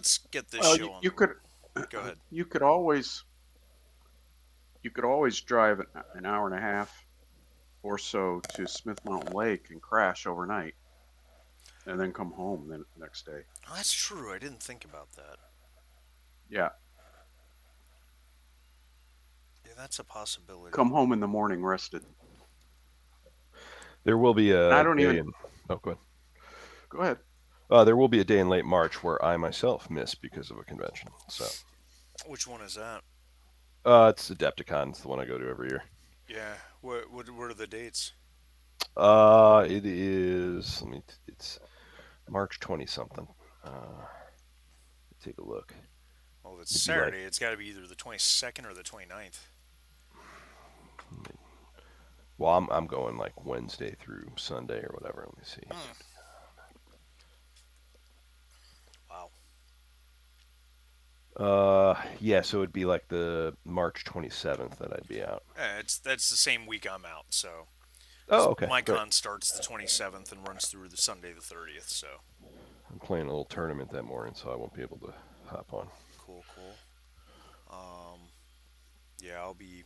let's get this Well, show on you the road. could Go ahead. you could always drive an hour and a half or so to Smith Mountain Lake and crash overnight, and then come home the next day. Oh, that's true. I didn't think about that. Yeah, Yeah, that's a possibility. come home in the morning rested. There will be And I a don't day even in. Oh, go ahead. go ahead. There will be a day in late March where I myself miss because of a convention. So Which one is that? it's Adepticon's the one I go to every year. Yeah. What are the dates? It is. Let me. It's March 20 something. Take a look. Well, if it's It'd be like. Saturday, it's got to be either the 22nd or the 29th. Well, I'm going like Wednesday through Sunday or whatever. Let me see. Hmm. Wow. Yeah. So it'd be like the March 27th that I'd be out. It's that's the same week I'm out. So, Oh, 'cause okay. my Great. con starts the 27th and runs through the Sunday the 30th. So, I'm playing a little tournament that morning, so I won't be able to hop on. cool, cool. Yeah, I'll be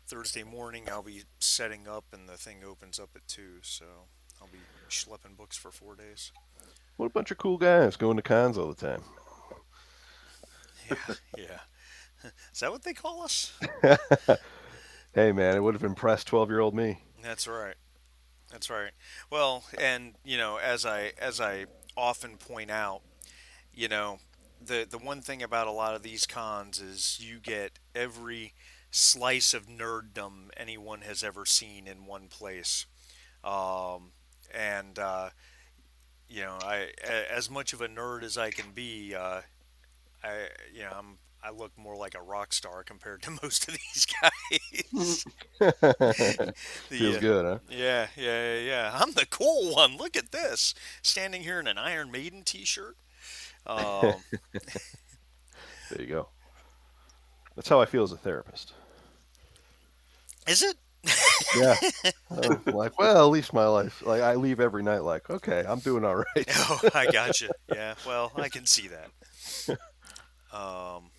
Thursday morning. I'll be setting up, and the thing opens up at 2. So, I'll be schlepping books for 4 days. What a bunch of cool guys going to cons all the Yeah, yeah. Is that what they call us? time. Hey, man, it would have impressed 12-year-old me. That's right. That's right. Well, and as I often point out, you know, the one thing about a lot of these cons is you get every slice of nerddom anyone has ever seen in one place. Um, and as much of a nerd as I can be, I look more like a rock star compared to most of these guys. the Feels good, huh? Yeah. I'm the cool one. Look at this, standing here in an Iron Maiden T-shirt. Um, There you go. That's how I feel as a therapist. is it? Yeah. Like, well, at least my life. Like, I leave every night like, okay, I'm doing all right. Oh, I gotcha. Yeah. Well, I can see that. Um,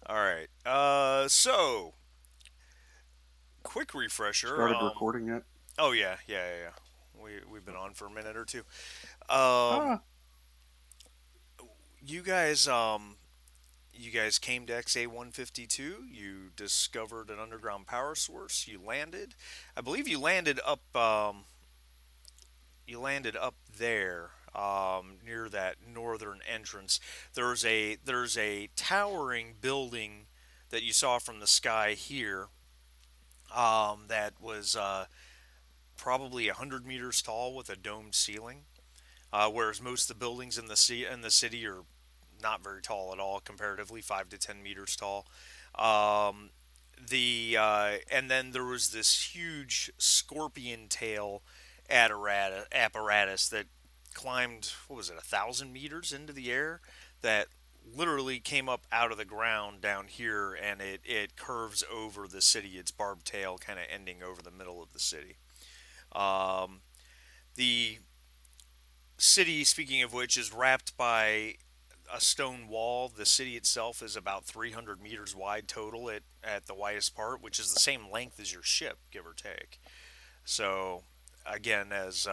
all right. So quick refresher. Started recording yet? Oh yeah. We've been on for a minute or two. Um, Ah, you guys you guys came to XA-152. You discovered an underground power source. You landed. I believe you landed up there near that northern entrance. There's a towering building that you saw from the sky here that was probably 100 meters tall with a domed ceiling. Whereas most of the buildings in the city are not very tall at all, comparatively, 5 to 10 meters tall. Um, and then there was this huge scorpion tail apparatus that climbed, what was it, 1,000 meters into the air, that literally came up out of the ground down here, and it curves over the city. Its barbed tail kind of ending over the middle of the city. Um, the city, speaking of which, is wrapped by a stone wall. The city itself is about 300 meters wide total at the widest part, which is the same length as your ship, give or take. So, again, as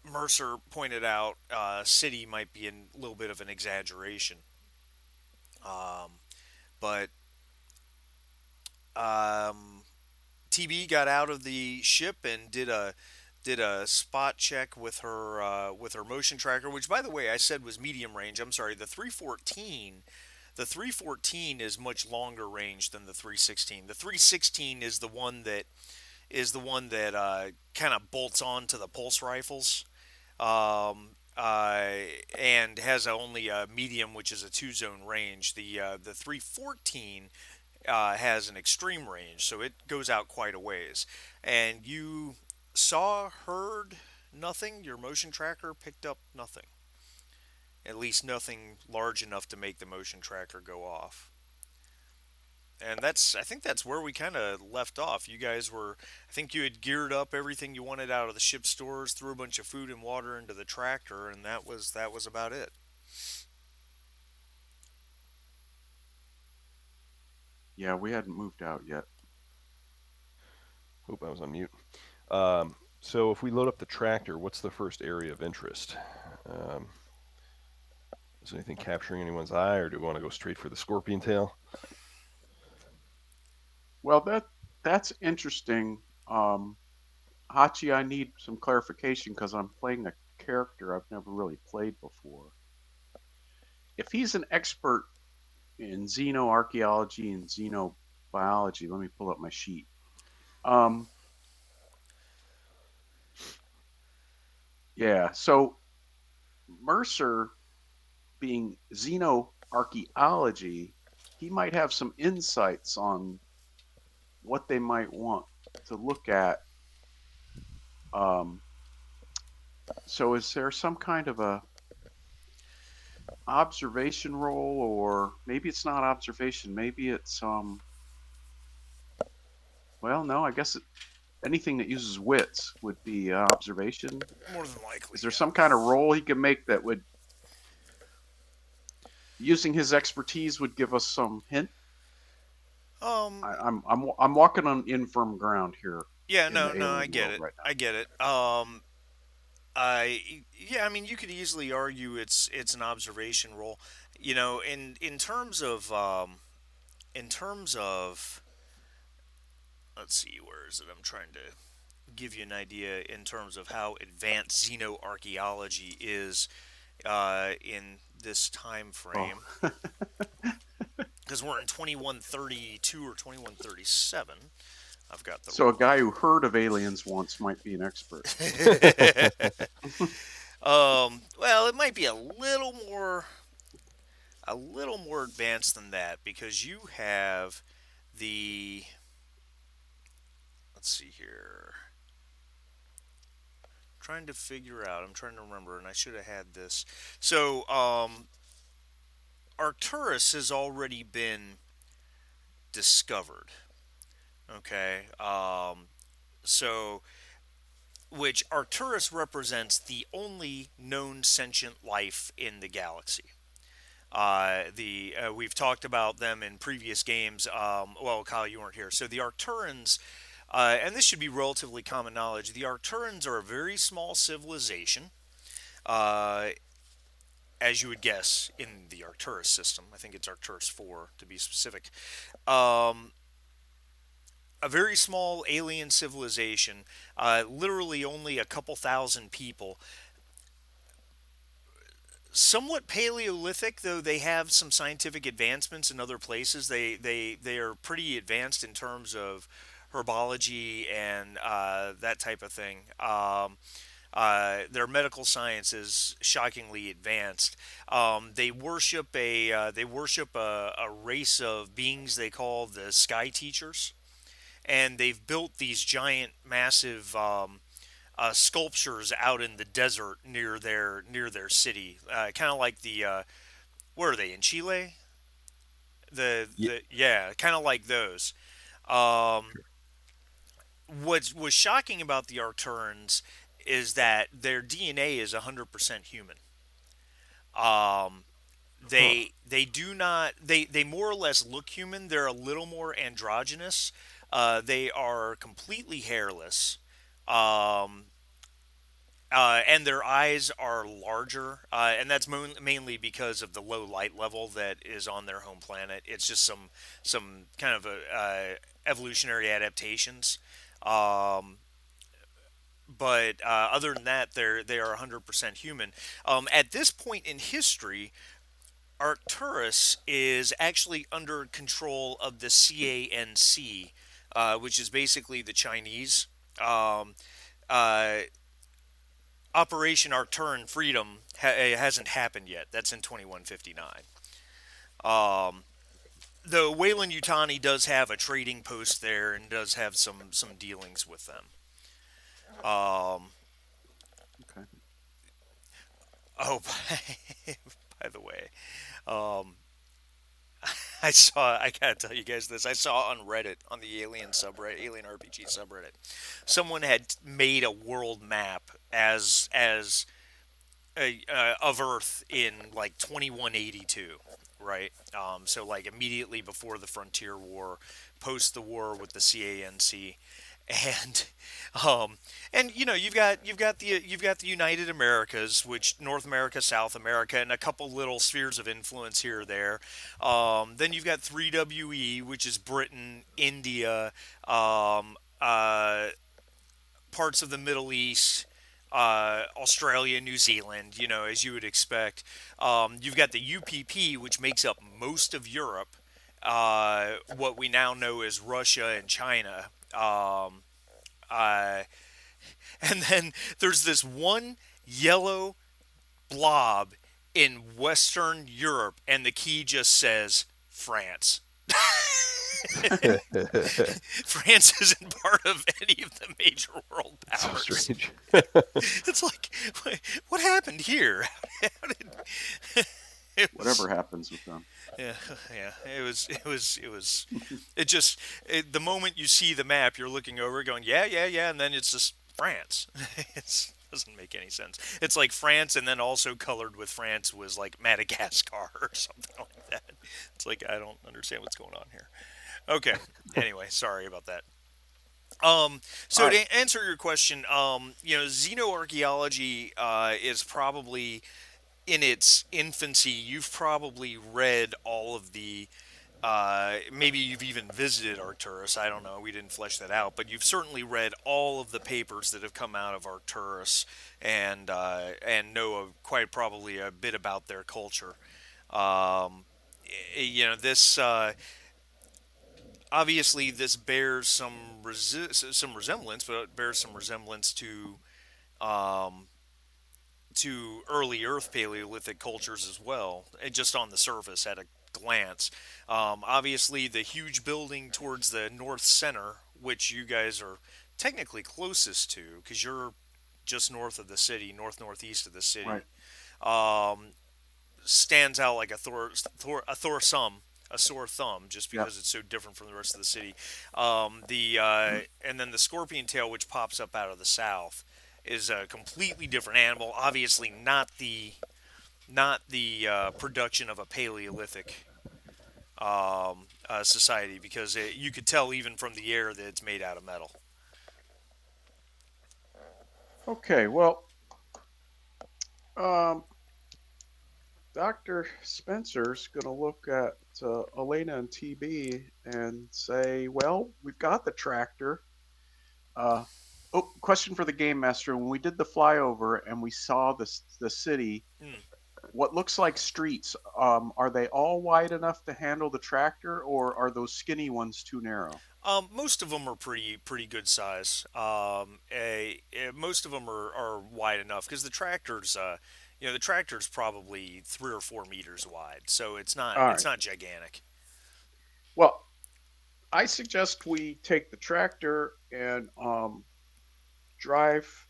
Mercer pointed out, city might be a little bit of an exaggeration. But um, TB got out of the ship and did a spot check with her motion tracker, which, by the way, I said was medium range. I'm sorry, the 314 is much longer range than the 316. The 316 is the one that kind of bolts on to the pulse rifles, and has only a medium, which is a two zone range. The 314 has an extreme range, so it goes out quite a ways. And you saw, heard nothing. Your motion tracker picked up nothing. At least nothing large enough to make the motion tracker go off. And that's I think that's where we kind of left off. You guys were I think you had geared up everything you wanted out of the ship stores, threw a bunch of food and water into the tractor, and that was about it. Yeah, we hadn't moved out yet. Hope I was on mute. So if we load up the tractor, what's the first area of interest? Um, is anything capturing anyone's eye, or do we want to go straight for the scorpion tail? Well, that's interesting. Hachi, I need some clarification because I'm playing a character I've never really played before. If he's an expert in xenoarchaeology and xenobiology, let me pull up my sheet. Um, yeah, so Mercer being xenoarchaeology, he might have some insights on what they might want to look at. Um, so is there some kind of a observation role, or maybe it's not observation, maybe it's well, no, I guess anything that uses wits would be observation. More than likely, Is there yeah. some kind of role he can make that would, using his expertise, would give us some hint? Um, I'm walking on infirm ground here yeah, in no, the no, I alien get world it. right now. I get it. Yeah, I mean, you could easily argue it's an observation role. In terms of in terms of let's see, where is it? I'm trying to give you an idea in terms of how advanced xenoarchaeology is in this time Oh, frame. Because we're in 2132 or 2137. I've got the so a guy wrong. who heard of aliens once might be an expert. Well, it might be a little more advanced than that because you have the let's see here. Trying to figure out. I'm trying to remember, and I should have had this. So, Arcturus has already been discovered. Okay. So, which Arcturus represents the only known sentient life in the galaxy. The We've talked about them in previous games. Well, Kyle, you weren't here. So the Arcturans, and this should be relatively common knowledge. The Arcturans are a very small civilization, uh, as you would guess in the Arcturus system. I think it's Arcturus 4 to be specific. Um, a very small alien civilization, literally only a couple thousand people, somewhat paleolithic, though they have some scientific advancements in other places. They are pretty advanced in terms of herbology and that type of thing. Their medical science is shockingly advanced. They worship a race of beings they call the Sky Teachers, and they've built these giant, massive sculptures out in the desert near their city, kind of like the where are they in Chile? Yeah, The Yeah, kind of like those. Um, what was shocking about the Arcturans is that their DNA is 100% human. Um, Huh. they do not they more or less look human. They're a little more androgynous. They are completely hairless. Um, and their eyes are larger, and that's mainly because of the low light level that is on their home planet. It's just some kind of evolutionary adaptations. Um, but other than that, they are 100% human. At this point in history, Arcturus is actually under control of the CANC, which is basically the Chinese. Um, uh, Operation Arcturus Freedom hasn't happened yet. That's in 2159. Um, though Wayland Utani does have a trading post there and does have some dealings with them. Um, Okay. oh, by the way, um, I gotta tell you guys this. I saw on Reddit, on the Alien subreddit, Alien RPG subreddit, someone had made a world map as of Earth in like 2182, right? So like immediately before the Frontier War, post the war with the CANC, and um, and you know you've got the United Americas, which North America, South America, and a couple little spheres of influence here or there. Then you've got 3WE, which is Britain, India, um, uh, parts of the Middle East, Australia, New Zealand, as you would expect. You've got the UPP, which makes up most of Europe, what we now know as Russia and China. Uh, and then there's this one yellow blob in Western Europe, and the key just says France. France isn't part of any of the major world So powers. strange. It's like, what happened here? How did it Whatever was? happens with them. Yeah, yeah. The moment you see the map, you're looking over, going, yeah, yeah, yeah, and then it's just France. It doesn't make any sense. It's like France, and then also colored with France was like Madagascar or something like that. It's like I don't understand what's going on here. Okay. Anyway, sorry about that. All So right. to answer your question, xenoarchaeology is probably in its infancy. You've probably read all of the. Maybe you've even visited Arcturus. I don't know. We didn't flesh that out, but you've certainly read all of the papers that have come out of Arcturus, and know quite probably a bit about their culture. Um, this obviously this bears some resemblance, but it bears some resemblance um, to early Earth Paleolithic cultures as well, just on the surface at a glance. Obviously, the huge building towards the north center, which you guys are technically closest to, because you're just north of the city, northeast of the Right. city, um, stands out like a sore thumb, just Yeah. because it's so different from the rest of the city. And then the scorpion tail, which pops up out of the south, is a completely different animal. Obviously, not the production of a Paleolithic society, because you could tell even from the air that it's made out of metal. Okay. Well, um, Dr. Spencer's going to look at Elena and TB and say, well, we've got the tractor. Uh, oh, question for the game master. When we did the flyover and we saw the city, Hmm. what looks like streets, are they all wide enough to handle the tractor, or are those skinny ones too narrow? Most of them are pretty good size. Most of them are wide enough because the tractor's probably 3 or 4 meters wide, so it's not All it's right. not gigantic. Well, I suggest we take the tractor and drive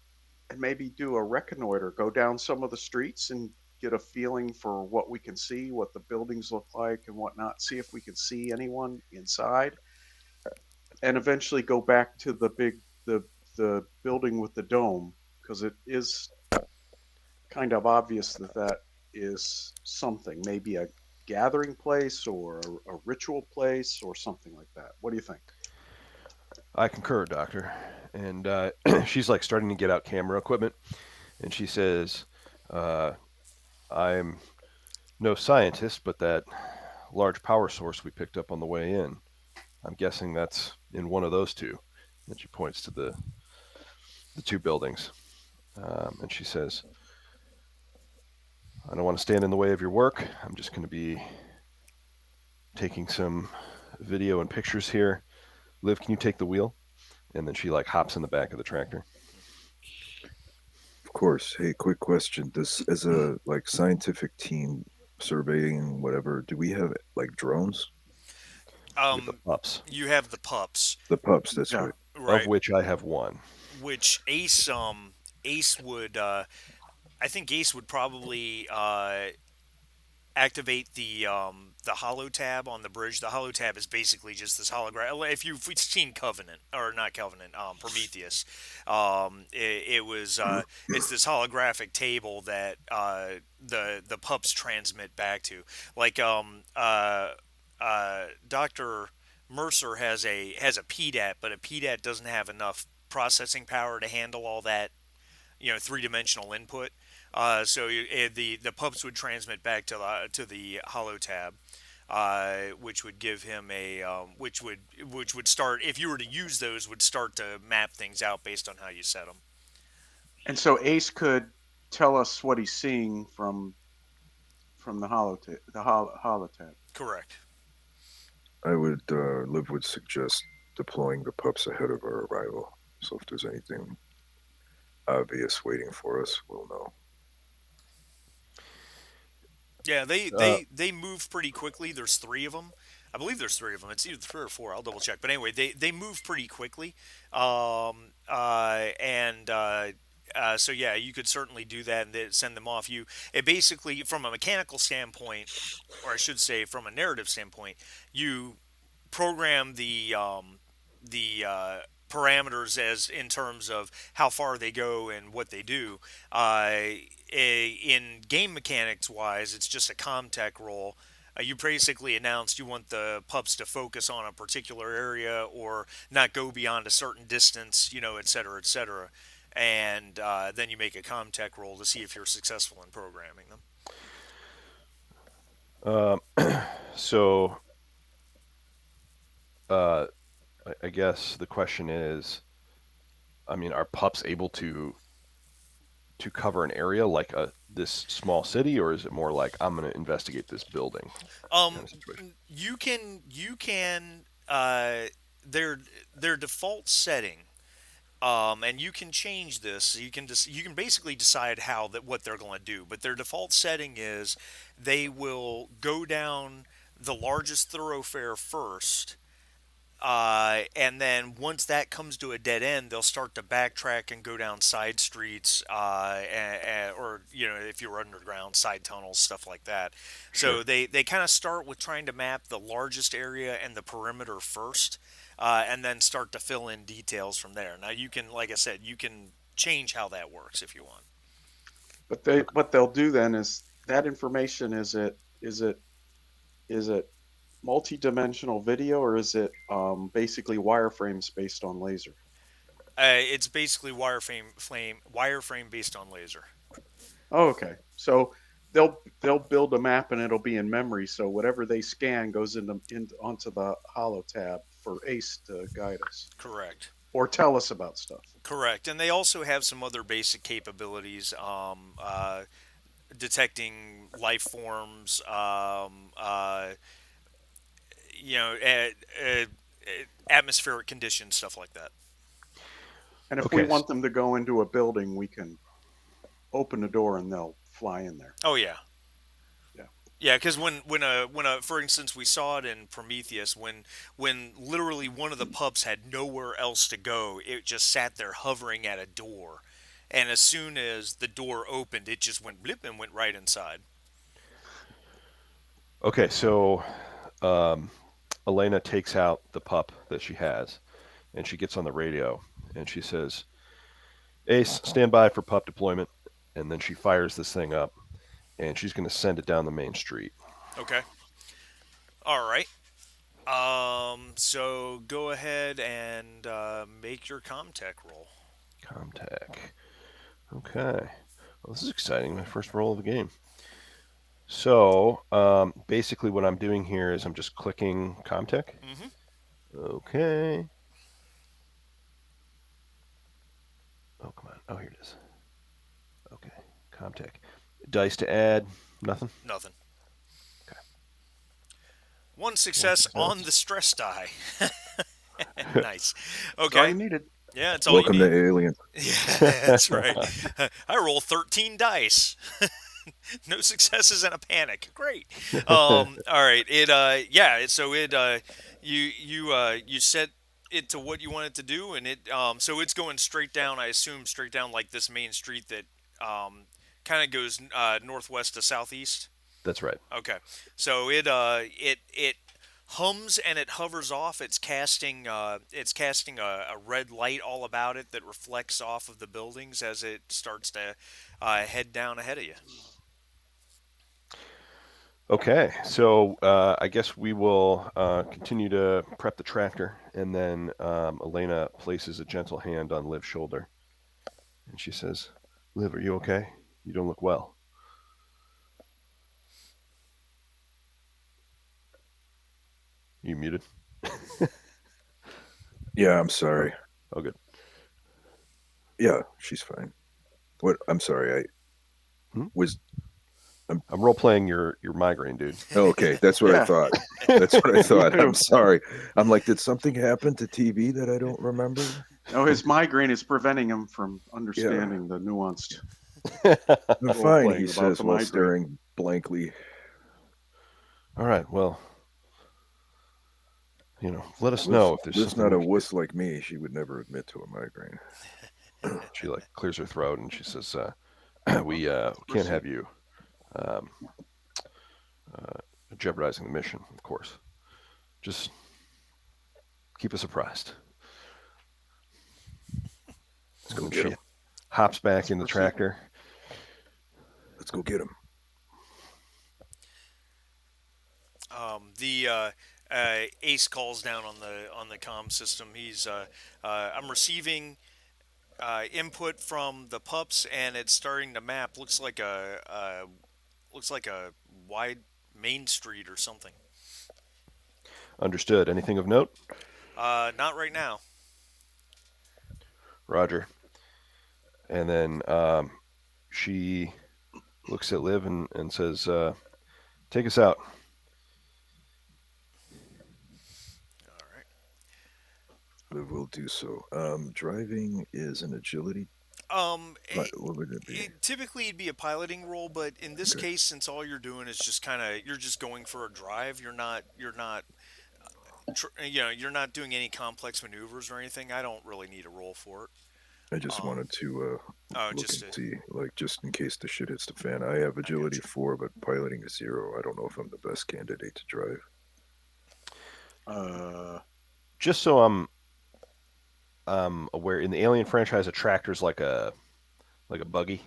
and maybe do a reconnoiter, go down some of the streets and get a feeling for what we can see, what the buildings look like, and whatnot. See if we can see anyone inside, and eventually go back to the building with the dome because it is kind of obvious that that is something, maybe a gathering place or a ritual place or something like that. What do you think? I concur, Doctor. And she's like starting to get out camera equipment, and she says, uh, "I'm no scientist, but that large power source we picked up on the way in, I'm guessing that's in one of those two." And she points to the two buildings, and she says, "I don't want to stand in the way of your work. I'm just going to be taking some video and pictures here. Liv, can you take the wheel?" And then she like hops in the back of the tractor. Of course. Hey, quick question. This as a like scientific team surveying whatever, do we have like drones? With the Um, pups, you have the pups, The pups, that's Yeah. right. of right? which I have one. Which Ace would I think Ace would probably activate the hollow tab on the bridge. The hollow tab is basically just this hologram. If you've seen Covenant or not Covenant, Prometheus, it was it's this holographic table that the pups transmit back to. Like Doctor Mercer has a PDAT, but a PDAT doesn't have enough processing power to handle all that, three-dimensional input. The pubs would transmit back to the holotab, which would give him which would start, if you were to use those, would start to map things out based on how you set them. And so Ace could tell us what he's seeing from holotab. Correct. Liv would suggest deploying the pups ahead of our arrival. So if there's anything obvious waiting for us, we'll know. Yeah, Uh, they move pretty quickly. There's three of them. I believe there's three of them. It's either three or four. I'll double check. But anyway, they move pretty quickly. And So yeah, you could certainly do that and then send them off. It basically, from a mechanical standpoint, or I should say, from a narrative standpoint, you program the parameters as in terms of how far they go and what they do. In game mechanics wise, it's just a comtech roll. You basically announced you want the pups to focus on a particular area or not go beyond a certain distance, et cetera, et cetera. And then you make a comtech roll to see if you're successful in programming them. um, so uh, I guess the question is, I mean, are pups able to cover an area like this small city, or is it more like I'm going to investigate this building kind Um, of situation? you can their their default setting, and you can change this. You can basically decide how that what they're going to do. But their default setting is they will go down the largest thoroughfare first, and then once that comes to a dead end, they'll start to backtrack and go down side streets, or if you're underground, side tunnels, stuff like that. So Sure. they kind of start with trying to map the largest area and the perimeter first, and then start to fill in details from there. Now you can, like I said, you can change how that works if you want. But what they'll do then is that information, is it multi-dimensional video, or is it basically wireframes based on laser? It's basically wireframe based on laser. Oh, okay. So they'll build a map and it'll be in memory. So whatever they scan goes onto the holo tab for Ace to guide us Correct. or tell us about stuff. Correct, and they also have some other basic capabilities, detecting life forms, you know, atmospheric conditions, stuff like that. And if we Okay. want them to go into a building, we can open the door and they'll fly in there. Oh yeah, Yeah. yeah. Because for instance, we saw it in Prometheus when literally one of the pups had nowhere else to go. It just sat there hovering at a door, and as soon as the door opened, it just went blip and went right inside. Okay. So um, Elena takes out the pup that she has, and she gets on the radio, and she says, "Ace, stand by for pup deployment." And then she fires this thing up, and she's going to send it down the main street. Okay. All right. So go ahead and make your Comtech roll. Comtech. Okay. Well, this is exciting. My first roll of the game. So basically, what I'm doing here is I'm just clicking Comtech. Mm-hmm. Okay. Oh, come on. Oh, here it is. Okay. Comtech. Dice to add. Nothing. Nothing. Okay. One One success on success. the stress die. Nice. That's all you Okay. needed. Yeah, that's all you Welcome to need. Aliens. Yeah, that's right. I roll 13 dice. No successes and a panic. Great. All right. So you set it to what you want it to do, and so it's going straight down. I assume straight down like this main street that kind of goes northwest to southeast. That's right. Okay, so it hums and it hovers off. It's casting a red light all about it that reflects off of the buildings as it starts to head down ahead of you. Okay, so I guess we will continue to prep the tractor, and then Elena places a gentle hand on Liv's shoulder, and she says, "Liv, are you okay? You don't look well. You muted? Yeah, I'm Oh, sorry. oh, good. Yeah, she's fine. What? I'm sorry. I Hmm? was. I'm. I'm role playing your migraine, dude. Oh, okay, that's what I Yeah, thought. That's what I me thought. I'm too. sorry. I'm like, did something happen to TV that I don't remember? No, his migraine is preventing him from Yeah, understanding the nuanced I'm role fine. He playing about says the while migraine. staring blankly. All right, well, let us Liv's know if there's Liv's something not we a can do. wuss like me. She would never admit to a migraine. She like clears her throat and she says, Well, we let's can't proceed. have you um, uh, jeopardizing the mission, of course. Just keep us apprised." Let's And go then get she him. hops back Let's in the proceed. tractor. Let's go get him. The Ace calls down on the comm system. I'm receiving input from the pups, and it's starting to map. Looks like a wide main street or something. Understood. Anything of note? Not right now. Roger. And then she looks at Liv and says, "Take us out." All right. Liv will do so. Driving is an agility. Um, What would it be? typically it'd be a piloting role, but in this Okay. case, since all you're doing is just you're just going for a drive. You're not doing any complex maneuvers or anything. I don't really need a roll for it. I just Um, wanted to oh, look just and to, see, like, just in case the shit hits the fan. I have I agility gotcha. 4, but piloting is 0. I don't know if I'm the best candidate to drive. Uh, Just so I'm aware, in the Alien franchise, a tractor's like a buggy.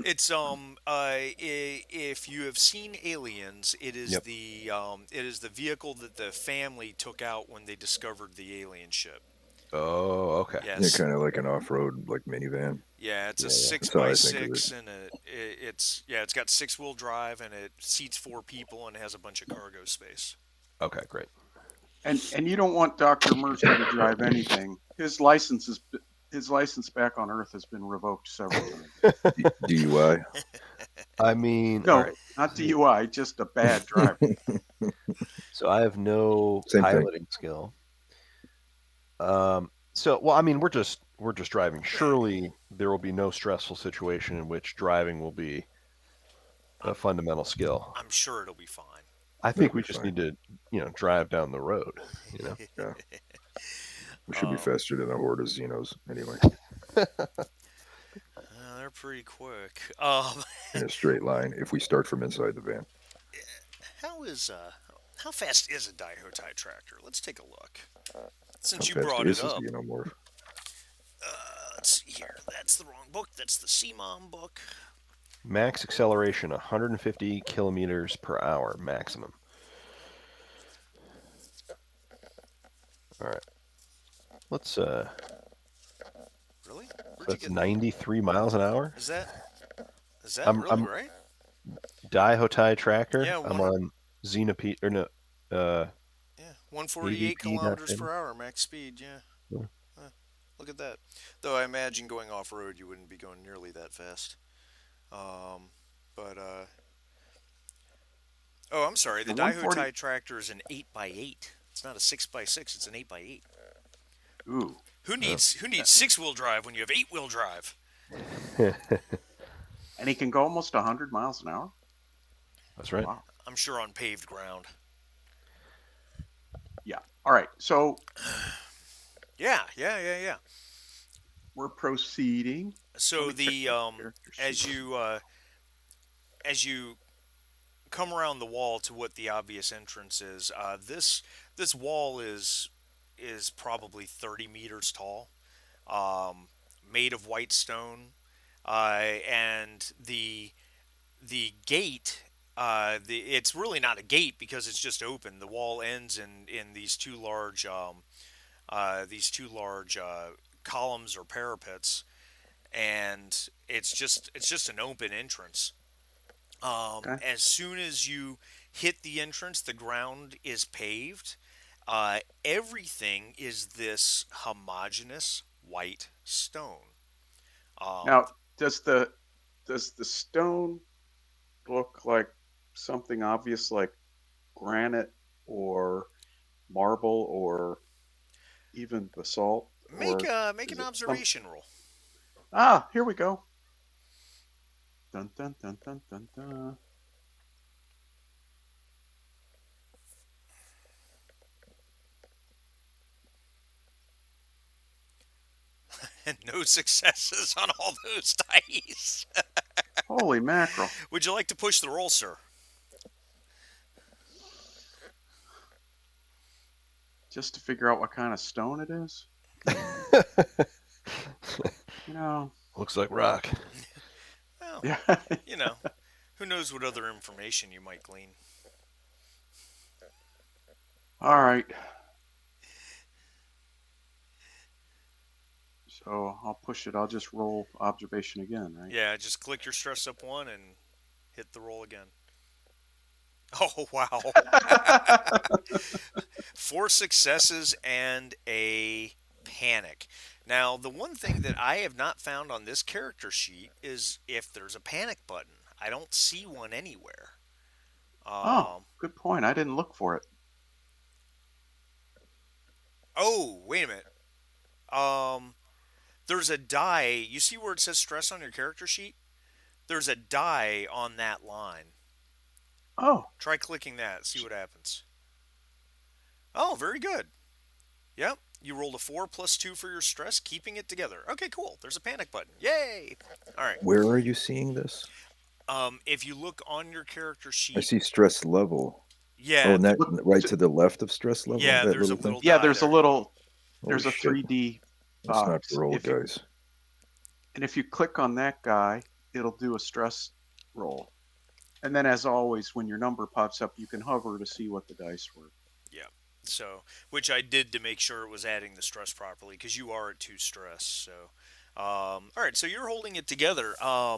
If you have seen Aliens, Yep. it is the vehicle that the family took out when they discovered the alien ship. Oh, okay. Yeah, Yes, kind of like an off-road, like minivan. yeah, it's a Yeah, yeah. six That's how by I think of it. six, and it's got six wheel drive, and it seats four people and has a bunch of cargo space. Okay, great. and you don't want Dr. Mercer to drive anything. His license back on Earth has been revoked several times. DUI. I mean, all No, right. not DUI, just a bad driver. So I have no Same thing. piloting skill. So well, I mean, we're just driving. Yeah, Surely there will be no stressful situation in which driving will be a I'm fundamental skill. I'm sure it'll be fine. I It'll think we be just fine. need to, drive down the road. You know. Yeah, we should be um, faster than the horde of Xenos anyway, they're pretty quick. in a straight line if we start from inside the van. How is how fast is a Daihotai tractor? Let's take a look. How Since you fast brought it is this up, xenomorph? let's see here. That's the wrong book. That's the CMOM book. Max acceleration 150 kilometers per hour maximum. All right. Let's Really? so Where'd you that's get that? 93 miles an hour. Is that is that really I'm right? Daihotai tractor. Yeah, I'm one. on Xenopede or no uh Yeah, 148 kilometers AVP.fin. per hour max speed. Yeah. Huh, look at that. Though I imagine going off road, you wouldn't be going nearly that fast. Um, but oh, I'm sorry. The The 140. Daihotai tractor is an 8x8. It's not a 6x6. It's an 8x8. Ooh, Oh. Who needs six wheel drive when you have eight wheel drive? and he can go almost 100 miles an hour. That's right. Wow. I'm sure on paved ground. Yeah. All right. So Yeah. we're proceeding. Let So me check the my character sheet. as you come around the wall to what the obvious entrance is. This wall is probably 30 meters tall, um, made of white stone, and the gate. It's really not a gate because it's just open. The wall ends in these two large columns or parapets, and it's just an open entrance. Okay. As soon as you hit the entrance, the ground is paved. Everything is this homogeneous white stone. Um, Now, does the stone look like something obvious like granite or marble or even basalt, make or make is an it some? observation roll. Ah, here we go. Dun dun dun dun dun dun. And no successes on all those dice. Holy mackerel! Would you like to push the roll, sir? Just to figure out what kind of stone it is. You know. Looks like rock. Well, Yeah. you know, who knows what other information you might glean. All right. So I'll push it. I'll just roll observation again, right? Yeah, just click your stress up one and hit the roll again. Oh, wow. Four successes and a panic. Now, the one thing that I have not found on this character sheet is if there's a panic button. I don't see one anywhere. Oh, Um, good point. I didn't look for it. oh, wait a minute. Um, there's a die. You see where it says stress on your character sheet? There's a die on that line. Oh, Try clicking that. See what happens. Oh, very good. Yep. You rolled a 4 plus 2 for your stress, keeping it together. Okay, cool. There's a panic button. Yay! All right. Where are you seeing this? If you look on your character I sheet, see stress level. Oh, yeah, and that look. right to the left of stress level, yeah, that there's a little thing. little Yeah, die there's a there. little. Holy There's a shit. 3D That's not box. to roll, If you guys. and if you click on that guy, it'll do a stress roll. And then, as always, when your number pops up, you can hover to see what the dice were. Yeah. So, which I did to make sure it was adding the stress properly because you are at 2 stress. So, all right. So you're holding it together. Uh,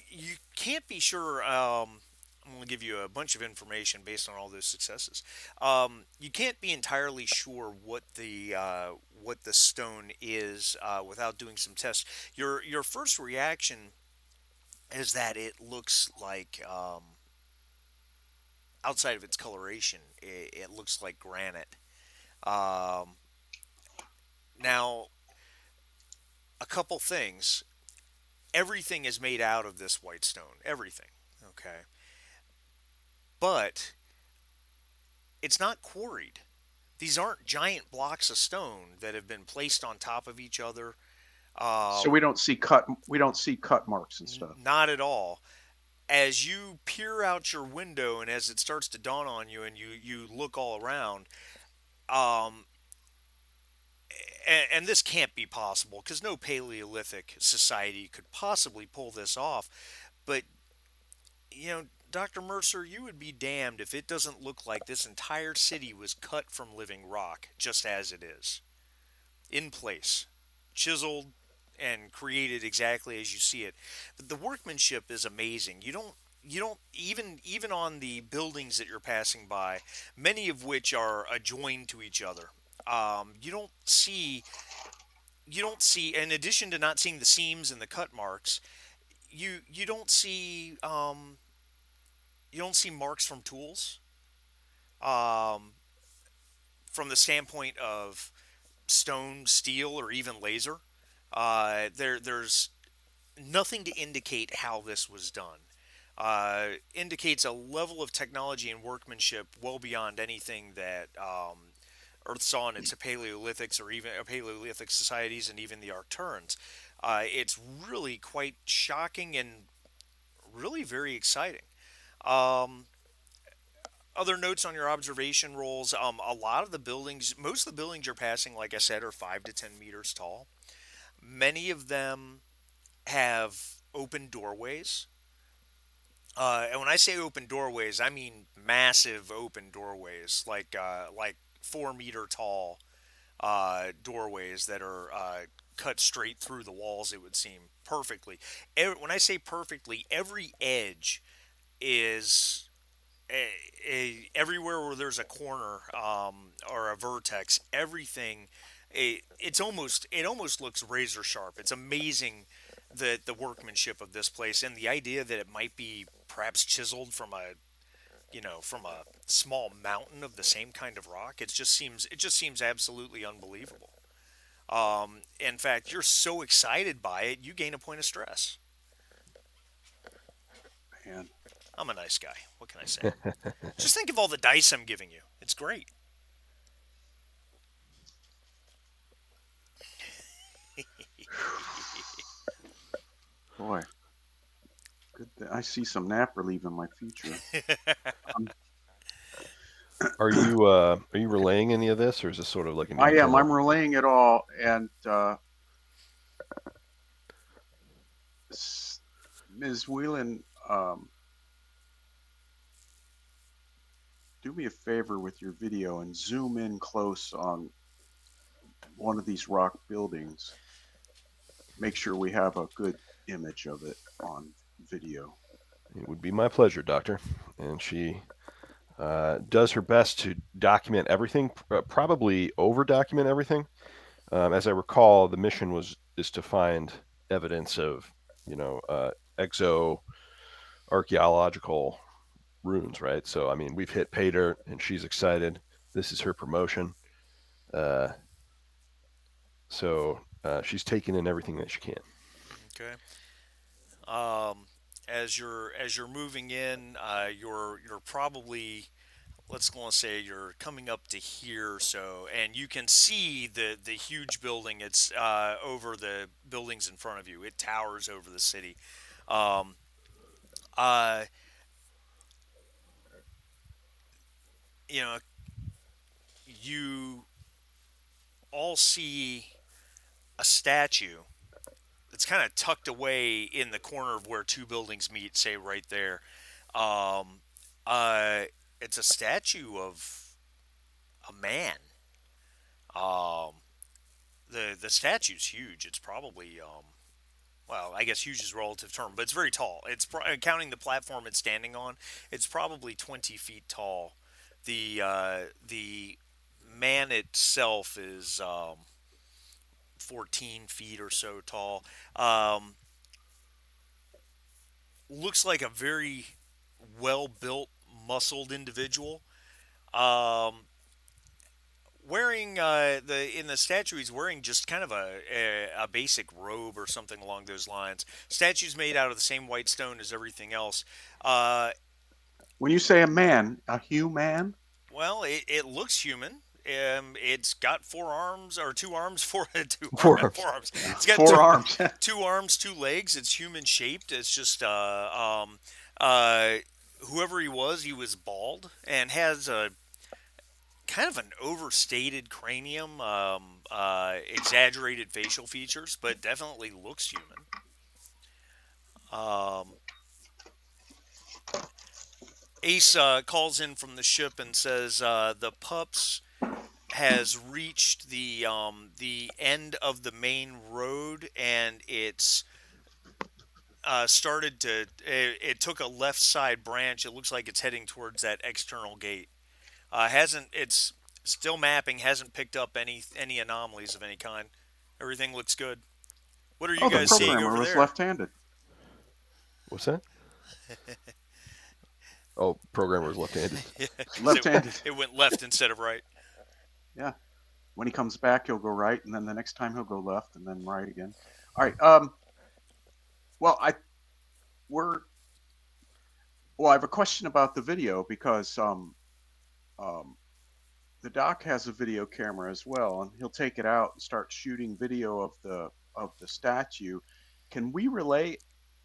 you can't be sure. I'm going to give you a bunch of information based on all those successes. You can't be entirely sure what the stone is without doing some tests. Your first reaction is that it looks like outside of its coloration, it looks like granite. Um, now, a couple things. Everything is made out of this white stone. Everything. Okay, but it's not quarried. These aren't giant blocks of stone that have been placed on top of each other. So Um, we don't see cut marks and stuff. Not at all. As you peer out your window and as it starts to dawn on you and you look all around, um, and this can't be possible because no Paleolithic society could possibly pull this off. But, Dr. Mercer, you would be damned if it doesn't look like this entire city was cut from living rock just as it is, in place, chiseled and created exactly as you see it. But the workmanship is amazing. You don't even on the buildings that you're passing by, many of which are adjoined to each other. You don't see in addition to not seeing the seams and the cut marks, you don't see marks from tools. Um, from the standpoint of stone, steel, or even laser, there's nothing to indicate how this was done. Indicates a level of technology and workmanship well beyond anything that Earth saw in its Paleolithics or even Paleolithic societies and even the Arcturans. It's really quite shocking and really very exciting. Um, Other notes on your observation rolls. A lot of the buildings, most of the buildings you're passing, like I said, are 5 to 10 meters tall. Many of them have open doorways. And when I say open doorways, I mean massive open doorways, like 4 meter tall doorways that are cut straight through the walls. It would seem perfectly. When I say perfectly, every edge is everywhere where there's a corner or a vertex. Everything, it almost looks razor sharp. It's amazing the workmanship of this place and the idea that it might be perhaps chiseled from a small mountain of the same kind of rock. It just seems absolutely unbelievable. In fact, you're so excited by it, you gain a point of stress. Man, I'm a nice guy. What can I say? Just think of all the dice I'm giving you. It's great. boy, good. I see some nap relief in my future. Um, Are you relaying any of this, or is this sort of like an I am. internal? I'm relaying it all, and Ms. Whelan, do me a favor with your video and zoom in close on one of these rock buildings. Make sure we have a good image of it on video. It would be my pleasure, Doctor. And she does her best to document everything, probably over document everything. As I recall, the mission is to find evidence of, you know, exo archaeological runes, right? So I mean, we've hit pay dirt, and she's excited. This is her promotion, uh, so she's taking in everything that she can. Okay. Um, as you're moving in, you're probably, let's go and say you're coming up to here, so and you can see the huge building. It's over the buildings in front of you. It towers over the city. Um, uh, you know, you all see a statue that's kind of tucked away in the corner of where two buildings meet, say right there. Um, uh, it's a statue of a man. Um, the statue's huge. It's probably well, I guess huge is a relative term, but it's very tall. Counting the platform it's standing on, it's probably 20 feet tall. The man itself is 14 feet or so tall. Um, Looks like a very well built, muscled individual. Um, Wearing the in the statue, he's wearing just kind of a basic robe or something along those lines. Statue's made out of the same white stone as everything else. Uh, When you say a man, a human, well, it looks human. It's got 4 arms or 2 arms, Forearms. 4 arms. It's got two 4 arms. 2 arms, 2 legs. It's human shaped. It's just uh, whoever he was bald and has a kind of an overstated cranium, exaggerated facial features, but definitely looks human. Um, Ace calls in from the ship and says the pups has reached the end of the main road and it's started to it took a left side branch. It looks like it's heading towards that external gate. Hasn't It's still mapping. Hasn't picked up any anomalies of any kind. Everything looks good. What are you Oh, the guys seeing programmer over was there? left-handed. What's that? Oh, programmer was left-handed. Yeah, because Left-handed. it went left instead of right. Yeah. When he comes back, he'll go right, and then the next time he'll go left, and then right again. All right. Well, we're well. I have a question about the video because um, the doc has a video camera as well, and he'll take it out and start shooting video of the statue. Can we relay?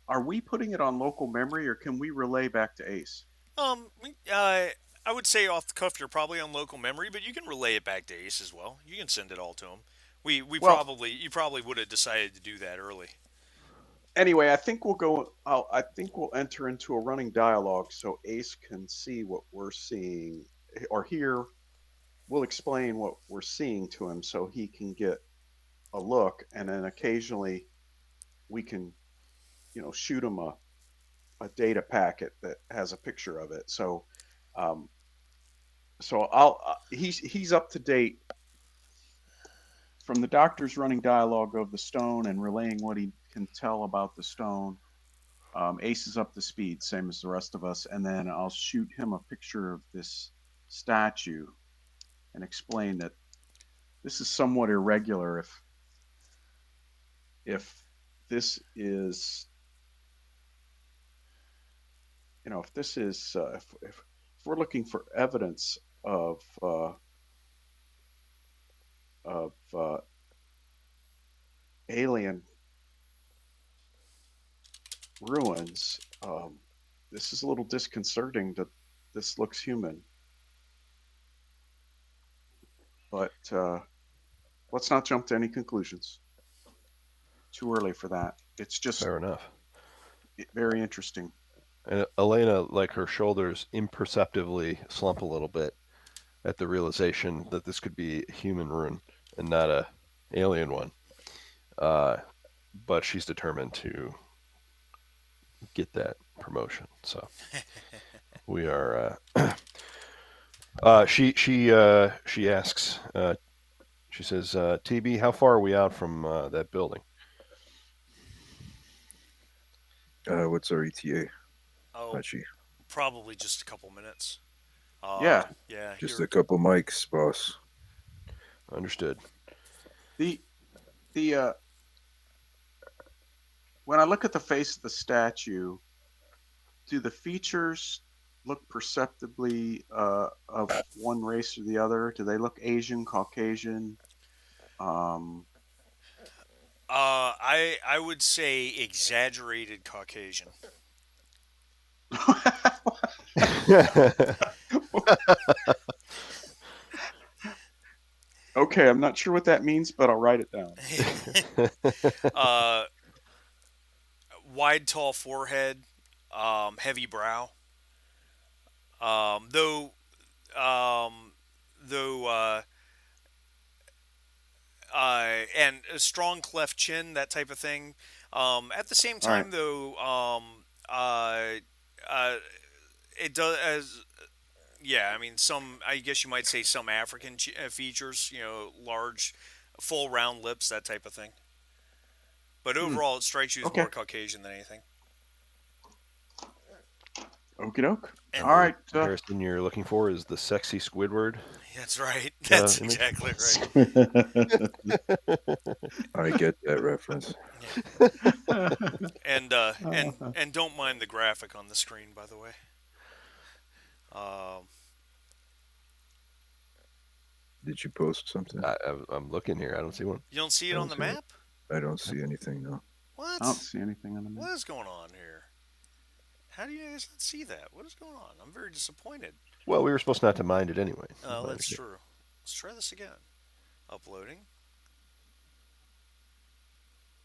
Are we putting it on local memory, or can we relay back to Ace? Um, uh, I would say off the cuff, you're probably on local memory, but you can relay it back to Ace as well. You can send it all to him. We Well, probably you probably would have decided to do that early. anyway, I think we'll go. I think we'll enter into a running dialogue so Ace can see what we're seeing or hear. We'll explain what we're seeing to him so he can get a look, and then occasionally we can, shoot him a data packet that has a picture of it. Um, so he's up to date from the doctor's running dialogue of the stone and relaying what he can tell about the stone. Ace is up to speed, same as the rest of us, and then I'll shoot him a picture of this statue and explain that this is somewhat irregular. If this is, if this is, if we're looking for evidence of alien ruins, this is a little disconcerting that this looks human. But let's not jump to any conclusions. Too early for that. It's just Fair enough. very interesting. And Elena, like her shoulders imperceptibly slump a little bit at the realization that this could be a human rune and not a alien one. Uh, but she's determined to get that promotion. So we are. She asks. She says, "TB, how far are we out from that building?" What's our ETA, Oh, Hachi? probably just a couple minutes. Yeah. Yeah, Just you're a couple mics, boss. Understood. The the when I look at the face of the statue, do the features look perceptibly of one race or the other? Do they look Asian, Caucasian? Um, I would say exaggerated Caucasian. okay, I'm not sure what that means, but I'll write it down. uh, Wide, tall forehead, heavy brow. Um, though, um, though, and a strong cleft chin, that type of thing. At the same All right. time, though, uh, it does as yeah. I mean, some. I guess you might say some African features. Large, full round lips, that type of thing. But Hmm. overall, it strikes you as Okay. more Caucasian than anything. Okie doke. And All And the right. comparison you're looking for is the sexy Squidward that's right. That's image. exactly right. I get that reference. Yeah. And don't mind the graphic on the screen, by the way. Um, Did you post something? I'm looking here. I don't see one. you don't see I it on don't the see it. map? I don't see anything. No. I don't What? see anything on the map. What is going on here? How do you guys not see that? What is going on? I'm very disappointed. Well, we were supposed not to mind it anyway. Oh, I that's understand. true. Let's try this again. Uploading.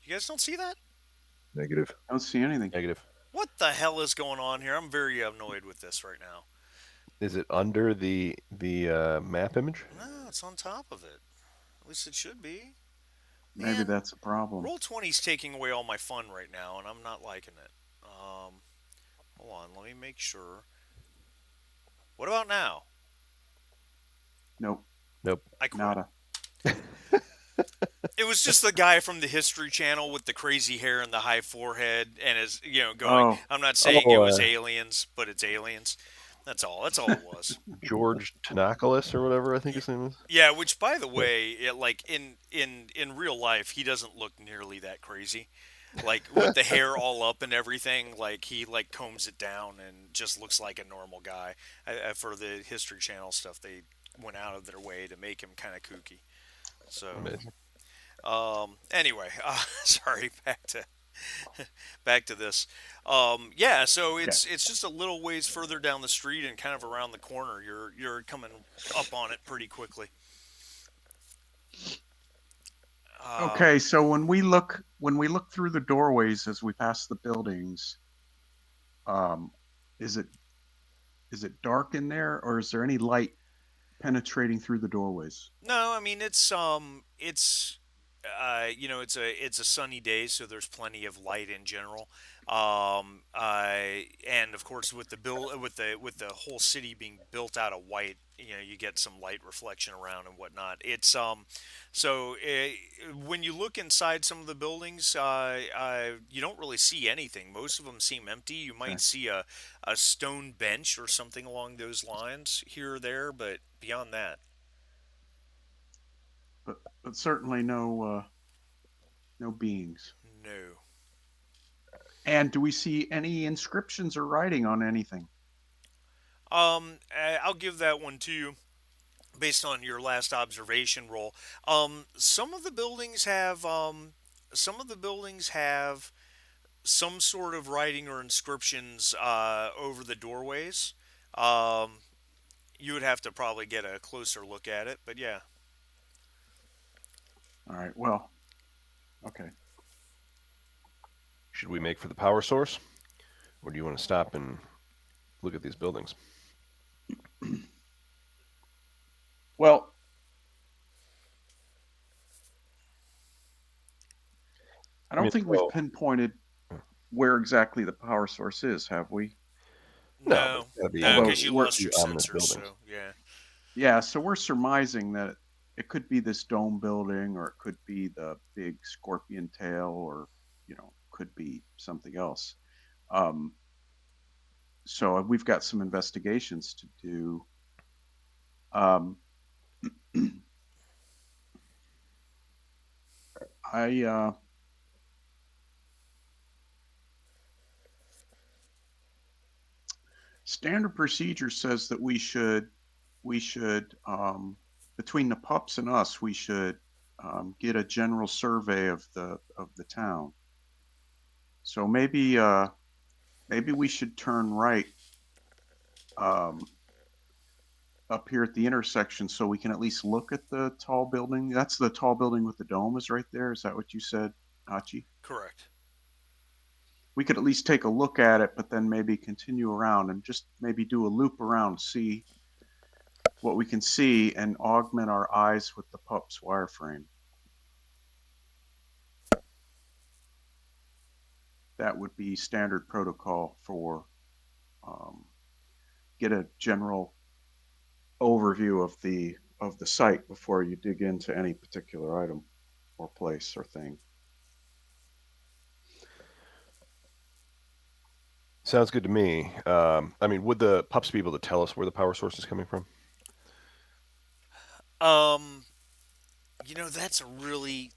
You guys don't see that? Negative. I don't see anything. Negative. What the hell is going on here? I'm very annoyed with this right now. Is it under the map image? No, it's on top of it. At least it should be. Maybe Man, that's a problem. Roll 20 is taking away all my fun right now, and I'm not liking it. Hold on, let me make sure. What about now? Nope. Nope. I quit. Nada. It was just the guy from the History Channel with the crazy hair and the high forehead, and is going. Oh. I'm not saying it Oh, was aliens, but it's aliens. That's all. That's all it was. George Tanakolis or whatever I think Yeah. his name is. Yeah, which by the Yeah. way, like in real life, he doesn't look nearly that crazy. Like with the hair all up and everything, like he like combs it down and just looks like a normal guy. For the History Channel stuff, they went out of their way to make him kind of kooky. So Amazing. anyway, sorry. Back to. Back to this. Yeah, so Okay. it's just a little ways further down the street and kind of around the corner. You're coming up on it pretty quickly. Um, Okay, so when we look through the doorways as we pass the buildings, um, is it dark in there, or is there any light penetrating through the doorways? no, I mean it's it's a sunny day, so there's plenty of light in general. And of course, with the bill with the whole city being built out of white, you get some light reflection around and whatnot. When you look inside some of the buildings, you don't really see anything. Most of them seem empty. You Okay, might see a stone bench or something along those lines here or there, but beyond that, but certainly no beings. no. And do we see any inscriptions or writing on anything? I'll give that one to you based on your last observation roll. Some of the buildings have some sort of writing or inscriptions over the doorways. Um, you would have to probably get a closer look at it, but yeah. All right. Well, okay. Should we make for the power source, or do you want to stop and look at these buildings? Well, I I mean, don't think we've so pinpointed where exactly the power source is, have we? no, but No, it's got to no, be Although because you we're lost pretty your ominous sensors, buildings. so yeah. yeah, so we're surmising that it could be this dome building, or it could be the big scorpion tail, or could be something else. Um, so we've got some investigations to do. Um, I Standard procedure says that we should between the pups and us we should get a general survey of the town. So maybe we should turn right um, up here at the intersection so we can at least look at the tall building. That's the tall building with the dome is right there. Is that what you said, Hachi? Correct. We could at least take a look at it, but then maybe continue around and just maybe do a loop around, see what we can see, and augment our eyes with the pup's wireframe. That would be standard protocol for um, get a general overview of the site before you dig into any particular item or place or thing. Sounds good to me. I mean, would the pups be able to tell us where the power source is coming from? Um, that's a really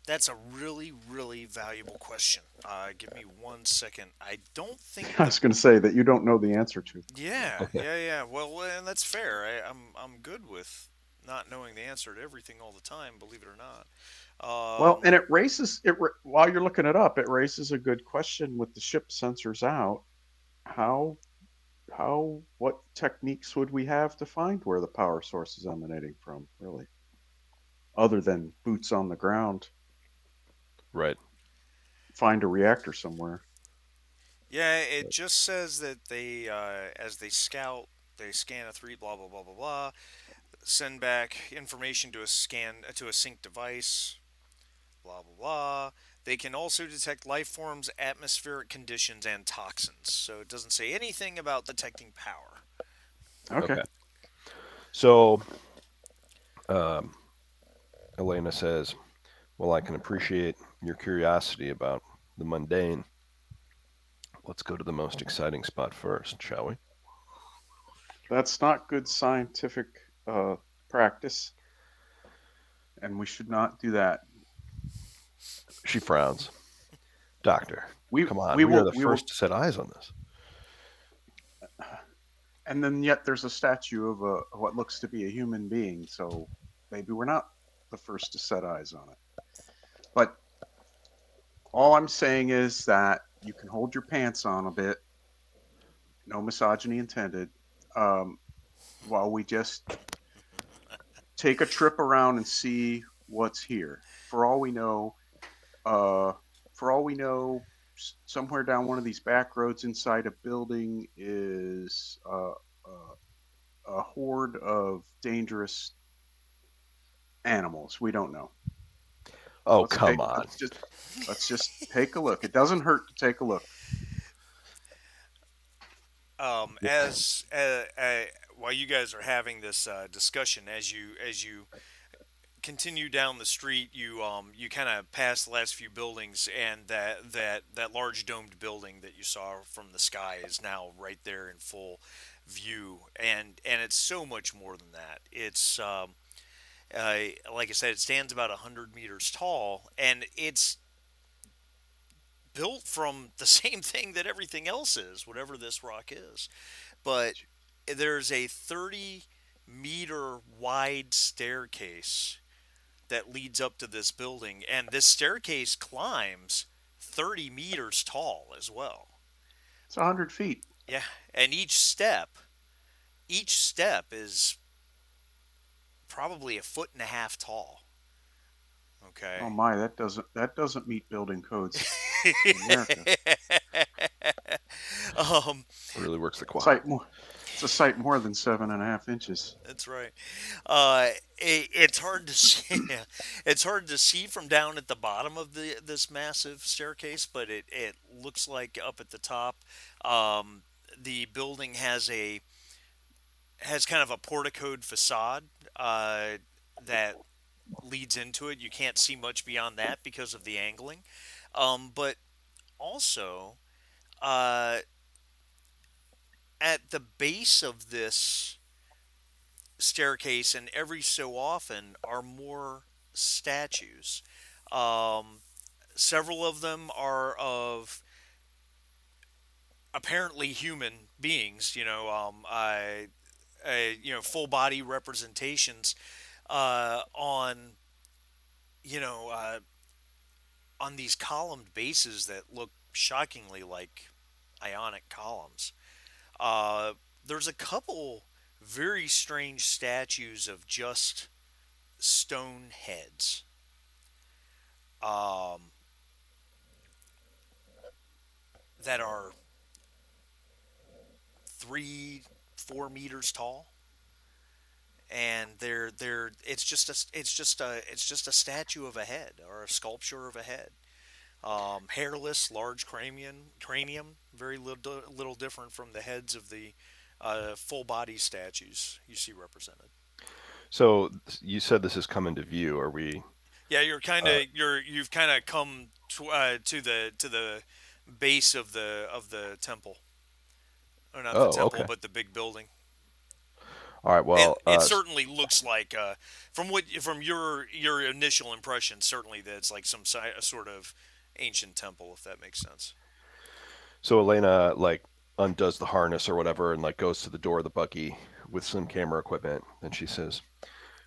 valuable question. Give me 1 second. I don't think I the was going to say that you don't know the answer to. yeah. Well, and that's fair. I'm good with not knowing the answer to everything all the time. Believe it or not. Well, Um, and while you're looking it up, it raises a good question with the ship sensors out. How what techniques would we have to find where the power source is emanating from, really, other than boots on the ground, Right. find a reactor somewhere? yeah, it just says that as they scout, they scan a three, blah blah blah blah blah, send back information to a sync device, blah blah blah. They can also detect life forms, atmospheric conditions, and toxins. So it doesn't say anything about detecting power. Okay. Okay. So um, Elena says, "Well, I can appreciate your curiosity about the mundane. Let's go to the most exciting spot first, shall we?" That's not good scientific uh, practice, and we should not do that. She frowns. Doctor, We come on. we We are will the we will, first to set eyes on this. and then yet there's a statue of what looks to be a human being. So maybe we're not the first to set eyes on it. But All I'm saying is that you can hold your pants on a bit, no misogyny intended, um, while we just take a trip around and see what's here. Uh, for all we know, somewhere down one of these back roads inside a building is a horde of dangerous animals. We don't know. Oh, Let's take come on. let's just take a look. It doesn't hurt to take a look. As while you guys are having this discussion, as you continue down the street, you kind of pass the last few buildings, and that large domed building that you saw from the sky is now right there in full view, and it's so much more than that. It's like I said, it stands about 100 meters tall, and it's built from the same thing that everything else is, whatever this rock is. But there's a 30-meter wide staircase that leads up to this building, and this staircase climbs 30 meters tall as well. It's 100 feet. Yeah, and each step is probably a foot and a half tall. Oh Okay. my, that doesn't meet building codes in America. um, Really works the quad. Site more. It's a site more than 7.5 inches. that's right. It's hard to see. It's hard to see from down at the bottom of this massive staircase, but it looks like up at the top. Um, the building has kind of a porticoed facade that leads into it. You can't see much beyond that because of the angling. But also, uh, at the base of this staircase, and every so often, are more statues. Um, Several of them are of apparently human beings. Full body representations on you know uh, on these columned bases that look shockingly like ionic columns. Uh, there's a couple very strange statues of just stone heads um, that are 3, 4 meters tall, and they're it's just a statue of a head, or a sculpture of a head. Hairless, large cranium, very little different from the heads of the full body statues you see represented. So you said this is coming to view. Are we? Yeah, Uh, you've kind of come to the base of the temple, or not the oh, temple, okay. but the big building. All right. It Well, it certainly looks like from your initial impression, certainly that it's like a sort of ancient temple, if that makes sense. so Elena like undoes the harness or whatever and like goes to the door of the buggy with some camera equipment, and she says,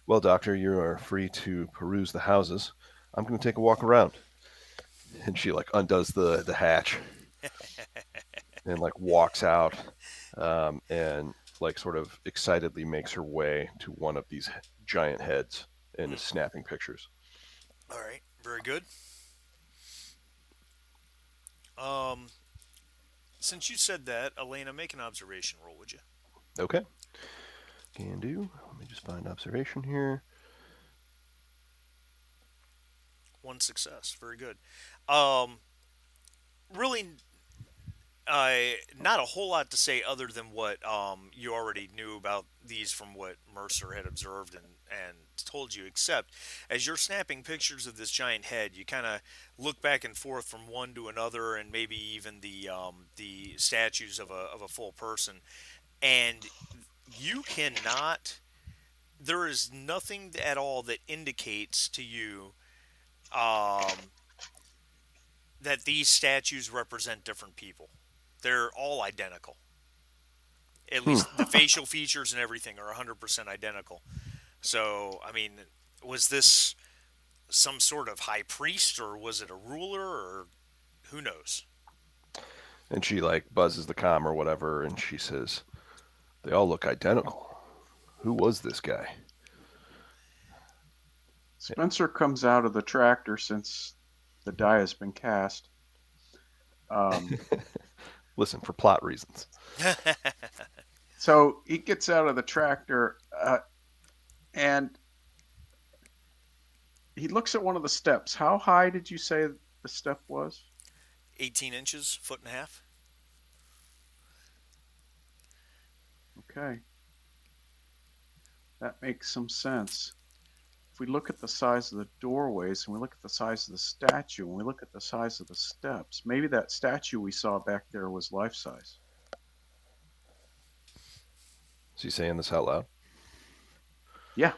"Well, doctor, you are free to peruse the houses. I'm going to take a walk around." And she like undoes the hatch and like walks out, and like sort of excitedly makes her way to one of these giant heads and is Hmm. snapping pictures. All right, very good. Um, since you said that, Elena, make an observation roll, would you? Okay, can do. Let me just find observation here. One success, very good. Um, Really, not a whole lot to say other than what you already knew about these from what Mercer had observed and told you, except as you're snapping pictures of this giant head, you kind of look back and forth from one to another, and maybe even the statues of a full person, and you cannot. There is nothing at all that indicates to you um, that these statues represent different people. They're all identical. At Hmm. least the facial features and everything are 100% identical. So, I mean, was this some sort of high priest, or was it a ruler, or who knows? And she like buzzes the comm or whatever, and she says, "They all look identical. Who was this guy?" Spencer comes out of the tractor since the die has been cast. Um, Listen, for plot reasons. so he gets out of the tractor and he looks at one of the steps. How high did you say the step was? 18 inches, foot and a half. Okay, that makes some sense. If we look at the size of the doorways and we look at the size of the statue and we look at the size of the steps, maybe that statue we saw back there was life size. Is he saying this out loud? Yeah.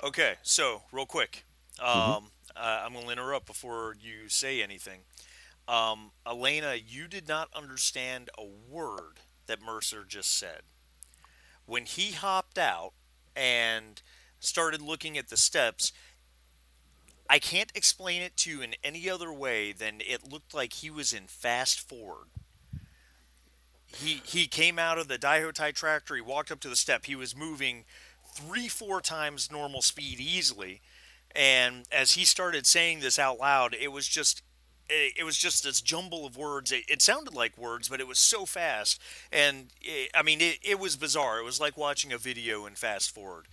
Okay, so real quick, Mm-hmm. I'm going to interrupt before you say anything. Elena, you did not understand a word that Mercer just said. When he hopped out and started looking at the steps, I can't explain it to you in any other way than it looked like he was in fast forward. He came out of the Daihotai tractor. He walked up to the step. He was moving 3 4 times normal speed easily. And as he started saying this out loud, it was just this jumble of words. It sounded like words, but it was so fast. And I mean, it was bizarre. It was like watching a video in fast forward,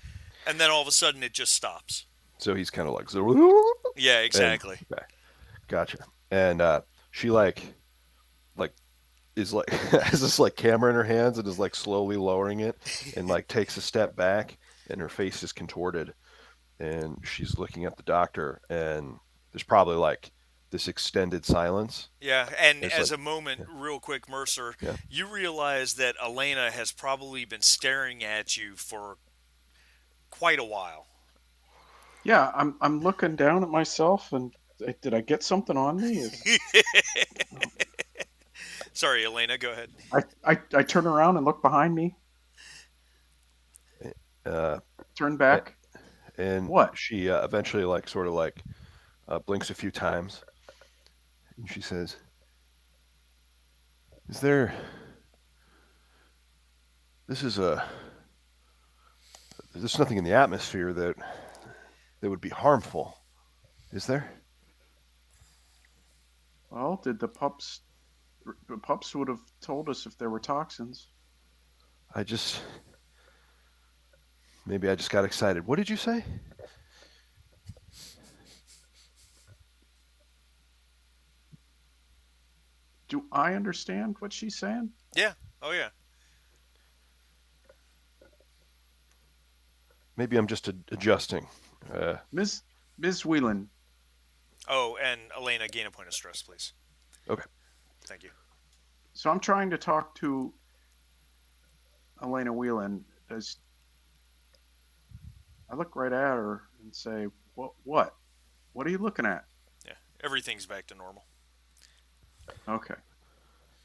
and then all of a sudden it just stops. So he's kind of like, Yeah, and exactly. okay, gotcha. And she like is like has this like camera in her hands and is like slowly lowering it and like takes a step back and her face is contorted and she's looking at the doctor and there's probably like this extended silence. Yeah, and It's as like, a moment, yeah, real quick, Mercer, yeah. you realize that Elena has probably been staring at you for quite a while. Yeah, I'm looking down at myself and did I get something on me? Sorry, Elena, go ahead. I turn around and look behind me, Uh, turn back. and What? she eventually like sort of like blinks a few times and she says, "Is there? This is a. There's nothing in the atmosphere that would be harmful, is there?" Well, did the pups would have told us if there were toxins. I just maybe I just got excited. What did you say? Do I understand what she's saying? Yeah. Oh yeah. Maybe I'm just adjusting. Ms. Ms. Whelan, Oh, and Elena, gain a point of stress, please. Okay. Thank you. so I'm trying to talk to Elena Whelan. Does I look right at her and say, What? What are you looking at?" Yeah. Everything's back to normal. Okay.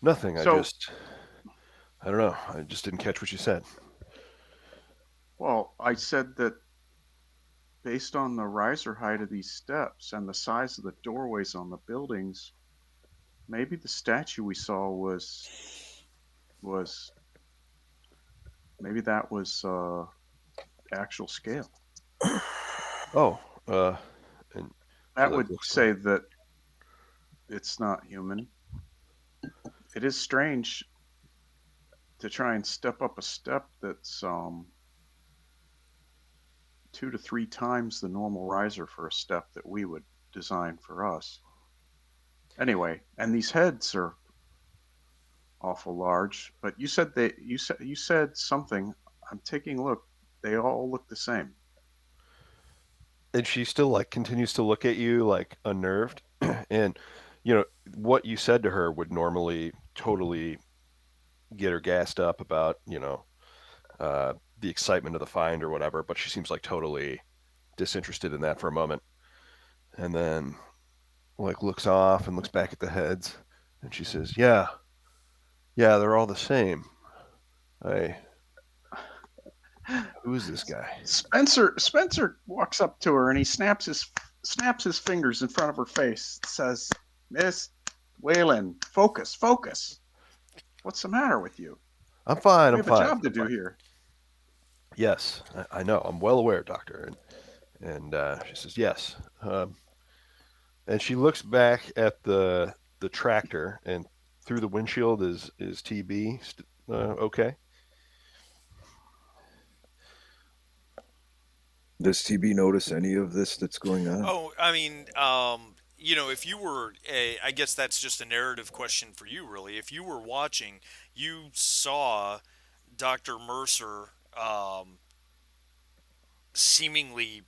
Nothing. So, I don't know. I just didn't catch what you said. well, I said that based on the riser height of these steps and the size of the doorways on the buildings, maybe the statue we saw was maybe that was actual scale. Oh, and she That like would looks say that it's not human. It is strange to try and step up a step that's 2 to 3 times the normal riser for a step that we would design for us. Anyway, and these heads are awful large. But you said something. I'm taking a look. They all look the same. and she still like continues to look at you like unnerved and you know what you said to her would normally totally get her gassed up about the excitement of the find or whatever, but she seems like totally disinterested in that for a moment and then like looks off and looks back at the heads and she says, yeah, they're all the same. I Who is this guy? Spencer walks up to her and he snaps his snaps his fingers in front of her face, says, Miss Whalen, focus, focus. What's the matter with you? I'm fine. We I'm have a fine. job to I'm do fine. here. Yes, I know. I'm well aware, doctor. And she says yes. And she looks back at the tractor, and through the windshield is TB. Okay. Does TB notice any of this that's going on? Oh, I mean, if you were, I guess that's just a narrative question for you, really. If you were watching, you saw Dr. Mercer seemingly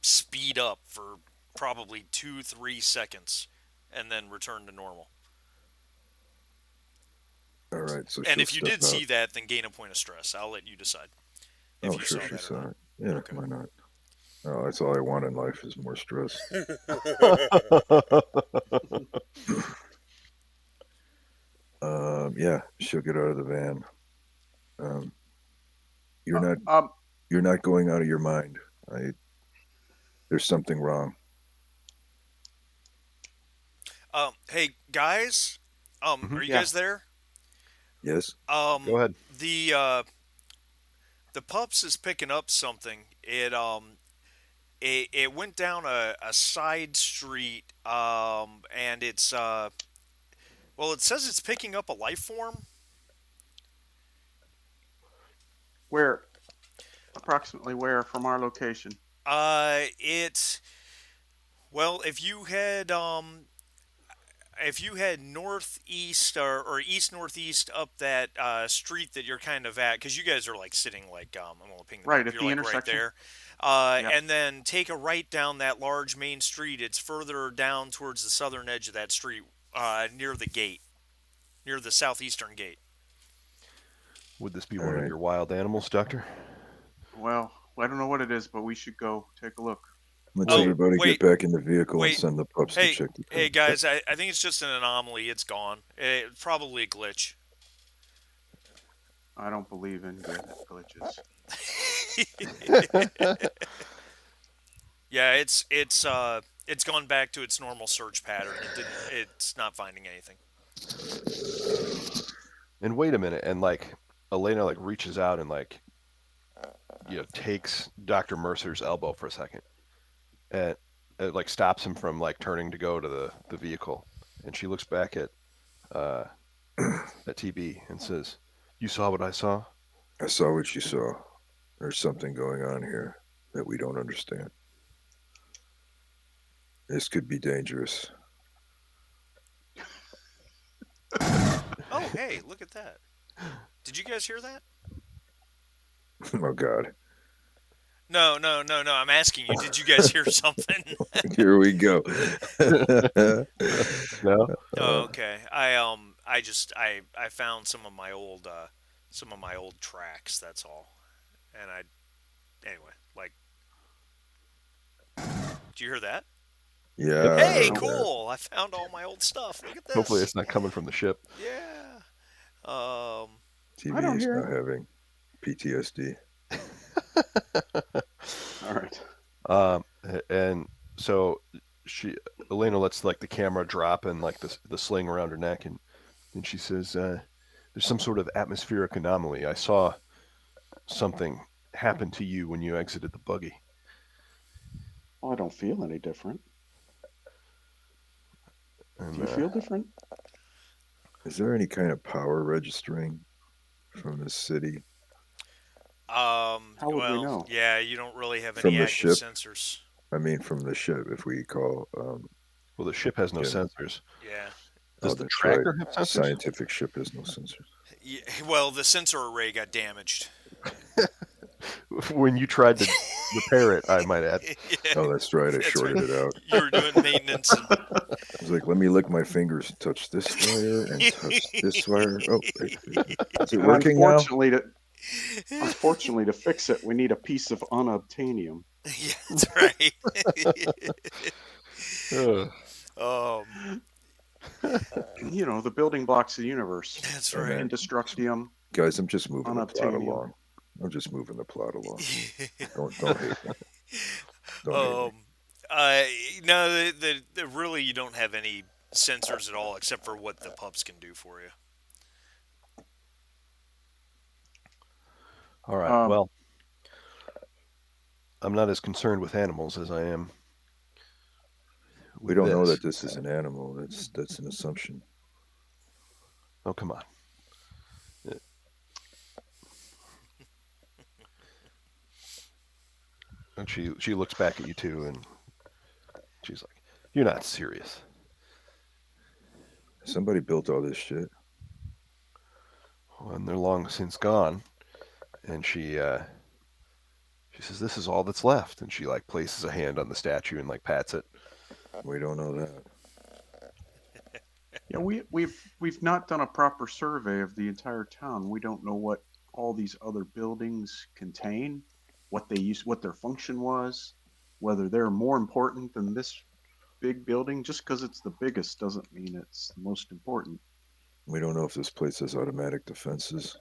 speed up for probably 2, 3 seconds and then return to normal. All right, so And she'll if you step did out. see that, then gain a point of stress. I'll let you decide if Oh, you sure, saw she that or saw not. it. Yeah, Okay. why not? Oh, that's all I want in life is more stress. Yeah, she'll get out of the van. Um, you're Uh, not um, you're not going out of your mind. I There's something wrong. Hey guys, Mhm. are you yeah, guys there? Yes. Go ahead. The pups is picking up something. It went down a side street, and it says it's picking up a life form. where, approximately where from our location? It's well, if you head northeast or east northeast up that street that you're kind of at, because you guys are like sitting like I'm gonna ping the Right, map. at You're the like right intersection? there, Yep. and then take a right down that large main street. It's further down towards the southern edge of that street, near the gate, near the southeastern gate. Would this be All one of right. your wild animals, doctor? Well, I don't know what it is, but we should go take a look. Let's Oh, Wait. everybody get wait, back in the vehicle and wait. send the pups to Hey, check the hey car. guys, I think it's just an anomaly. It's gone. It's probably a glitch. I don't believe in glitches. Yeah, it's gone back to its normal search pattern. It's not finding anything. And wait a minute, and like Elena like reaches out and like takes Doctor Mercer's elbow for a second, and it like stops him from like turning to go to the vehicle, and she looks back uh, at TB and says, "You saw what I saw." I saw what you saw. There's something going on here that we don't understand. This could be dangerous. Oh, hey, look at that. Did you guys hear that? Oh God. No, no, no, no. I'm asking you. Did you guys hear something? Here we go. No. Oh, okay. I found some of my old tracks. That's all. And I anyway, like, did you hear that? Yep. Yeah, I Hey, heard No, that. cool! I found all my old stuff. Look at Hopefully, this. it's not coming from the ship. Yeah. Um. I TV don't is hear now it. having PTSD. All right. um, and so she Elena lets like the camera drop and like the sling around her neck, and she says, "There's some sort of atmospheric anomaly. I saw something happen to you when you exited the buggy." Well, I don't feel any different. Do And you feel different? Is there any kind of power registering from the city, How would we Well, know? yeah. You don't really have any from the active ship? sensors. I mean, from the ship. If we call, well, the ship has no yeah. sensors. Yeah. Does Oh, the that's right. tractor have sensors? Scientific ship has no sensors. Yeah. Well, the sensor array got damaged. When you tried to repair it, I might add. Yeah. Oh, that's right. I That's right. shorted it out. You were doing maintenance and I was like, let me lick my fingers, touch this wire and touch this wire. Oh, is it And working now? unfortunately, to fix it, we need a piece of unobtainium. yeah, that's right. Ugh. um, The building blocks of the universe. that's Hey, right. man. Indestructium, Guys, I'm just moving the plot unobtainium. along. I'm just moving the plot along. Don't hate me. Don't hate um, me. Uh, no, really you don't have any sensors at all except for what the pups can do for you. All right. Um, Well, I'm not as concerned with animals as I am We with don't know this. that this is an animal. That's an assumption. Oh, come on. And she looks back at you too, and she's like, "You're not serious." Somebody built all this shit. Well, and they're long since gone. And she says, "This is all that's left." And she like places a hand on the statue and like pats it. We don't know that. yeah, we've not done a proper survey of the entire town. We don't know what all these other buildings contain, what their function was, whether they're more important than this big building. Just because it's the biggest doesn't mean it's the most important. We don't know if this place has automatic defenses.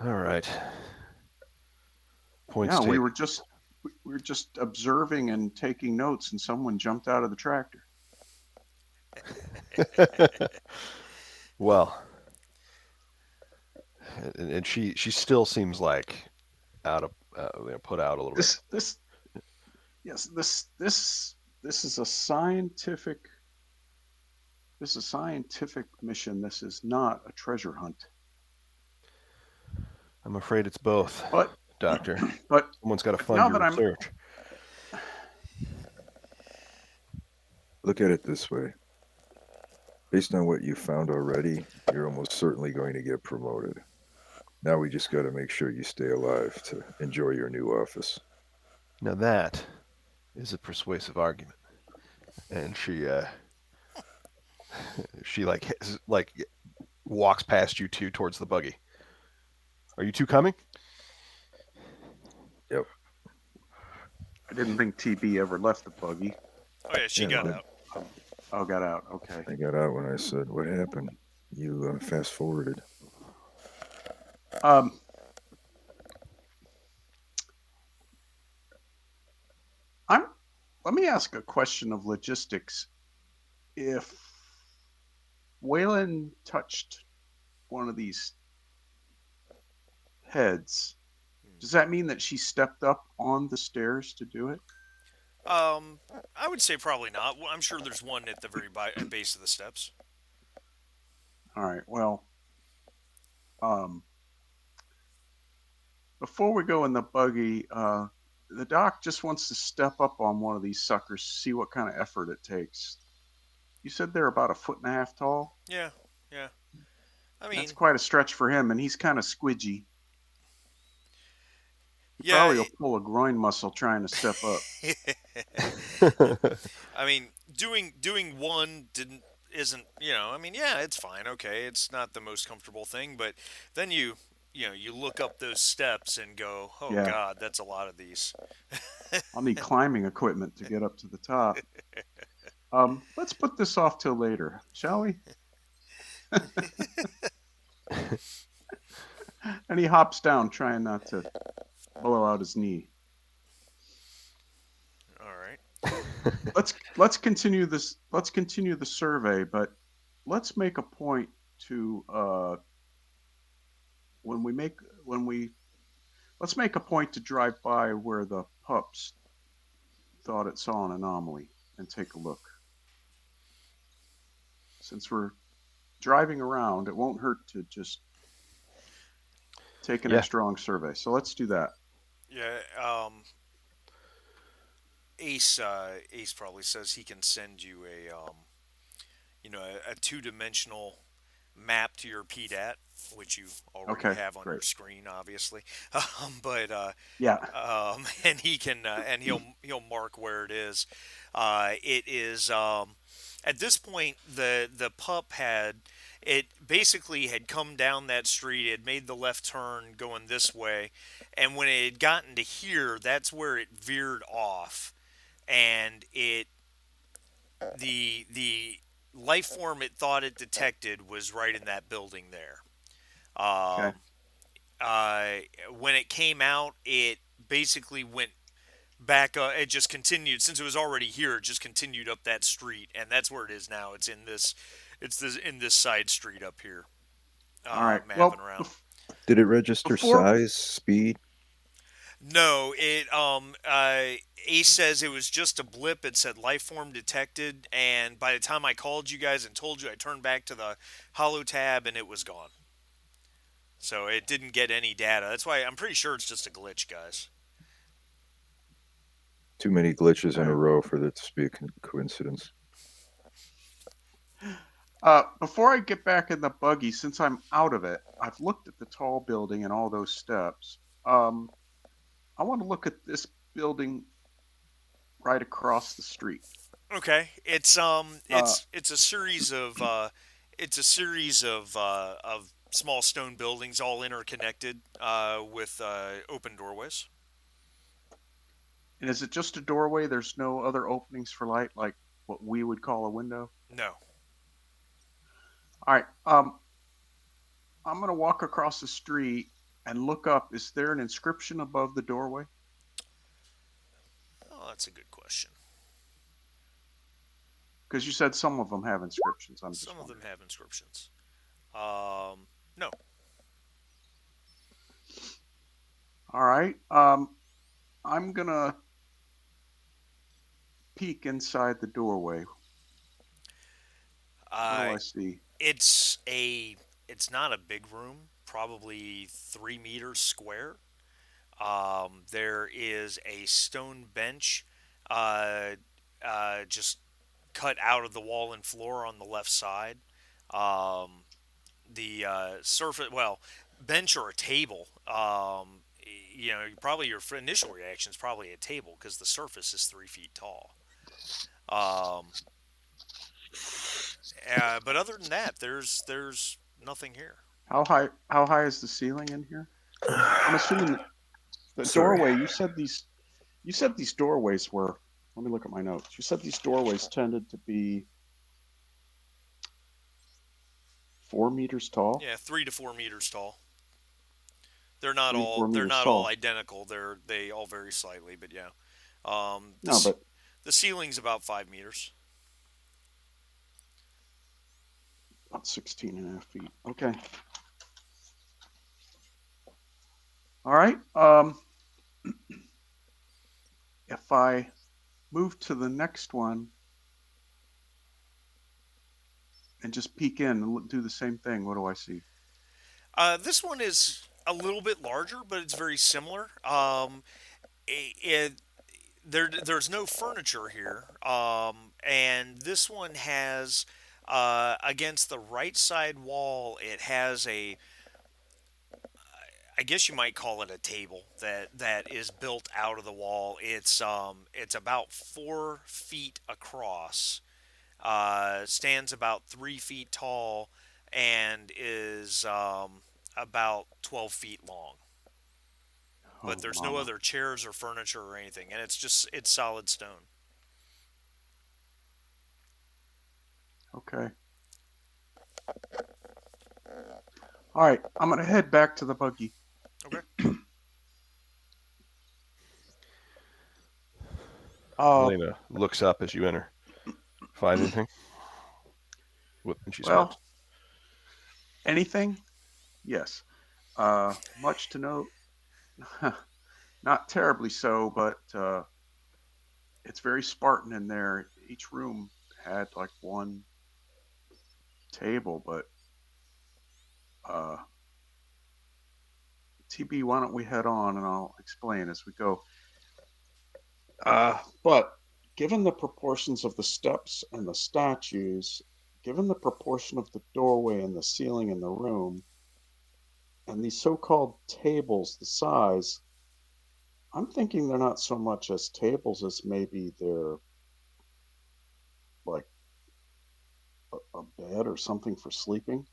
All right. Points Yeah, taken. we were just observing and taking notes, and someone jumped out of the tractor. Well, and she still seems like out of put out a little bit. This yes this is a scientific mission. This is not a treasure hunt. I'm afraid it's both, But Doctor. but Someone's got to fund now your that I'm research. Look at it this way. Based on what you found already, you're almost certainly going to get promoted. Now we just got to make sure you stay alive to enjoy your new office. Now that is a persuasive argument. And she like walks past you two towards the buggy. Are you two coming? Yep. I didn't think TB ever left the buggy. Oh yeah, she Yeah, he got did. out. Oh, oh, got out. Okay. I got out when I said, "What happened?" You fast forwarded. Um, I'm. Let me ask a question of logistics. If Wayland touched one of these heads, does that mean that she stepped up on the stairs to do it? I would say probably not. Well, I'm sure there's one at the very base of the steps. All right. Well, um, before we go in the buggy, the doc just wants to step up on one of these suckers, see what kind of effort it takes. You said they're about a foot and a half tall. Yeah, yeah. I That's mean, quite a stretch for him, and he's kind of squidgy. He yeah. probably will pull a groin muscle trying to step up. I mean, doing one didn't isn't I mean, yeah, it's fine. Okay, it's not the most comfortable thing, but then you look up those steps and go, oh Yeah, God, that's a lot of these. I'll need climbing equipment to get up to the top. Let's put this off till later, shall we? And he hops down, trying not to blow out his knee. All right. Let's continue this. Let's continue the survey, but let's make a point to when we make when we let's make a point to drive by where the pups thought it saw an anomaly and take a look. Since we're driving around, it won't hurt to just take an Yeah. extra long survey. So let's do that. Yeah. Ace probably says he can send you a two-dimensional map to your PDAT, which you already Okay, have on your great. screen, obviously. But Yeah, and he can and he'll mark where it is. It is at this point the pup had it basically had come down that street. It had made the left turn going this way, and when it had gotten to here, that's where it veered off, and the life form it thought it detected was right in that building there. okay. Um, uh, when it came out, it basically went back. It just continued since it was already here. It just continued up that street, and that's where it is now. It's in this. It's this in this side street up here. All right. Mapping Well, around. Did it register before size, speed? No, it Ace says it was just a blip. It said life form detected, and by the time I called you guys and told you, I turned back to the holo tab and it was gone. So it didn't get any data. That's why I'm pretty sure it's just a glitch, guys. Too many glitches in a okay, row for that to be a coincidence. before I get back in the buggy, since I'm out of it, I've looked at the tall building and all those steps. Um, I want to look at this building right across the street. Okay, Uh, it's a series of of small stone buildings all interconnected with open doorways. and is it just a doorway? There's no other openings for light, like what we would call a window. No. All right. I'm gonna walk across the street and look up. Is there an inscription above the doorway? Oh, that's a good question. Because you said some of them have inscriptions. I'm just Some of them wondering. have inscriptions. No. All right. I'm gonna peek inside the doorway. What do Uh, I see? it's a it's not a big room, probably 3 meters square. There is a stone bench, uh, just cut out of the wall and floor on the left side. Um, the surface, well, bench or a table. Probably your initial reaction is probably a table because the surface is 3 feet tall. Um, but other than that, there's nothing here. How high is the ceiling in here? I'm assuming that the Sorry. doorway. You said these doorways were. Let me look at my notes. You said these doorways tended to be 4 meters tall. Yeah, 3 to 4 meters tall. 3 4 They're meters not all tall. identical. They all vary slightly, but yeah. No, but The ceiling's about 5 meters. about 16 and a half feet. Okay. All right. If I move to the next one and just peek in and do the same thing, what do I see? This one is a little bit larger, but it's very similar. It, there's no furniture here, and this one has against the right side wall. It has a, I guess you might call it a table that is built out of the wall. It's about 4 feet across, stands about 3 feet tall, and is about 12 feet long. But Oh, there's no mama. other chairs or furniture or anything, and it's solid stone. Okay. All right. I'm going to head back to the buggy. Okay. Uh, Elena looks up as you enter. Find anything? And she smirks. well, anything? Yes. Much to note. Not terribly so, but it's very Spartan in there. Each room had like one table, but uh, TB, why don't we head on and I'll explain as we go. But given the proportions of the steps and the statues, given the proportion of the doorway and the ceiling in the room, and these so called tables, the size, I'm thinking they're not so much as tables as maybe they're like a bed or something for sleeping.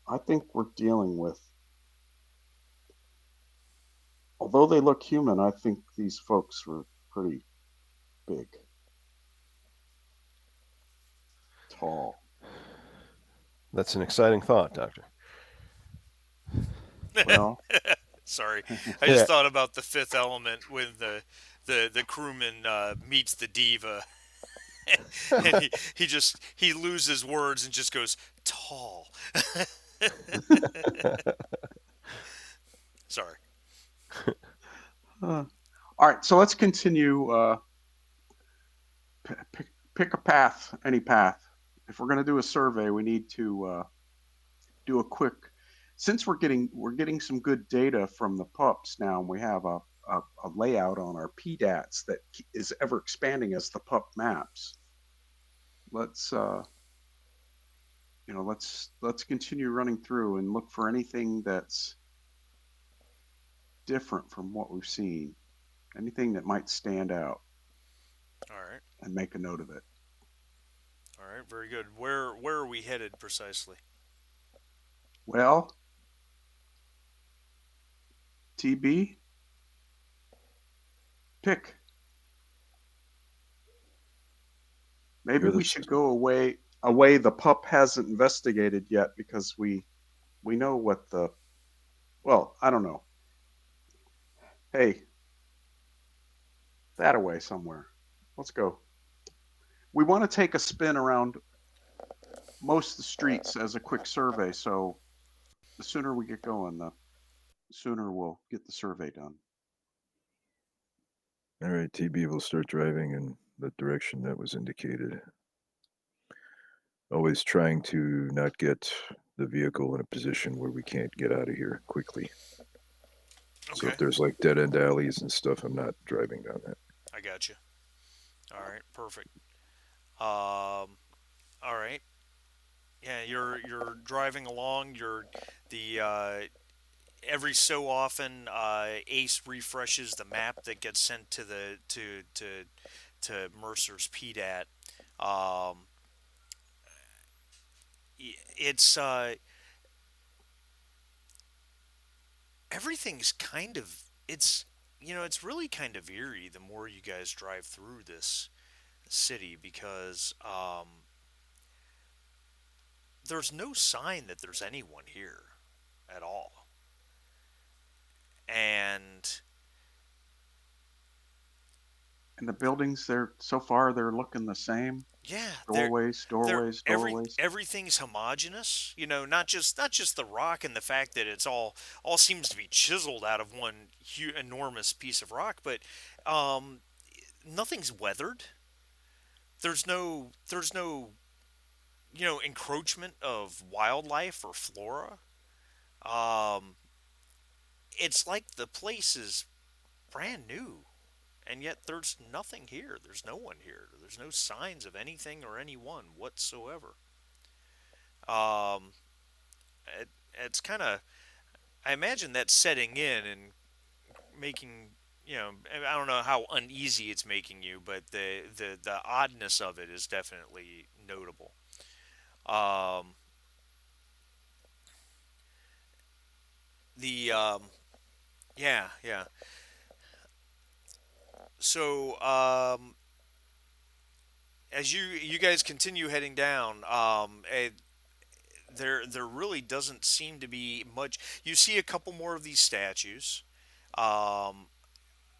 I think we're dealing with, although they look human, I think these folks were pretty big, tall. That's an exciting thought, Doctor. Well, Sorry, I just Yeah. thought about the Fifth Element with the the crewman meets the diva, and he loses words and just goes tall. Sorry. Uh, all right, so let's continue. Pick a path, any path. If we're going to do a survey, we need to do a quick. Since we're getting some good data from the pups now, and we have a layout on our PDATs that is ever expanding as the pup maps. Let's let's continue running through and look for anything that's different from what we've seen. Anything that might stand out, All right. and make a note of it. All right. Very good. Where are we headed precisely? Well, TB, pick. Maybe You're the we should go away the pup hasn't investigated yet because we know what the well, I don't know. Hey, that away somewhere. Let's go. We want to take a spin around most of the streets as a quick survey, so the sooner we get going, the sooner we'll get the survey done. All right, TB will start driving in the direction that was indicated. Always trying to not get the vehicle in a position where we can't get out of here quickly. So Okay. if there's like dead end alleys and stuff, I'm not driving down that. I got you. All right. Perfect. Um. All right. Yeah. You're driving along. You're the every so often Ace refreshes the map that gets sent to the to Mercer's PDAT. Um, it's everything's kind of it's really kind of eerie the more you guys drive through this city because there's no sign that there's anyone here at all. And And the buildings, they're so far they're looking the same. yeah, Doorways, they're doorways, doorways. everything's homogenous. Not just the rock and the fact that it's all seems to be chiseled out of one enormous piece of rock, but um, nothing's weathered. There's no encroachment of wildlife or flora. Um, it's like the place is brand new, and yet there's nothing here. There's no one here. There's no signs of anything or anyone whatsoever. Um, it's kind of I imagine that's setting in and making I don't know how uneasy it's making you, but the oddness of it is definitely notable. Um, the yeah, yeah. So as you guys continue heading down, there really doesn't seem to be much. You see a couple more of these statues. Um,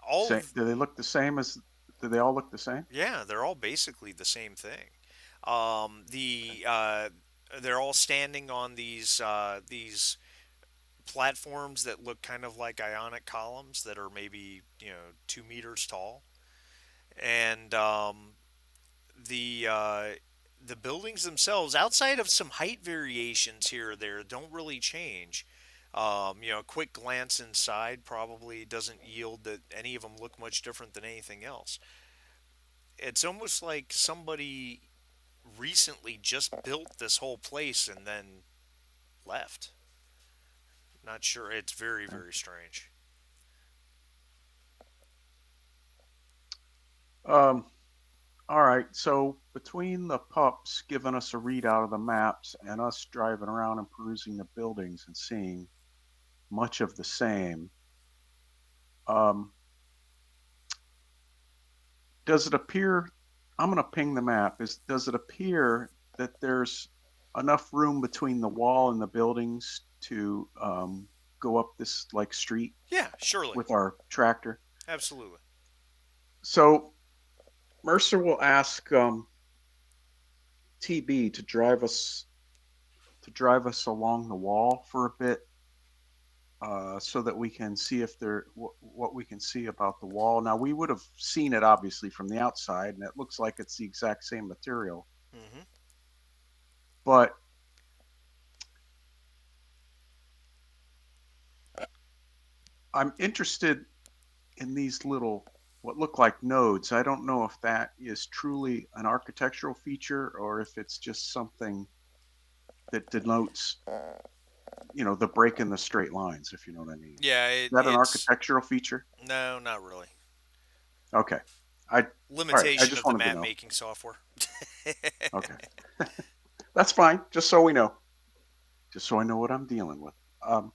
all Say, of do they look the same as? Do they all look the same? Yeah, they're all basically the same thing. They're all standing on these platforms that look kind of like ionic columns that are maybe 2 meters tall, and the buildings themselves, outside of some height variations here or there, don't really change. A quick glance inside probably doesn't yield that any of them look much different than anything else. It's almost like somebody recently just built this whole place and then left. Not sure. It's very, Okay. very strange. Um, all right. So between the pups giving us a readout of the maps and us driving around and perusing the buildings and seeing much of the same, um, does it appear? I'm going to ping the map. Does it appear that there's enough room between the wall and the buildings to go up this like street Yeah, surely. with our tractor? Absolutely. So Mercer will ask TB to drive us along the wall for a bit, so that we can see if what we can see about the wall. Now we would have seen it obviously from the outside, and it looks like it's the exact same material. Hmm. But I'm interested in these little what look like nodes. I don't know if that is truly an architectural feature or if it's just something that denotes, the break in the straight lines, if you know what I mean. Yeah, Is that an it's architectural feature? no, not really. Okay. All right. I Limitation just of the wanted to map know. making software. Okay. That's fine. Just so we know. Just so I know what I'm dealing with. Um,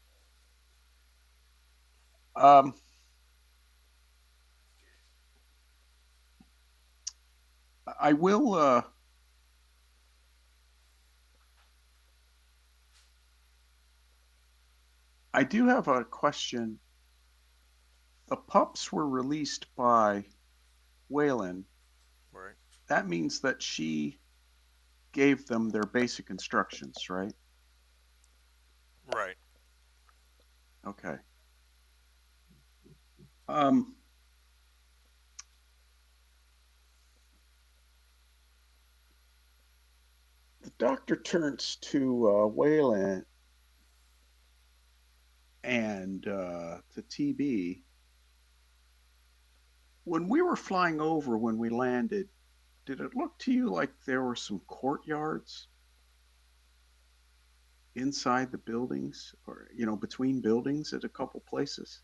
um, I will. I do have a question. The pups were released by Whalen. Right. That means that she gave them their basic instructions, right? Right. Okay. Um, the doctor turns to Whalen and to TB. When we were flying over, when we landed, did it look to you like there were some courtyards inside the buildings, or between buildings at a couple places?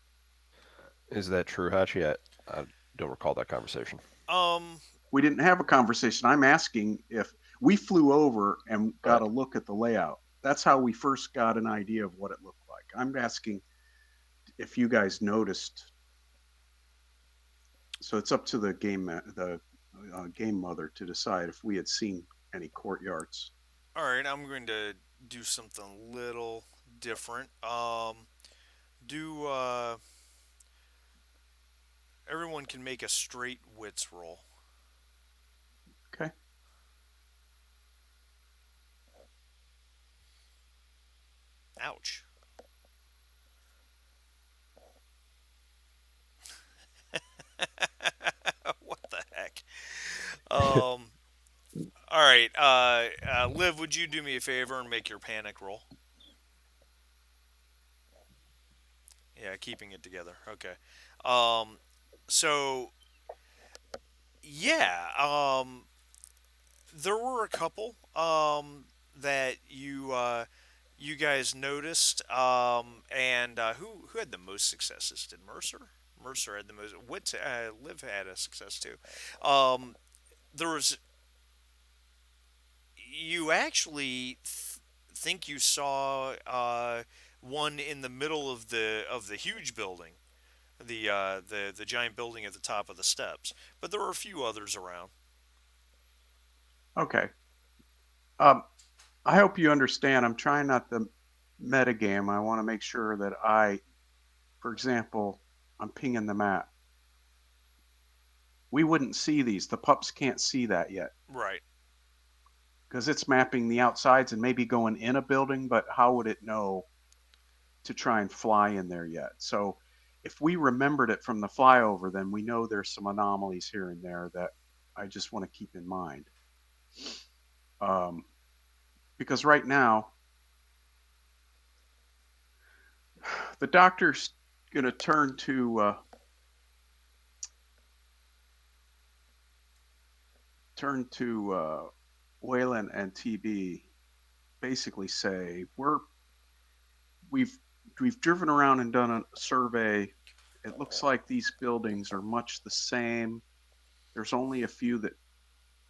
Is that true, Hachi? I don't recall that conversation. Um. We didn't have a conversation. I'm asking if we flew over and got Right. a look at the layout. That's how we first got an idea of what it looked like. I'm asking if you guys noticed. So it's up to the game mother to decide if we had seen any courtyards. All right. I'm going to do something a little different. Do everyone can make a straight wits roll? Okay. Ouch. What the heck? Um. All right. Liv, would you do me a favor and make your panic roll? Yeah, keeping it together. Okay. Um. So yeah. There were a couple that you guys noticed, and who had the most successes? Did Mercer? Mercer had the most. What Liv had a success too. Um, there was you actually think you saw one in the middle of the huge building, the giant building at the top of the steps, but there were a few others around. Okay. Um, I hope you understand. I'm trying not to metagame. I want to make sure that for example, I'm pinging the map. We wouldn't see these. The pups can't see that yet Right. because it's mapping the outsides and maybe going in a building, but how would it know to try and fly in there yet? So if we remembered it from the flyover, then we know there's some anomalies here and there that I just want to keep in mind. Um, because right now, the doctor's going to turn to Whalen and TB, basically say we've we've driven around and done a survey. It looks like these buildings are much the same. There's only a few that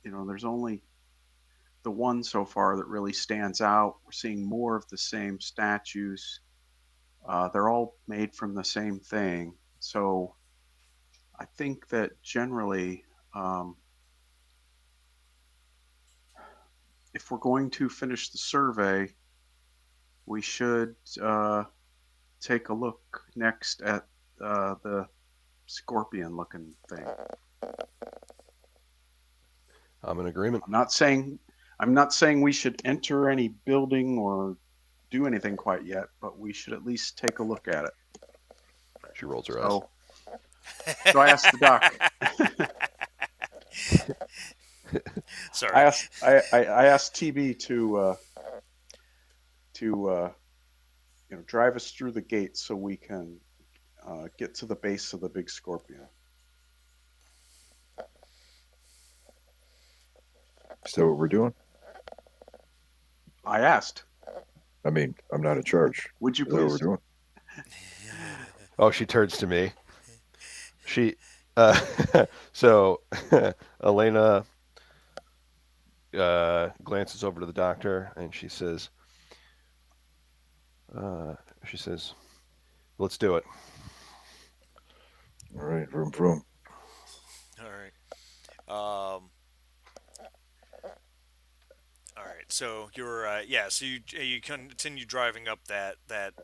there's only the one so far that really stands out. We're seeing more of the same statues. They're all made from the same thing. So I think that generally, um, if we're going to finish the survey, we should take a look next at the scorpion looking thing. I'm in agreement. I'm not saying I'm not saying we should enter any building or do anything quite yet, but we should at least take a look at it. She rolls her eyes. So I asked the doc. Sorry. I asked TB to drive us through the gate so we can get to the base of the big scorpion. Is that what we're doing? I asked, I mean, I'm not in charge. would you Is that what we're please? doing? Oh, she turns to me. She, uh, so Elena glances over to the doctor and uh, she says, let's do it. All right, vroom vroom. All right. All right. So you're yeah. So you continue driving up that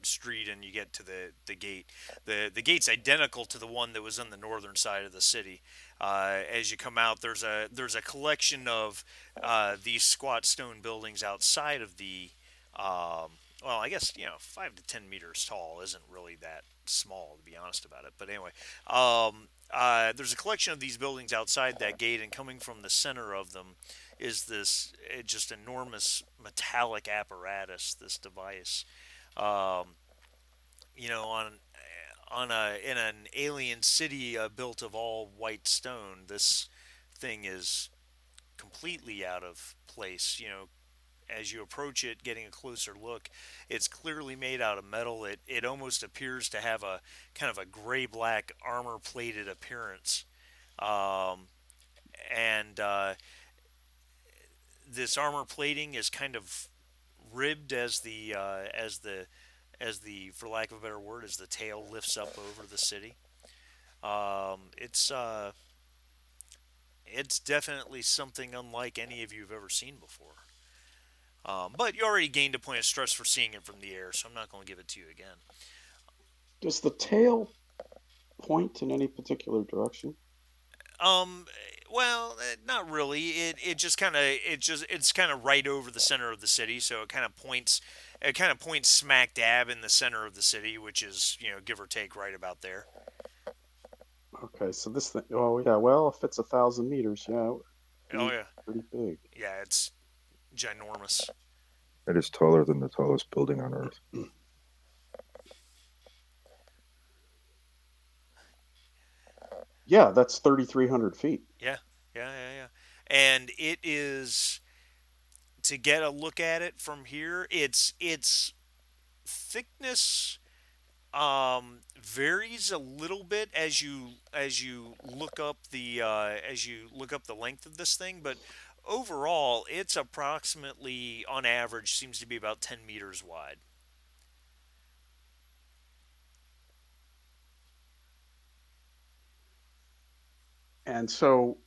street and you get to the gate. The gate's identical to the one that was on the northern side of the city. As you come out, there's a collection of these squat stone buildings outside of the. Well, I guess 5 to 10 meters tall isn't really that small to be honest about it. But anyway, there's a collection of these buildings outside that gate, and coming from the center of them is this just enormous metallic apparatus, this device. Um, on a in an alien city built of all white stone, this thing is completely out of place. As you approach it, getting a closer look, it's clearly made out of metal. It almost appears to have a kind of a gray black armor plated appearance. Um, and This armor plating is kind of ribbed as the for lack of a better word, as the tail lifts up over the city. It's definitely something unlike any of you have ever seen before. But you already gained a point of stress for seeing it from the air, so I'm not going to give it to you again. Does the tail point in any particular direction? Um, well, not really. It's kind of right over the center of the city, so it kind of points smack dab in the center of the city, which is give or take right about there. Okay, so this thing. Oh yeah, well, if it's 1,000 meters, yeah, Oh pretty yeah, pretty big. yeah, it's ginormous. It is taller than the tallest building on Earth. Yeah, that's 3,300 feet. Yeah, yeah. And it is to get a look at it from here. Its thickness varies a little bit as you look up the length of this thing, but overall, it's approximately on average seems to be about 10 meters wide. And so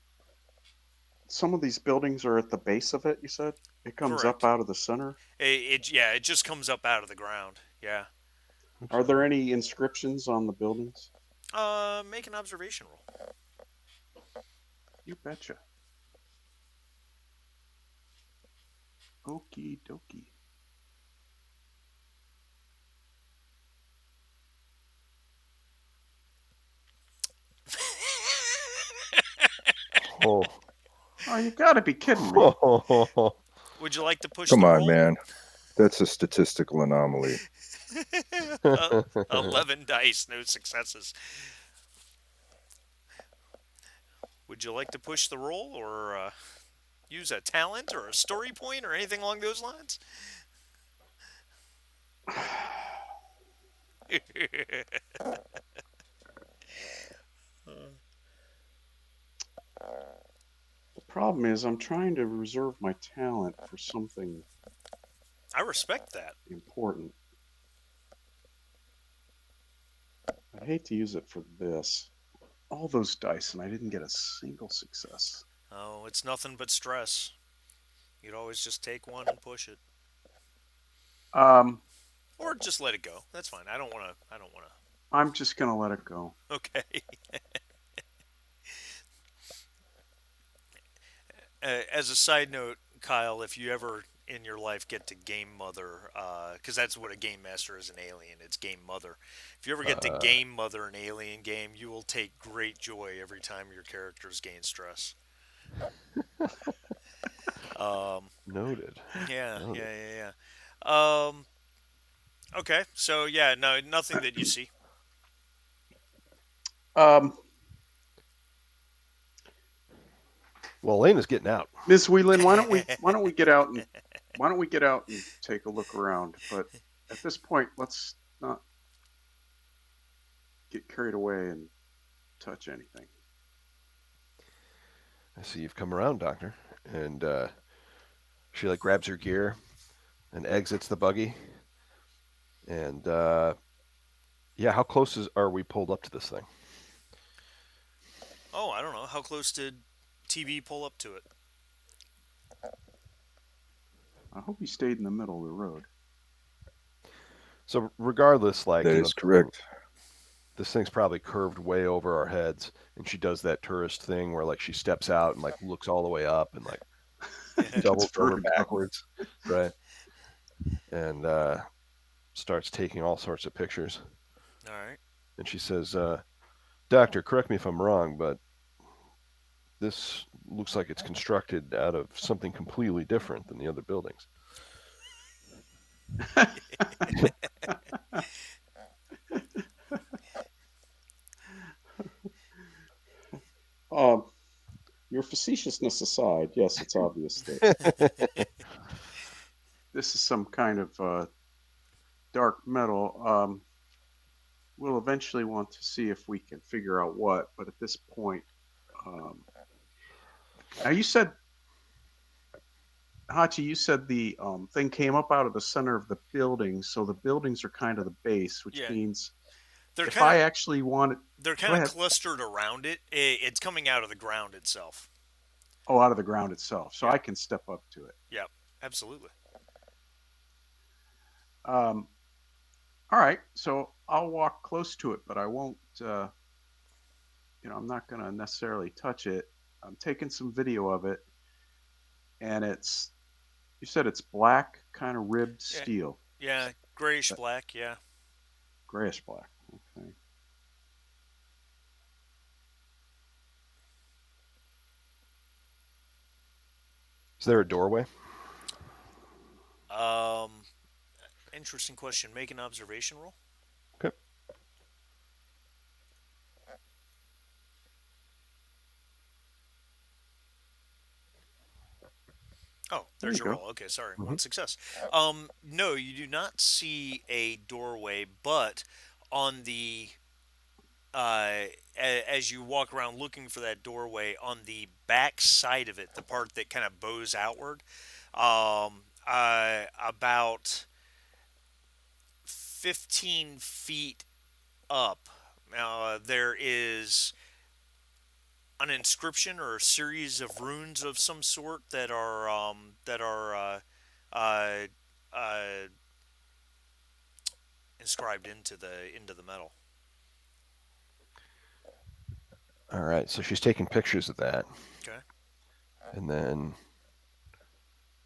some of these buildings are at the base of it. You said it comes up Correct. out of the center. It just comes up out of the ground. Yeah. Are there any inscriptions on the buildings? Make an observation roll. You betcha. Okie dokie. Oh. Oh, you gotta be kidding me. Would you like to push Come the on, roll? man. That's a statistical anomaly. 11 dice, no successes. Would you like to push the roll or use a talent or a story point or anything along those lines? The problem is I'm trying to reserve my talent for something I respect that. important. I hate to use it for this. All those dice, and I didn't get a single success. Oh, it's nothing but stress. You'd always just take one and push it, Um, or just let it go. That's fine. I don't want to. I don't want I'm just gonna let it go. to. Okay. As a side note, Kyle, if you ever in your life get to game mother, because that's what a game master is in Alien, it's game mother. If you ever get to Uh, game mother an Alien game, you will take great joy every time your characters gain stress. Um, Noted. yeah, Noted. yeah, yeah, yeah. Okay, so yeah, no, nothing that you see. Um, Well, Elena's getting out. Ms. Whelan, why don't we get out and why don't we get out and take a look around? But at this point, let's not get carried away and touch anything. I see you've come around, Doctor. And she like grabs her gear and exits the buggy. And yeah, how close are we pulled up to this thing? Oh, I don't know. How close did TB pull up to it? I hope he stayed in the middle of the road. So regardless, like That you know, is correct. this thing's probably curved way over our heads, and she does that tourist thing where like she steps out and like looks all the way up and like Gets doubles over vertigo. backwards, right? And starts taking all sorts of pictures. All right. And she says, "Doctor, correct me if I'm wrong, but this looks like it's constructed out of something completely different than the other buildings." um, your facetiousness aside, yes, it's obvious that this is some kind of dark metal. We'll eventually want to see if we can figure out what, but at this point, um, now you said, Hachi, you said the thing came up out of the center of the building, so the buildings are kind of the base, which Yeah, means they're if kind I of actually wanted, they're go kind of ahead. clustered around it. It's coming out of the ground itself. Oh, out of the ground itself, so Yeah, I can step up to it. yeah, absolutely. Um, all right, so I'll walk close to it, but I won't. I'm not going to necessarily touch it. I'm taking some video of it, and it's you said it's black, kind of ribbed Yeah, steel, yeah, grayish that black. Yeah. grayish black. Okay. Is there a doorway? Um, interesting question. Make an observation roll. Okay. Oh, There there's you your go. roll. Okay, sorry, Mm-hmm. one success. No, you do not see a doorway, but on the as you walk around looking for that doorway, on the back side of it, the part that kind of bows outward, about 15 feet up, there is an inscription or a series of runes of some sort that are uh, uh, inscribed into the metal. All right. So she's taking pictures of that, Okay. and then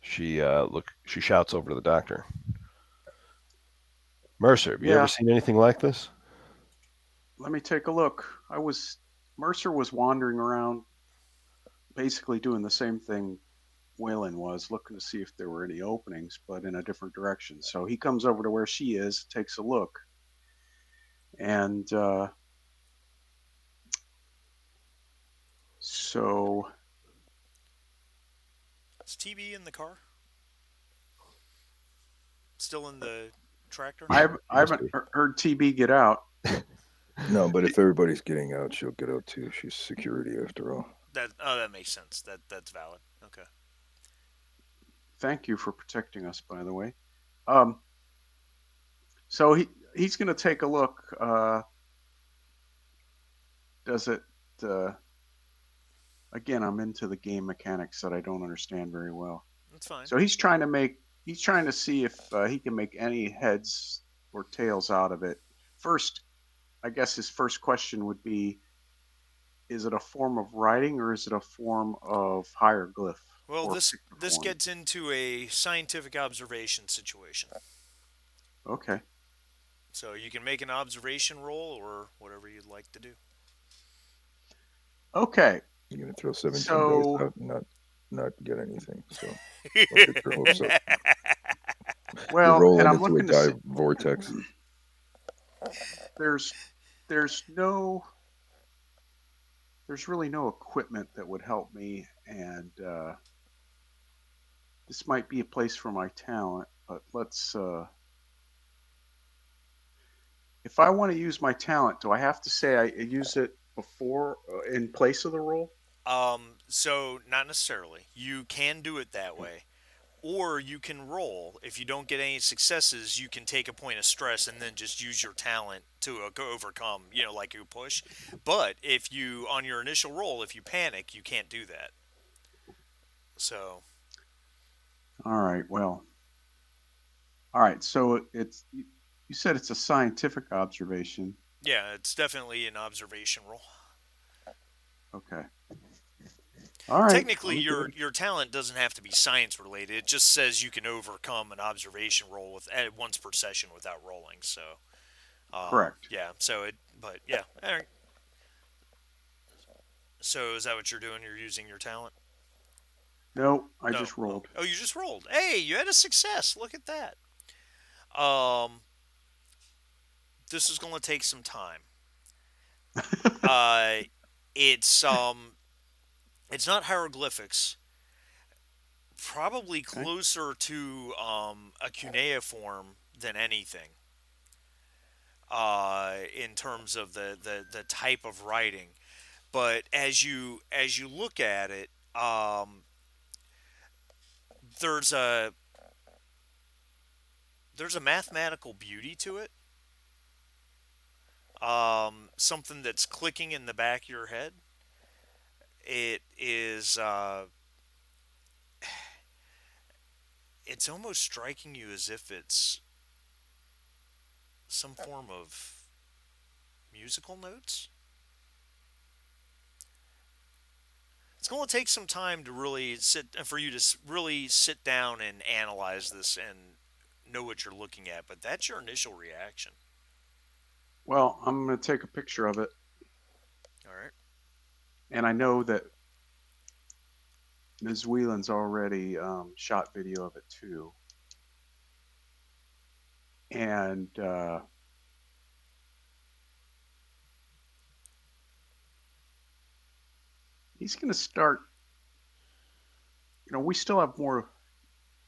she shouts over to the doctor. Mercer, have you ever Yeah, seen anything like this? let me take a look. Mercer was wandering around, basically doing the same thing Waylon was, looking to see if there were any openings, but in a different direction. So he comes over to where she is, takes a look, and so Is TB in the car? Still in the tractor? I Must haven't be. heard TB get out. No, but if everybody's getting out, she'll get out too. She's security after all. That makes sense. That's valid. Okay. Thank you for protecting us, by the way. Um, so he's going to take a look. Does it? Uh, Again, I'm into the game mechanics that I don't understand very well. That's fine. So he's trying to see if he can make any heads or tails out of it. First, I guess his first question would be: is it a form of writing or is it a form of hieroglyph Well, or this pictoform? gets into a scientific observation situation. Okay. So you can make an observation roll or whatever you'd like to do. Okay. You're gonna throw 17 dice So, out and not get anything. So don't get your hopes up. You're well, and rolling I'm into a looking to see. dive vortex. There's there's no there's really no equipment that would help me, and this might be a place for my talent. But let's. If I want to use my talent, do I have to say I use it before in place of the roll? So not necessarily. You can do it that way. Or you can roll. If you don't get any successes, you can take a point of stress and then just use your talent to go overcome, like you push. But if you, on your initial roll, if you panic, you can't do that. So, All right. Well. All right. So it's you said it's a scientific observation. yeah, it's definitely an observation roll. Okay. All right. Technically, Let me give it. your talent doesn't have to be science related. It just says you can overcome an observation roll with at once per session without rolling. So, Correct. yeah. So it, but yeah. All right. So is that what you're doing? You're using your talent? No, I No. just Oh, rolled. oh, you just rolled. Hey, you had a success. Look at that. Um, this is going to take some time. Uh, it's it's not hieroglyphics. Probably Okay. closer to a cuneiform than anything. In terms of the type of writing, but as you look at it, there's a there's a mathematical beauty to it. Something that's clicking in the back of your head. It is. It's almost striking you as if it's some form of musical notes. It's going to take some time to really for you to really sit down and analyze this and know what you're looking at. But that's your initial reaction. Well, I'm going to take a picture of it, All right. and I know that Ms. Whelan's already shot video of it too, and he's going to start. We still have more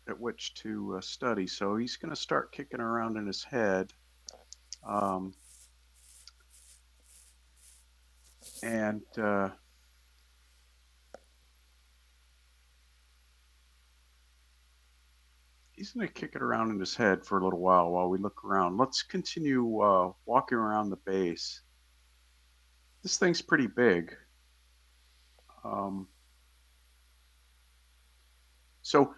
at which to study, so he's going to start kicking around in his head, um, and he's going to kick it around in his head for a little while we look around. Let's continue walking around the base. This thing's pretty big. Um, so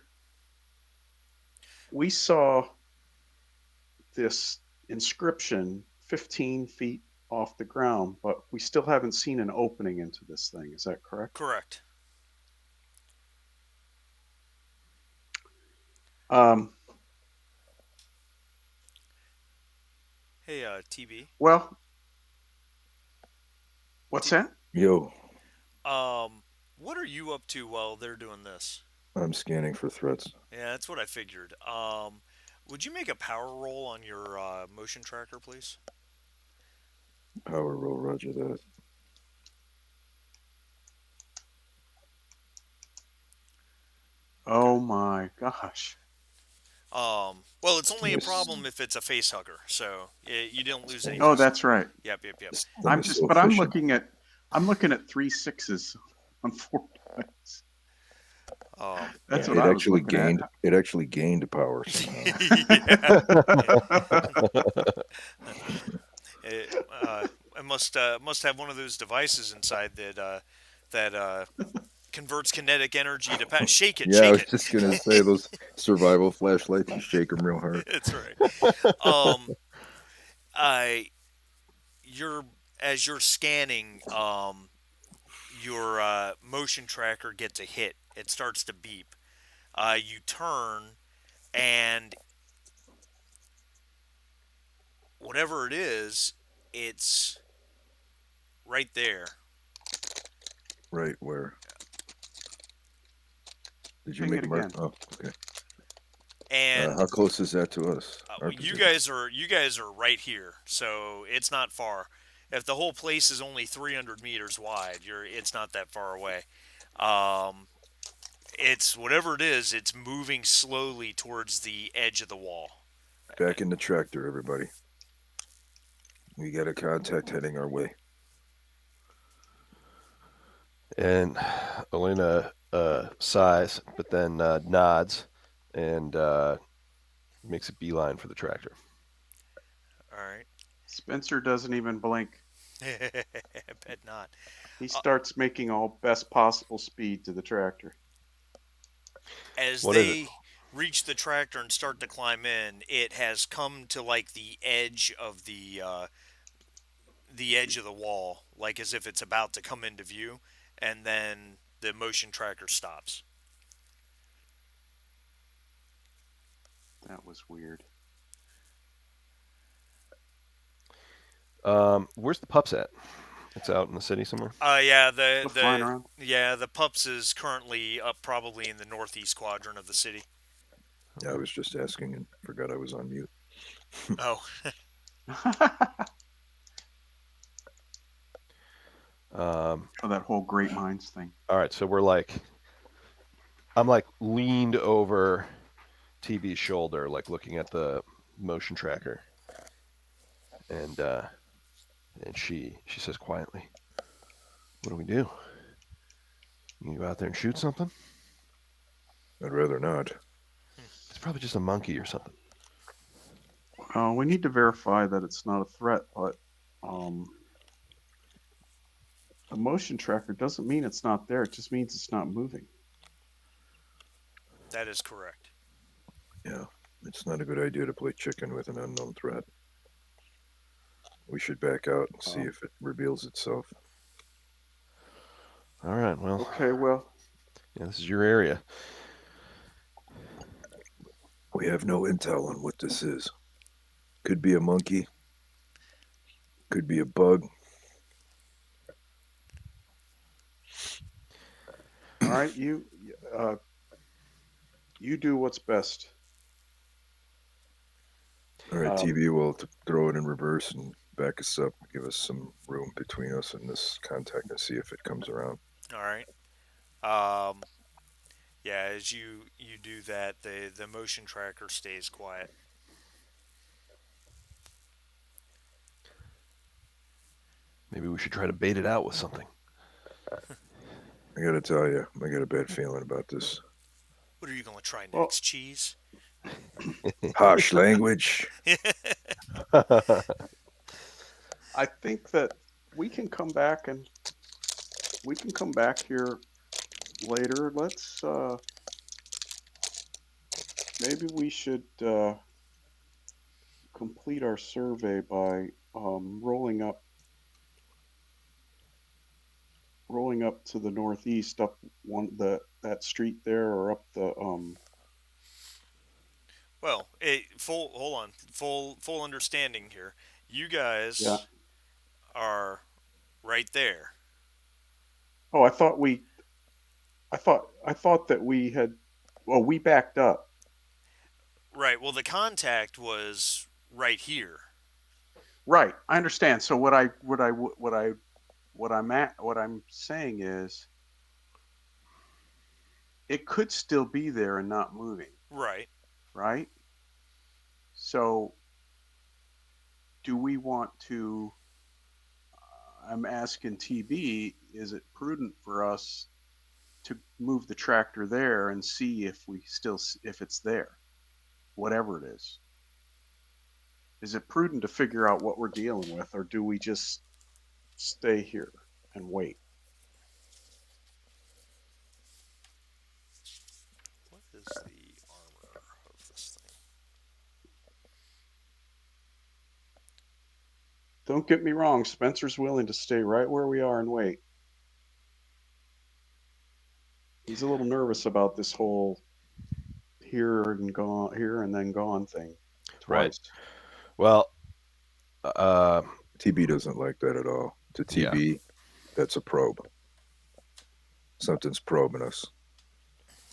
we saw this inscription 15 feet off the ground, but we still haven't seen an opening into this thing. Is that correct? Correct. Um, Hey, TB. well, what's that? Yo, What are you up to while they're doing this? I'm scanning for threats. Yeah, that's what I figured. Would you make a power roll on your motion tracker, please? Power roll, roger that. Oh my gosh. Well, it's only a This, problem if it's a face hugger, so you don't this lose any thing Oh, time. is that's right. Yep, yep, yep. this thing is so efficient. I'm looking at three sixes on four dice. Um, That's Yeah, what I was looking at. it actually gained power somehow. yeah, it, it must have one of those devices inside that converts kinetic energy to shake it, Yeah, I shake was it. just gonna say those survival flashlights, you shake them real hard. That's right. Um, I you're as you're scanning, your motion tracker gets a hit. It starts to beep. You turn, and whatever it is, it's right there. Right where? Did you Ping make it a mark? again. Oh, okay. And How close is that to us? Our you position? guys are right here, so it's not far. If the whole place is only 300 meters wide, it's not that far away. Um, it's whatever it is. It's moving slowly towards the edge of the wall. Back in the tractor, everybody. We got a contact heading our way. And Elena sighs, but then nods and makes a beeline for the tractor. All right. Spencer doesn't even blink. I bet not. He Uh, starts making all best possible speed to the tractor. as What is it? they reach the tractor and start to climb in, it has come to like the edge of the wall, like as if it's about to come into view, and then the motion tracker stops. That was weird. Where's the pups at? It's out in the city somewhere. Yeah, Still flying around? the pups is currently up probably in the northeast quadrant of the city. Yeah, I was just asking and forgot I was on mute. Oh, Oh, Um, that whole great minds thing. all right, so I'm like leaned over TV's shoulder, like looking at the motion tracker, and she says quietly, "What do we do? You go out there and shoot something? I'd rather not. It's probably just a monkey or something." We need to verify that it's not a threat, but um, the motion tracker doesn't mean it's not there. It just means it's not moving. that is correct. Yeah, it's not a good idea to play chicken with an unknown threat. We should back out and see Um, if it reveals itself. All right, well, okay, well, yeah, this is your area. We have no intel on what this is. Could be a monkey, could be a bug. all right, uh, you do what's best. All right, Um, TV will throw it in reverse and back us up, give us some room between us and this contact and see if it comes around. All right. Um, yeah, as you do that, the motion tracker stays quiet. Maybe we should try to bait it out with something. I gotta tell you, I got a bad feeling about this. What are you gonna try well, next? Cheese? Harsh language. I think that we can come back and we can come back here later. Let's maybe we should complete our survey by rolling up to the northeast, up one the that street there, or up the Well, full hold on, full understanding here. You yeah. guys are right there, Oh, I thought that we had. Well, we backed up. right? Well, the contact was right here, Right. I understand. So what I'm saying is it could still be there and not moving, right? right? So do we want to I'm asking TB, is it prudent for us to move the tractor there and see if it's there, whatever it is? Is it prudent to figure out what we're dealing with, or do we just stay here and wait? What is the armor of this thing? Don't get me wrong, Spencer's willing to stay right where we are and wait. He's a little nervous about this whole here and then gone thing Right. twice. Well, uh, TB doesn't like that at all. To yeah. TB, that's a probe. Something's probing us.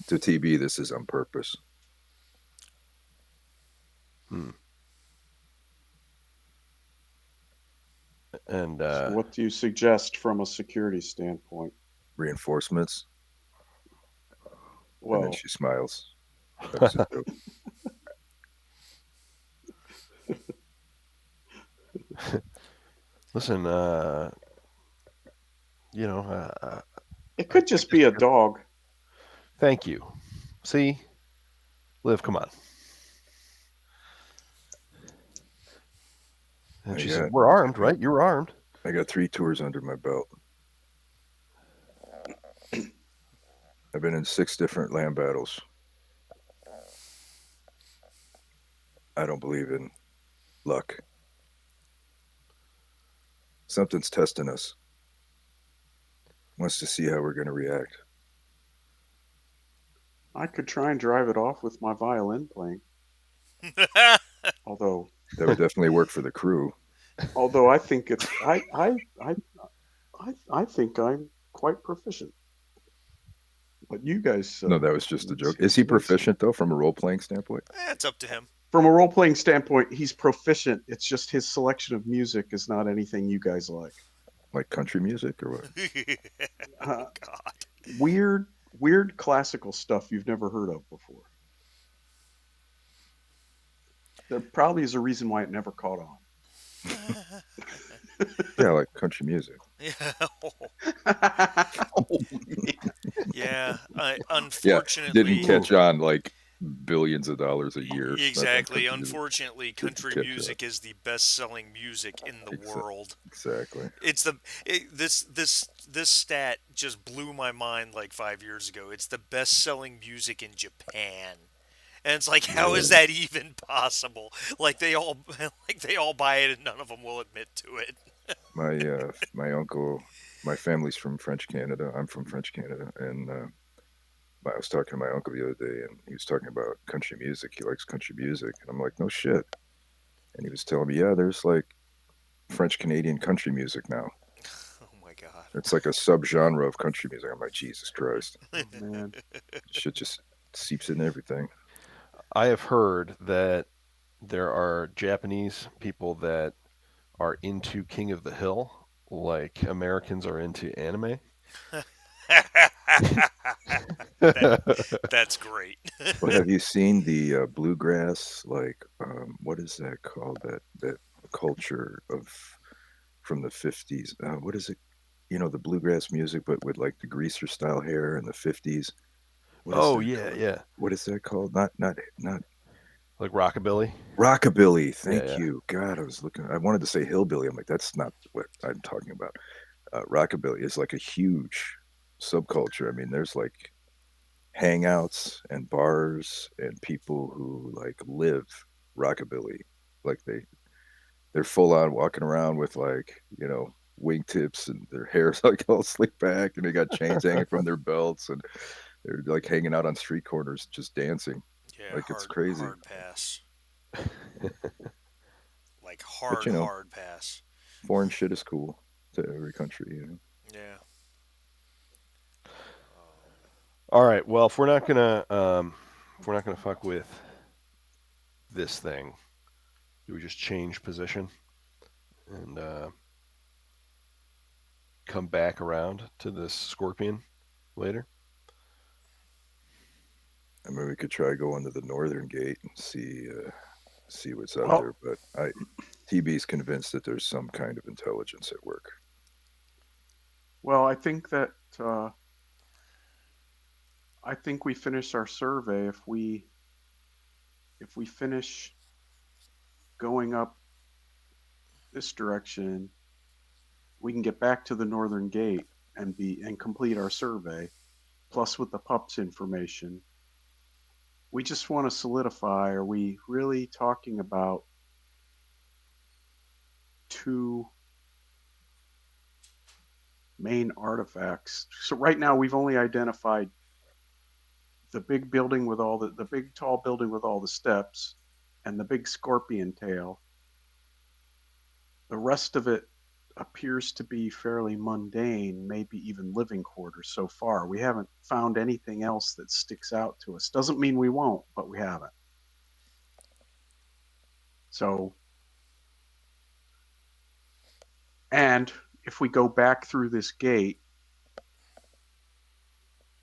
To TB, this is on purpose. Hmm. And So what do you suggest from a security standpoint? Reinforcements. And then Well, she smiles. That was a joke. listen, you know, it I could just just be a feel, dog. thank you. See, Liv, come on. And I she said, got "We're armed, right? You're armed." I got 3 tours under my belt. I've been in 6 different land battles. I don't believe in luck. Something's testing us. Wants to see how we're going to react. I could try and drive it off with my violin playing. Although, That would definitely work for the crew. although I think it's I think I'm quite proficient. But you guys, No, that was just a joke. Is he let's see. proficient though, from a role playing standpoint? It's up to him. From a role playing standpoint, he's proficient. It's just his selection of music is not anything you guys like. Like country music or what? Uh, Oh God. weird classical stuff you've never heard of before. There probably is a reason why it never caught on. Yeah, like country music. Yeah. Oh, man. Yeah. Yeah, didn't Unfortunately, catch on like billions of dollars a year spent on exactly. country music. Unfortunately, Didn't country catch on. music is the best-selling music in the world. Exactly. It's the this stat just blew my mind like 5 years ago. It's the best-selling music in Japan. And it's like, how is Really? that even possible? Like they all, like they all buy it, and none of them will admit to it. My uncle, my family's from French Canada. I'm from French Canada, and I was talking to my uncle the other day, and he was talking about country music. He likes country music, and I'm like, no shit. And he was telling me, yeah, there's like French Canadian country music now. Oh my god. It's like a subgenre of country music. I'm like, Jesus Christ, Oh man. shit just seeps in everything. I have heard that there are Japanese people that are into King of the Hill, like Americans are into anime. that that's great. Well, have you seen the bluegrass? Like, what is that called? That culture of from the 50s. What is it? You know, the bluegrass music, but with like the greaser style hair in the 50s. What is Oh that yeah, called? yeah, What is that called? Not like rockabilly. rockabilly. Yeah, Thank yeah. you. God, I was looking. I wanted to say hillbilly. I'm like, that's not what I'm talking about. Rockabilly is like a huge subculture. I mean, there's like hangouts and bars and people who like live rockabilly. Like they're full on walking around with like, wingtips and their hair's like all slicked back and they got chains hanging from their belts and they're like hanging out on street corners just dancing. Yeah, Like it's hard crazy. hard pass. Like But hard pass. foreign shit is cool to every country. Yeah. Um, All right. Well, if we're not gonna fuck with this thing, do we just change position and come back around to this scorpion later? I mean, we could try going to the northern gate and see what's out there. Well, But TB's convinced that there's some kind of intelligence at work. well, uh, I think we finish our survey if we finish going up this direction, we can get back to the northern gate and complete our survey. Plus, with the pups information, we just want to solidify: are we really talking about two main artifacts? So right now, we've only identified the big building with all the big tall building with all the steps and the big scorpion tail. The rest of it appears to be fairly mundane, maybe even living quarters so far. We haven't found anything else that sticks out to us. Doesn't mean we won't, but we haven't. So, and if we go back through this gate,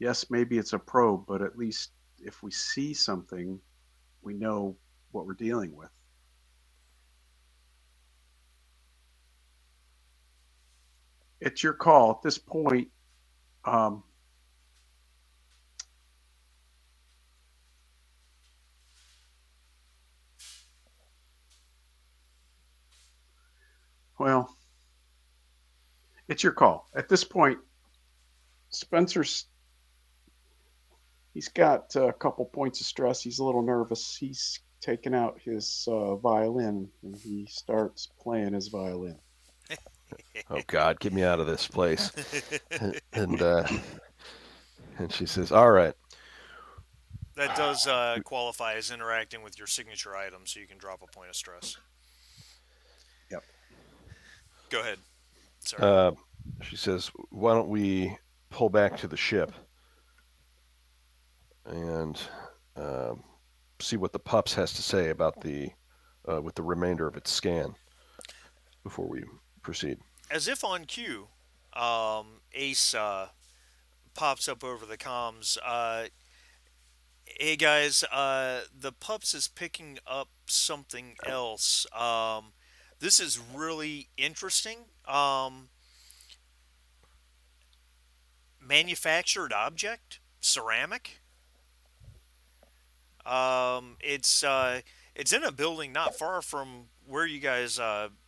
yes, maybe it's a probe, but at least if we see something, we know what we're dealing with. It's your call at this point. Um, well, it's your call at this point. Spencer's he's got a couple points of stress. He's a little nervous. He's taken out his violin and he starts playing his violin. Oh God, get me out of this place. And and she says, "All right, That does qualify as interacting with your signature item, so you can drop a point of stress. Yep. Go ahead. Sorry. uh, she says, why don't we pull back to the ship and um, see what the pups has to say about the with the remainder of its scan before we proceed." As if on cue, Ace pops up over the comms. Hey guys, the pups is picking up something else. This is really interesting. Manufactured object, ceramic. It's in a building not far from where you guys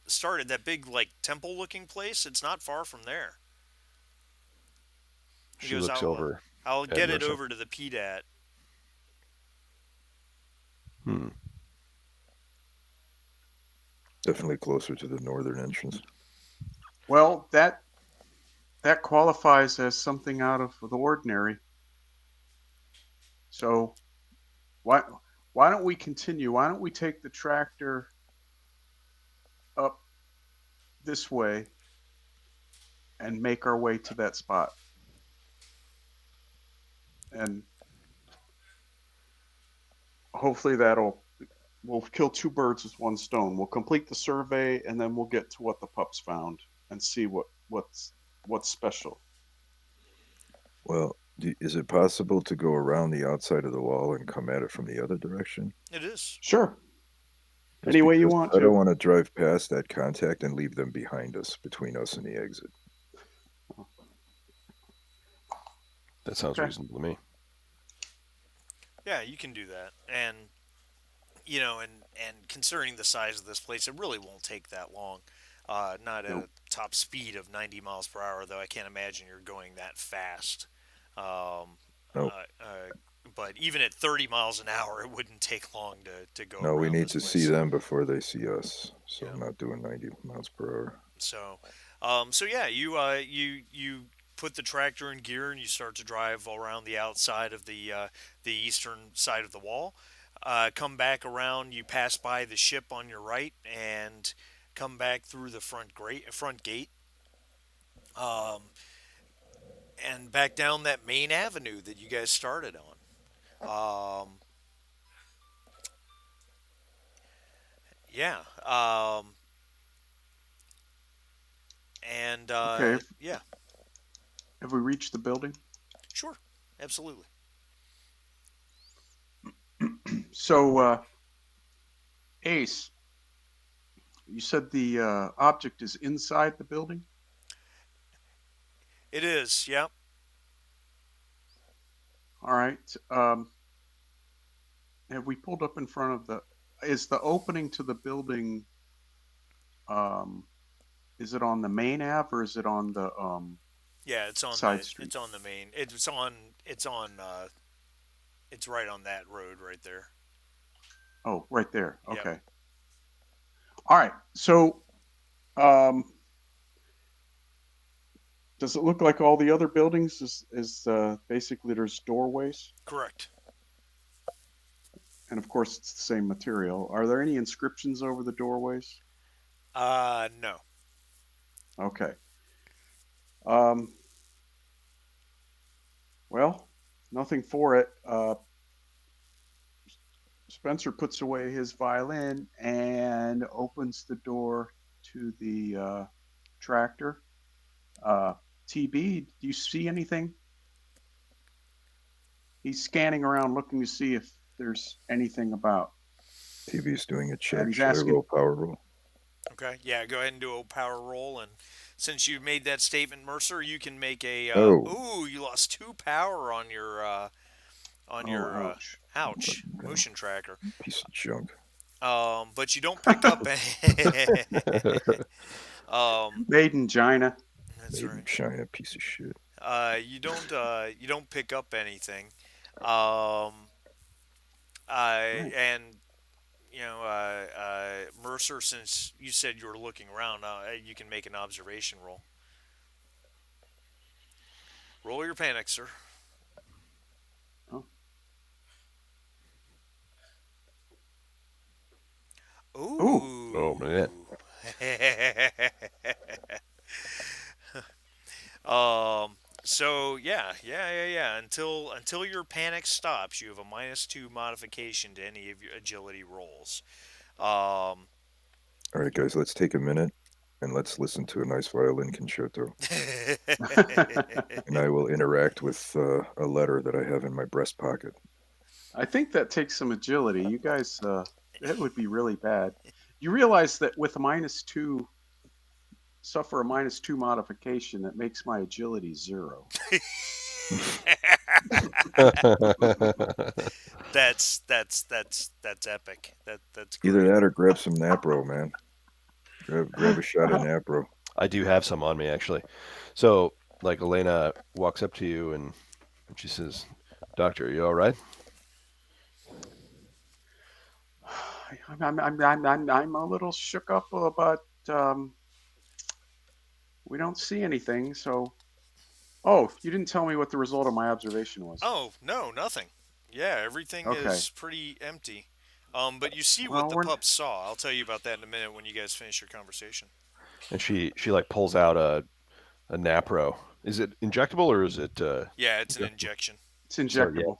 started. That big like temple looking place. It's not far from there. He She goes, looks over I'll at get it Mercer. over to the PDAT. Hmm. Definitely closer to the northern entrance. Well, that qualifies as something out of the ordinary. So why why don't we continue? Why don't we take the tractor up this way and make our way to that spot? And hopefully that'll we'll kill two birds with one stone. We'll complete the survey and then we'll get to what the pups found and see what's special. Well, is it possible to go around the outside of the wall and come at it from the other direction? It is. Sure. Just Any way you because want I don't to. want to drive past that contact and leave them behind us, between us and the exit. That sounds Okay. reasonable to me. Yeah, you can do that. And and considering the size of this place, it really won't take that long. Not at a Nope. top speed of 90 miles per hour, though. I can't imagine you're going that fast. Um, Nope. but even at 30 miles an hour, it wouldn't take long to go No, we around need this to see place. them before they see us. So Yeah. I'm not doing 90 miles per hour. So, so yeah, you put the tractor in gear and you start to drive around the outside of the eastern side of the wall. Come back around. You pass by the ship on your right and come back through the front gate. Um, and back down that main avenue that you guys started on. Yeah. And Okay. yeah, Have we reached the building? sure, absolutely. So, Ace, you said the object is inside the building. It is. Yeah. All right. Have we pulled up in front of the? Is the opening to the building? Um, is it on the main ave or is it on the Yeah, side street? it's on the main. It's right on that road right there. Oh, right there. Yep. Okay. All right. So, um, Does it look like all the other buildings? Is basically there's doorways, Correct. and of course it's the same material. Are there any inscriptions over the doorways? No. Okay. Um, well, nothing for it. Spencer puts away his violin and opens the door to the tractor. Uh, TB, do you see anything? He's scanning around looking to see if there's anything about. TV's doing a And check. he's Should I asking, roll power roll? Okay. Yeah. Go ahead and do a power roll, and since you made that statement, Mercer, you can make a. Oh, Ooh, you lost 2 power on oh, your ouch. ouch fucking motion tracker. piece of junk. But you don't pick up any. um, Made in China. that's Made in right. China, piece of shit. You don't pick up anything. Um, Right. and Mercer, since you said you were looking around, you can make an observation roll. Roll your panic, sir. Oh, ooh. Oh man. Ooh. um. So yeah. Until your panic stops, you have a -2 modification to any of your agility rolls. Um. All right, guys, let's take a minute and let's listen to a nice violin concerto. And I will interact with a letter that I have in my breast pocket. I think that takes some agility. You guys, that would be really bad. You realize that with a -2, suffer a -2 modification, that makes my agility 0. that's epic. That's Either great. that or grab some Napro, man. Grab a shot of Napro. I do have some on me actually. So like Elena walks up to you and she says, "Doctor, are you all right?" I'm a little shook up, but um, we don't see anything. So, oh, you didn't tell me what the result of my observation was. Oh no, nothing. Yeah, everything Okay. is pretty empty. But you see what Well, the we're pup saw. I'll tell you about that in a minute when you guys finish your conversation. And she like pulls out a Napro. Is it injectable or is it Yeah, it's an injectable? injection. it's So yeah, injectable.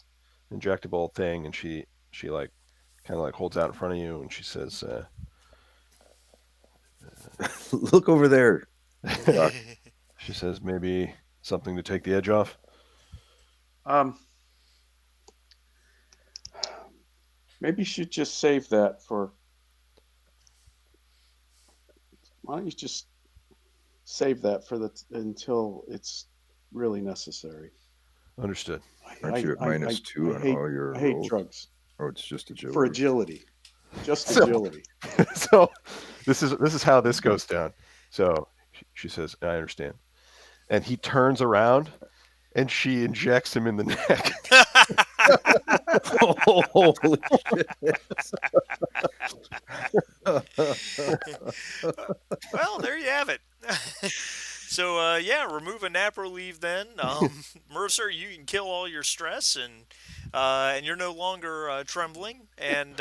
injectable thing, and she like kind of like holds out in front of you, and she says, Look over there, Doc. she says maybe something to take the edge off. Um, maybe you should just save that for. Why don't you just save that for the until it's really necessary? Understood. Aren't you at I -2 on hate all your I hate rolls? drugs Oh, it's just for agility. agility, just So agility. so this is how this goes down. So she says, "I understand," and he turns around and she injects him in the neck. Holy shit. Well, there you have it. So yeah, remove a napro leave then. Mercer, you can kill all your stress and you're no longer trembling. And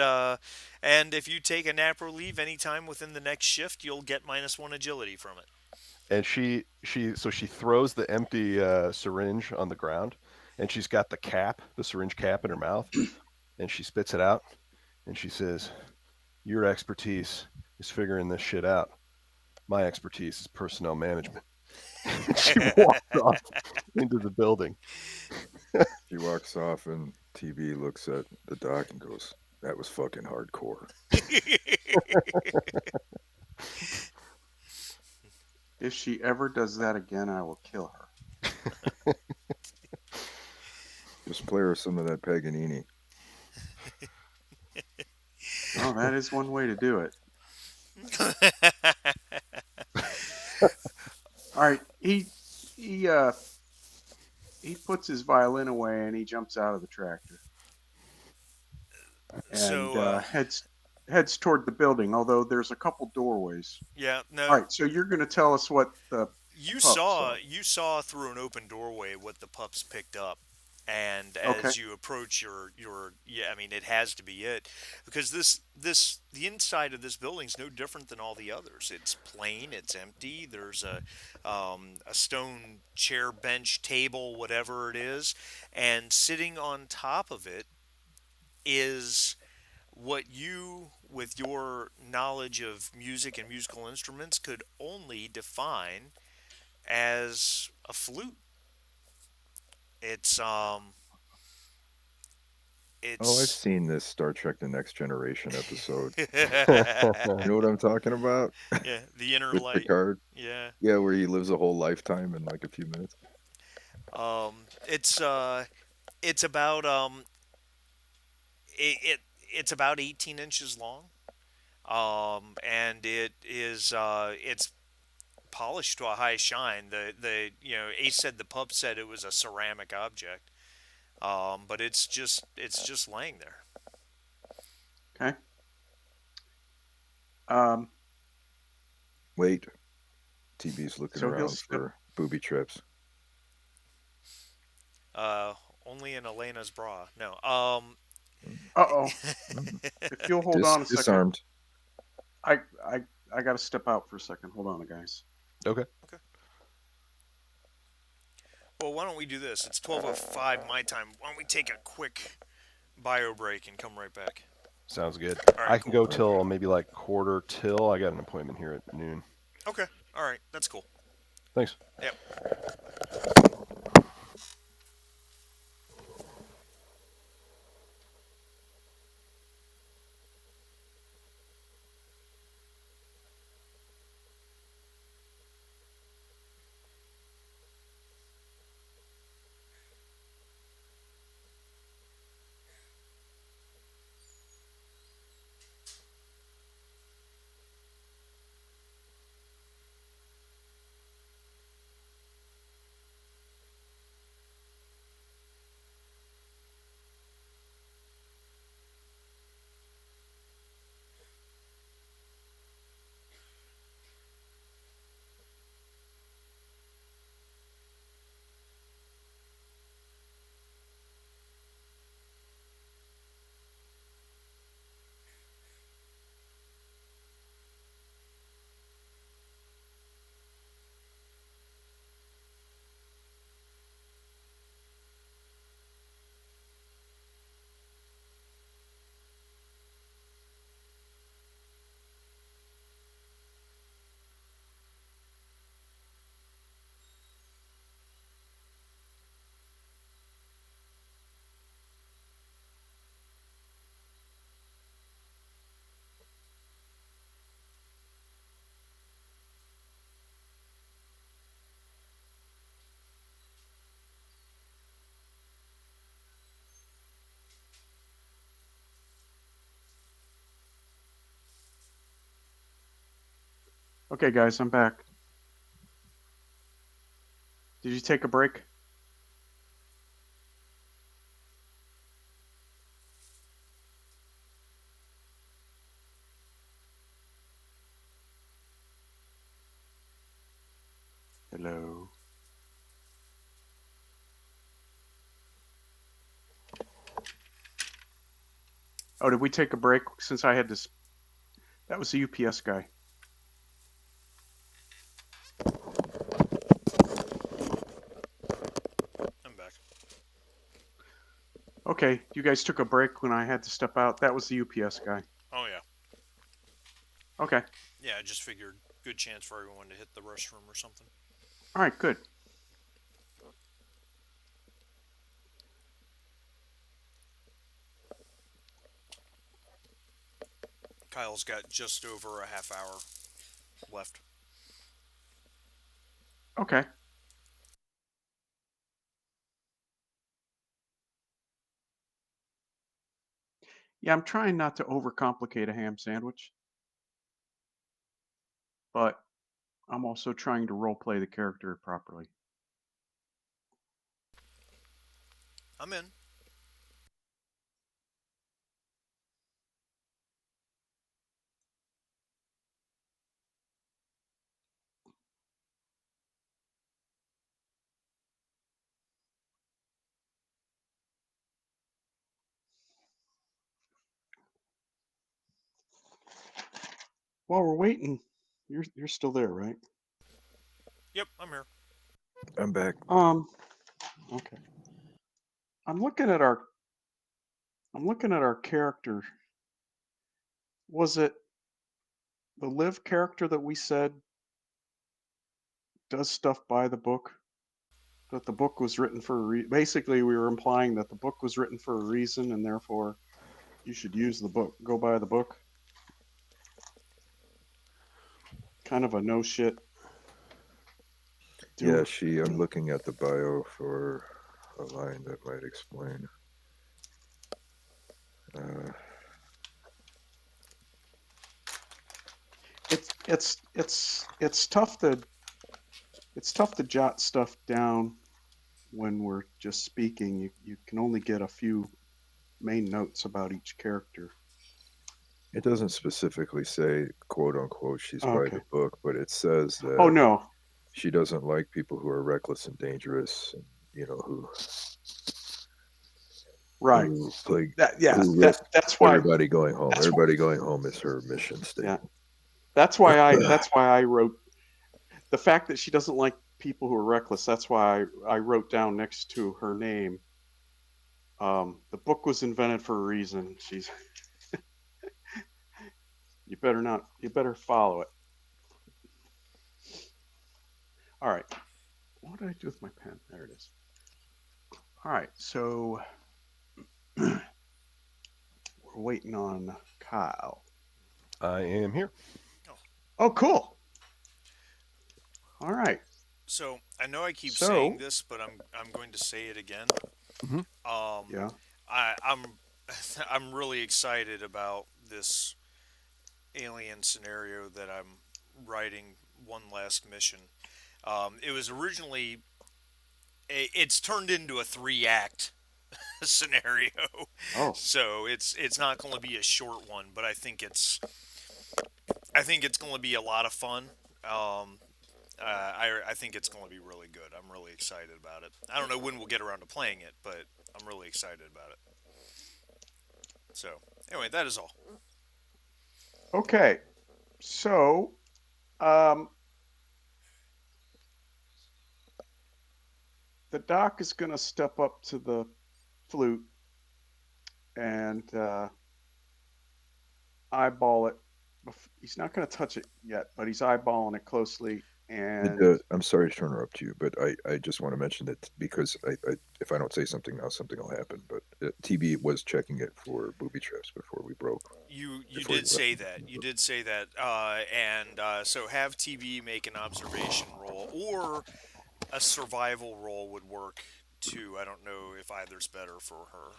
if you take a napro leave anytime within the next shift, you'll get -1 agility from it. And she throws the empty syringe on the ground, and she's got the syringe cap in her mouth, and she spits it out, and she says, "Your expertise is figuring this shit out. My expertise is personnel management." And she walks off into the building. She walks off, and TV looks at the doc and goes, "That was fucking hardcore." If she ever does that again, I will kill her. Just play her some of that Paganini. Oh, that is one way to do it. All right, he he puts his violin away and he jumps out of the tractor and so heads toward the building. Although there's a couple doorways. yeah, All no, right, so you're going to tell us what the pups. you saw through an open doorway what the pups picked up, and Okay. as you approach your yeah, I mean it has to be it, because this the inside of this building is no different than all the others. It's plain, it's empty. There's a stone chair, bench, table, whatever it is, and sitting on top of it is what you, with your knowledge of music and musical instruments, could only define as a flute. It's Oh, I've it's seen this Star Trek: The Next Generation episode. yeah, You know what I'm talking about? the inner With light. Picard? Yeah. Yeah, where he lives a whole lifetime in like a few minutes. It's it's about it's about 18 inches long. And it's polished to a high shine. The Ace said the pup said it was a ceramic object. But it's just laying there. Okay. Um, Wait, TB's looking so he'll around step. for booby traps. Uh, Only in Elena's bra. No. Mm, Uh oh. mm. If you'll hold on a second, Disarmed. I I I got to step out for a second. Hold on, guys. Okay. Okay. Well, why don't we do this? It's 12:05 my time. Why don't we take a quick bio break and come right back? Sounds good. All right, I can cool. go Okay. till maybe like quarter till. I got an appointment here at noon. Okay. All right, that's cool. Thanks. Yep. Okay, guys, I'm back. Did you take a break? Hello. Oh, did we take a break since I had this? That was the UPS guy. I'm back. Okay, you guys took a break when I had to step out. That was the UPS guy. Oh yeah. Okay. Yeah, I just figured good chance for everyone to hit the restroom or something. All right, good. Kyle's got just over a half hour left. Okay. Yeah, I'm trying not to overcomplicate a ham sandwich, but I'm also trying to role play the character properly. I'm in. while we're waiting, you're still there, right? Yep, I'm here. I'm back. Um. Okay. I'm looking at our I'm looking at our character. Was it the live character that we said does stuff by the book? That the book was written for basically we were implying that the book was written for a reason and therefore you should use the book, go by the book. Kind of a no shit Yeah, do. I'm looking at the bio for a line that might explain. Uh, It's tough to jot stuff down when we're just speaking. You can only get a few main notes about each character. it doesn't specifically say, quote unquote, she's Oh, by the okay. book, but it says Oh that no. she doesn't like people who are reckless and dangerous, and Right. who play That yeah. who risk That's why. everybody going home. That's Everybody going home is her mission yeah. statement. That's why I wrote the fact that she doesn't like people who are reckless. That's why I wrote down next to her name. The book was invented for a reason. She's you better not. You better follow it. All right. What did I do with my pen? There it is. All right. So we're waiting on Kyle. I am here. Oh, Oh, cool. All right. so I know I keep saying So this, but I'm going to say it again. Hmm. Um, yeah. I'm I'm really excited about this alien scenario that I'm writing. One last mission. It was originally it's turned into a 3 act scenario, Oh, so it's not going to be a short one, but I think it's going to be a lot of fun. Um, I think it's going to be really good. I'm really excited about it. I don't know when we'll get around to playing it, but I'm really excited about it. So anyway, that is all. okay. So um, the doc is going to step up to the flute and eyeball it. He's not going to touch it yet, but he's eyeballing it closely. And I'm sorry to interrupt you, but I just want to mention that because if I don't say something now, something will happen. But TB was checking it for booby traps before we broke, You before he did left. say that. You did say that. And so have TV make an observation roll or a survival roll would work too. I don't know if either's better for her.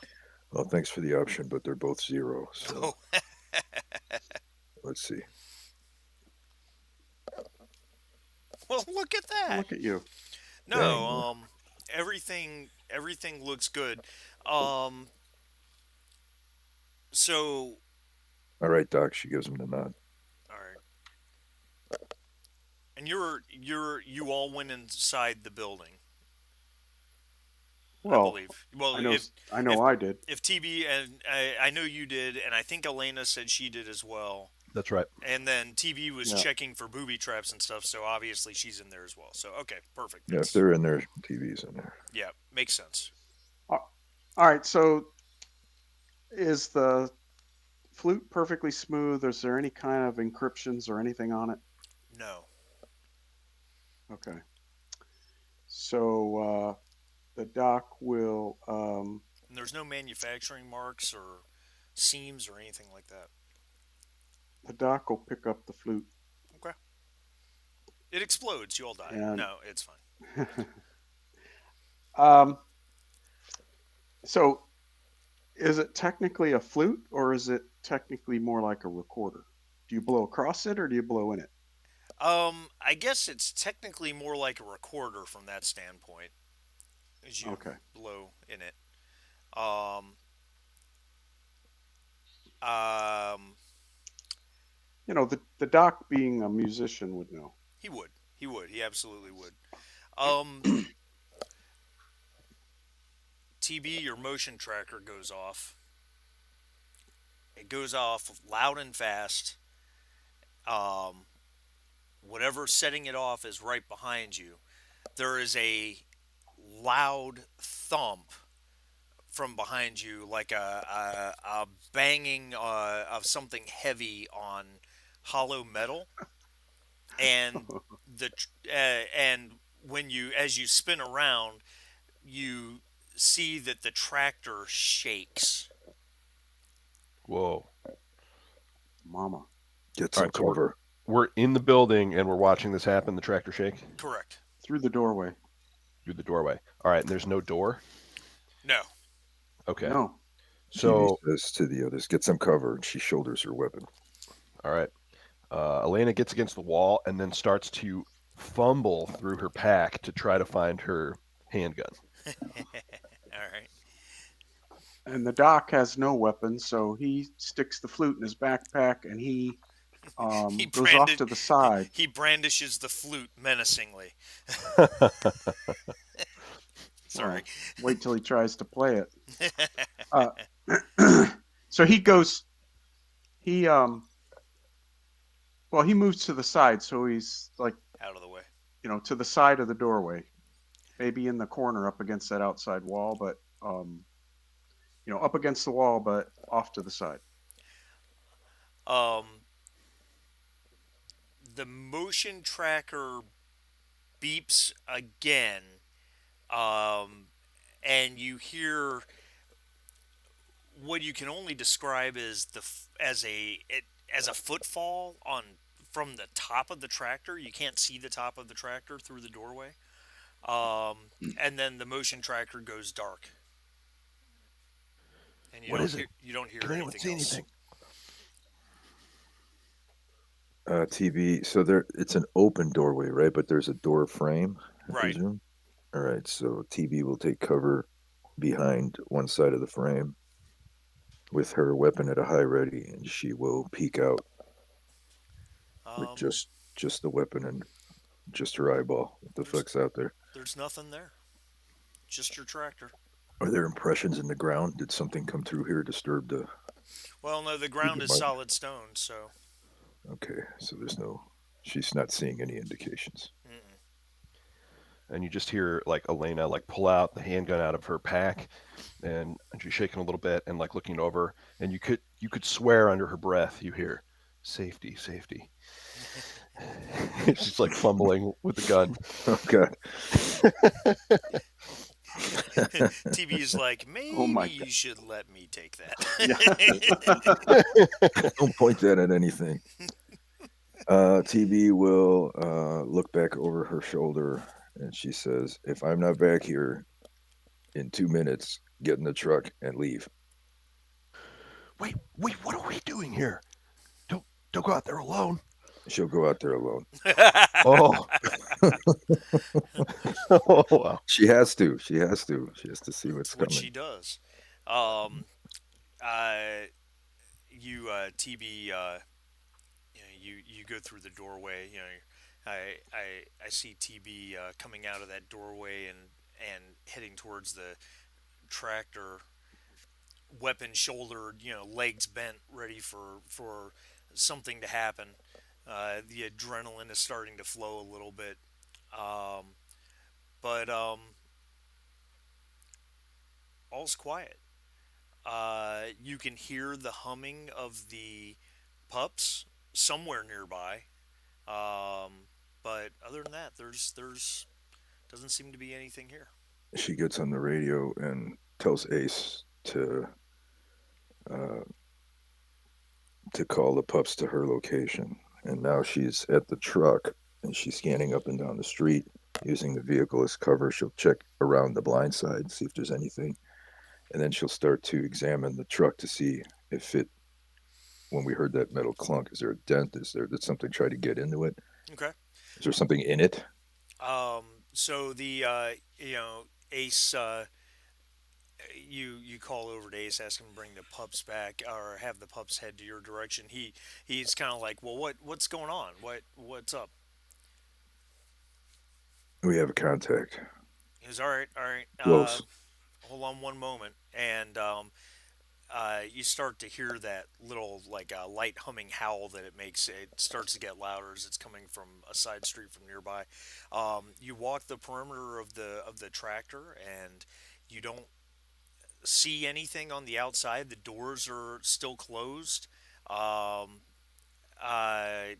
Well, thanks for the option, but they're both zero. So Oh, let's see. well, look at oh, that. look at you. No, Dang. everything looks good. Um, so All right, Doc. She gives him the nod. all right, and you all went inside the building, I Well, believe. Well, I know. I know. if I did. if TB and I know you did, and I think Elena said she did as well. That's right. And then TB was Yeah. checking for booby traps and stuff, so obviously she's in there as well. So okay, perfect. Yeah, if That's they're in there, TV's in there. yeah, makes sense. Uh, All right. So is the flute perfectly smooth? Is there any kind of encryptions or anything on it? No, Okay. So the doc will and there's no manufacturing marks or seams or anything like that. pick up the flute Okay, it explodes, you all die. and No, it's fine. um, so is it technically a flute or is it technically more like a recorder? Do you blow across it or do you blow in it? I guess it's technically more like a recorder from that standpoint, as you Okay. blow in it. Um, um, The doc being a musician would know. he would, he absolutely would. Um, TB, your motion tracker goes off. It goes off loud and fast, Um, Whatever setting it off is right behind you. There is a loud thump from behind you, like a banging of something heavy on hollow metal, and and when you as you spin around, you see that the tractor shakes. Whoa. Mama. Get All some right, so cover. we're in the building and we're watching this happen. The tractor shake Correct. Through the doorway. through the doorway. All right, and there's no door. No. Okay, No. TV so says to the others, "Get some cover," and she shoulders her weapon. all right, Elena gets against the wall and then starts to fumble through her pack to try to find her handgun. All right. And the doc has no weapon, so he sticks the flute in his backpack and he He goes off branded to the side. he brandishes the flute menacingly. Sorry. Well, wait till he tries to play it. Uh, so he goes. He Well, he moves to the side, so he's like Out of the way. to the side of the doorway, maybe in the corner up against that outside wall, but up against the wall, but off to the side. Um, the motion tracker beeps again, um, and you hear what you can only describe as as a footfall on from the top of the tractor. You can't see the top of the tractor through the doorway. And then the motion tracker goes dark, and What is it? you don't hear Can anyone anything see else. anything? TV. So there, it's an open doorway, right? But there's a door frame, I Right. presume. All right. So TV will take cover behind one side of the frame with her weapon at a high ready, and she will peek out with Um, just the weapon and just her eyeball. What the there's fuck's out there? there's nothing there. Just your tractor. Are there impressions in the ground? Did something come through here, Well, no, the leave ground a is mark? solid stone, so. Okay, so there's no. She's not seeing any indications. Mm-mm. And you just hear like Elena like pull out the handgun out of her pack, and she's shaking a little bit and like looking over, and you could swear under her breath you hear safety, safety. She's like fumbling with the gun. Oh God! TB is like, Oh maybe my god! you should let me take Yeah. that. Don't point that at anything. TV will look back over her shoulder and she says, "If I'm not back here in 2 minutes, get in the truck and leave." Wait, wait, what are we doing here? Don't don't go out there alone. She'll go out there alone. Oh, oh wow. She has to. She has to. She has to see That's what's what she coming. does. Um, you TB, you go through the doorway. I see TB coming out of that doorway and heading towards the tractor, weapon shouldered, legs bent, ready for something to happen. The adrenaline is starting to flow a little bit, um, but all's quiet. You can hear the humming of the pups somewhere nearby, but other than that, there's doesn't seem to be anything here. She gets on the radio and tells Ace uh, to call the pups to her location. And now she's at the truck and she's scanning up and down the street using the vehicle as cover. She'll check around the blind side, see if there's anything, and then she'll start to examine the truck to see if it. When we heard that metal clunk, is there a dent? Is there did something try to get into it? Okay. Is there something in it? So the Ace, you call over to Ace, ask him to bring the pups back or have the pups head to your direction. He's kind of like, well, what's going on? What's up? We have a contact. He's all right, all right. Close. Hold on one moment, and you start to hear that little like light humming howl that it makes. It starts to get louder as it's coming from a side street from nearby. You walk the perimeter of the tractor, and you don't see anything on the outside. The doors are still closed. Um, I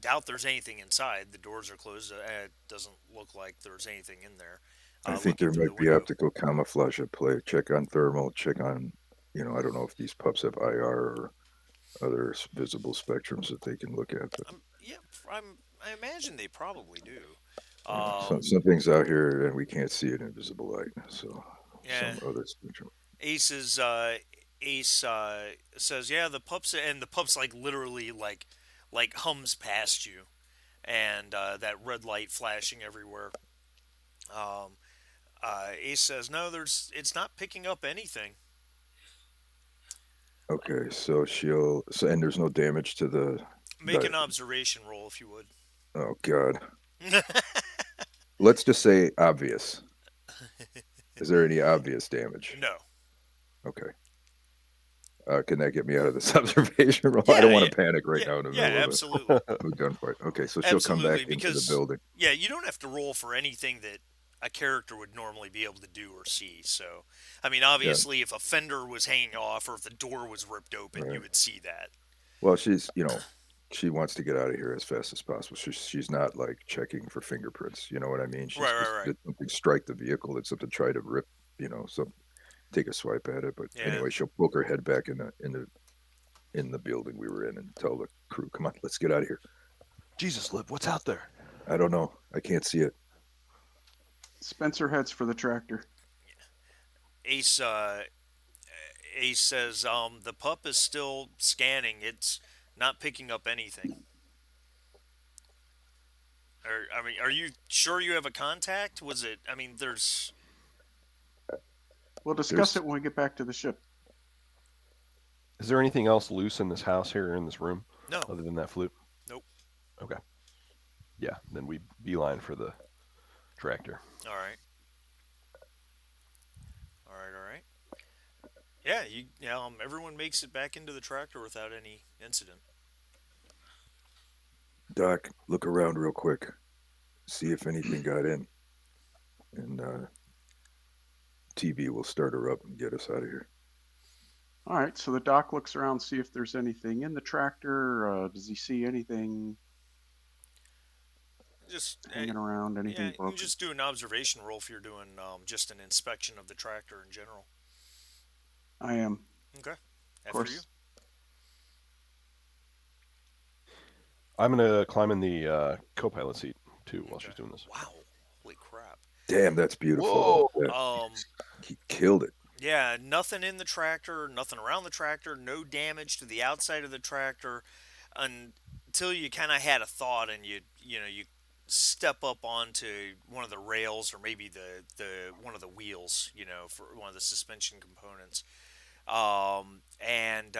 doubt there's anything inside. The doors are closed. It doesn't look like there's anything in there. I think Looking there through the might be window, optical camouflage at play. Check on thermal, check on, I don't know if these pups have IR or other visible spectrums that they can look at, but yeah, I imagine they probably do. some things out here and we can't see it in visible light. So Yeah, some other spectrum. Ace's Ace says, "Yeah, the pups," and the pups like literally like hums past you, and that red light flashing everywhere. Um, Ace says, "No, there's it's not picking up anything. Okay, so and there's no damage to Make the, an observation roll if you would." oh God. Let's just say obvious. Is there any obvious damage? No. Okay. Can that get me out of this observation room? I Yeah, don't want yeah, to panic right yeah, now in the yeah, middle of absolutely. a gunfight. Okay, so she'll come back Absolutely, into the because building. yeah, you don't have to roll for anything that a character would normally be able to do or see. So, I mean, Yeah, obviously, if a fender was hanging off or if the door was ripped open, you right. would see that. Well, she wants to get out of here as fast as possible. She's not like checking for fingerprints. You know what I mean? Right, She's just right, right. did something strike the vehicle. Did something try to rip, some take a swipe at it. But Yeah. anyway, she'll poke her head back in the building we were in and tell the crew, "Come on, let's get out of here." Jesus, Lib, what's out there? I don't know. I can't see it. Spencer heads for the tractor. Ace, Ace says, the pup is still scanning. It's not picking up anything. I mean, are you sure you have a contact? Was it? I mean, there's We'll discuss There's it when we get back to the ship. Is there anything else loose in this house here in this room no, other than that flute? nope. Okay. Yeah, then we beeline for the tractor. All right, all right. Yeah, everyone makes it back into the tractor without any incident. Doc. Look around real quick. See if anything got in, and TV will start her up and get us out of here. All right, so the doc looks around, see if there's anything in the tractor. Does he see anything Just hanging around, yeah, anything you can broken? just do an observation roll if you're doing just an inspection of the tractor in general. I am, Okay, of after you. course. I'm gonna climb in the co-pilot seat too while Okay. she's doing this. Wow, holy crap. Damn, that's beautiful. Whoa! That, Um, he killed it. yeah, nothing in the tractor, nothing around the tractor, no damage to the outside of the tractor, until you kind of had a thought and you step up onto one of the rails or maybe the one of the wheels, for one of the suspension components. And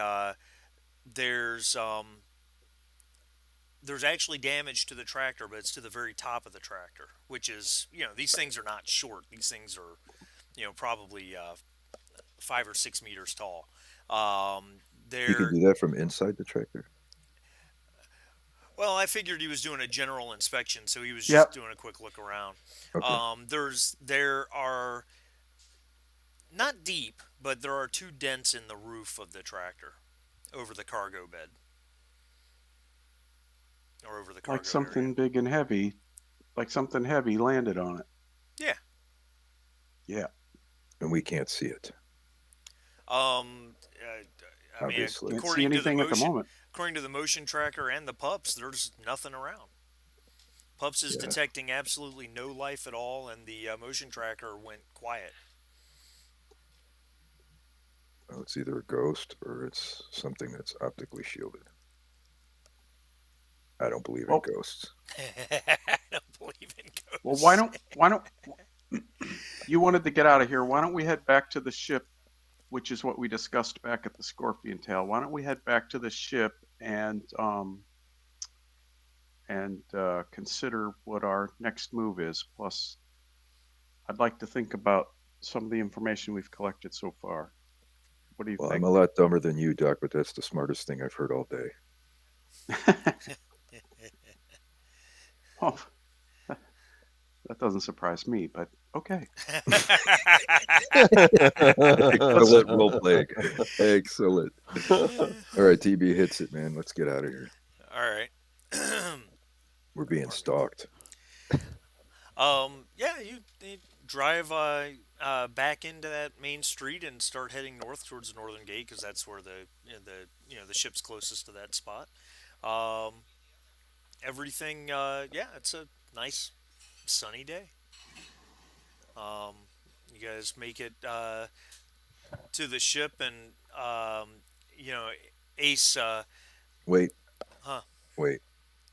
there's actually damage to the tractor, but it's to the very top of the tractor, which is, these things are not short. These things are, probably 5 or 6 meters tall. Um, He can they're do that from inside the tractor. Well, I figured he was doing a general inspection, so he was just Yep. doing a quick look around. Okay. There are not deep, but there are two dents in the roof of the tractor over the cargo bed or over the Like cargo area. something big and heavy, like something heavy landed on it. Yeah. Yeah. And we can't see it, I mean, obviously. Can't see anything at the moment. according to the motion tracker and the pups, there's nothing around. Pups is Yeah. detecting absolutely no life at all, and the motion tracker went quiet. Well, it's either a ghost or it's something that's optically shielded. I don't believe in Well, ghosts. I don't believe in well, ghosts. why don't you wanted to get out of here? Why don't we head back to the ship, which is what we discussed back at the Scorpion Tail? Why don't we head back to the ship and consider what our next move is? Plus, I'd like to think about some of the information we've collected so far. What do you Well, I'm think? a lot dumber than you, Doc, but that's the smartest thing I've heard all day. Oh, that doesn't surprise me, but okay. Let's. Excellent role playing. Excellent. All right, TB hits it, man. Let's get out of here. All right. We're being Pardon me. stalked. Yeah, you drive back into that main street and start heading north towards the northern gate because that's where the ship's closest to that spot. Um, everything, yeah, it's a nice sunny day. Um, you guys make it to the ship and you know Ace, Wait, huh? wait.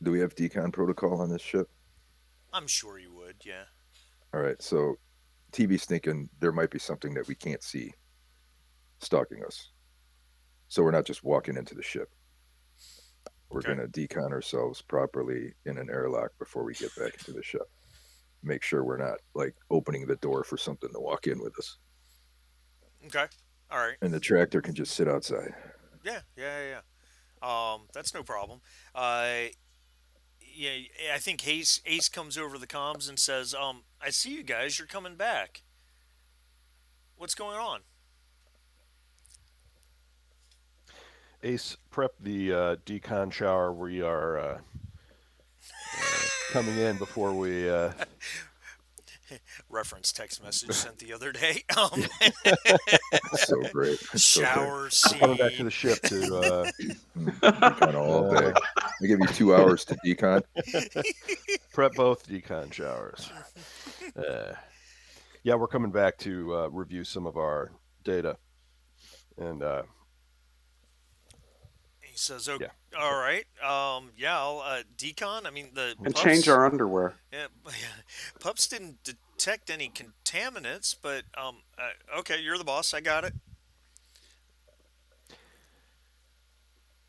Do we have decon protocol on this ship? I'm sure you would, yeah. All right, so TB's thinking there might be something that we can't see stalking us. So we're not just walking into the ship. We're Okay, going to decon ourselves properly in an airlock before we get back into the ship. Make sure we're not like opening the door for something to walk in with us. okay, all right. And the tractor can just sit outside. Yeah. That's no problem. Uh, yeah, I think Ace comes over the comms and says, I see you guys. You're coming back. What's going on? Ace, prep the decon shower. We are coming in before we. Reference text message sent the other day. It's so great. It's so great. Shower Coming back to scene. the ship to. Decon all day. I give you 2 hours to decon. Prep both decon showers. Uh, yeah, we're coming back to review some of our data, and He says, "Oh, yeah, all right. Yeah, I'll decon. I mean, the And change pups. our underwear. Yeah, pups didn't detect any contaminants, but okay, you're the boss. I got it.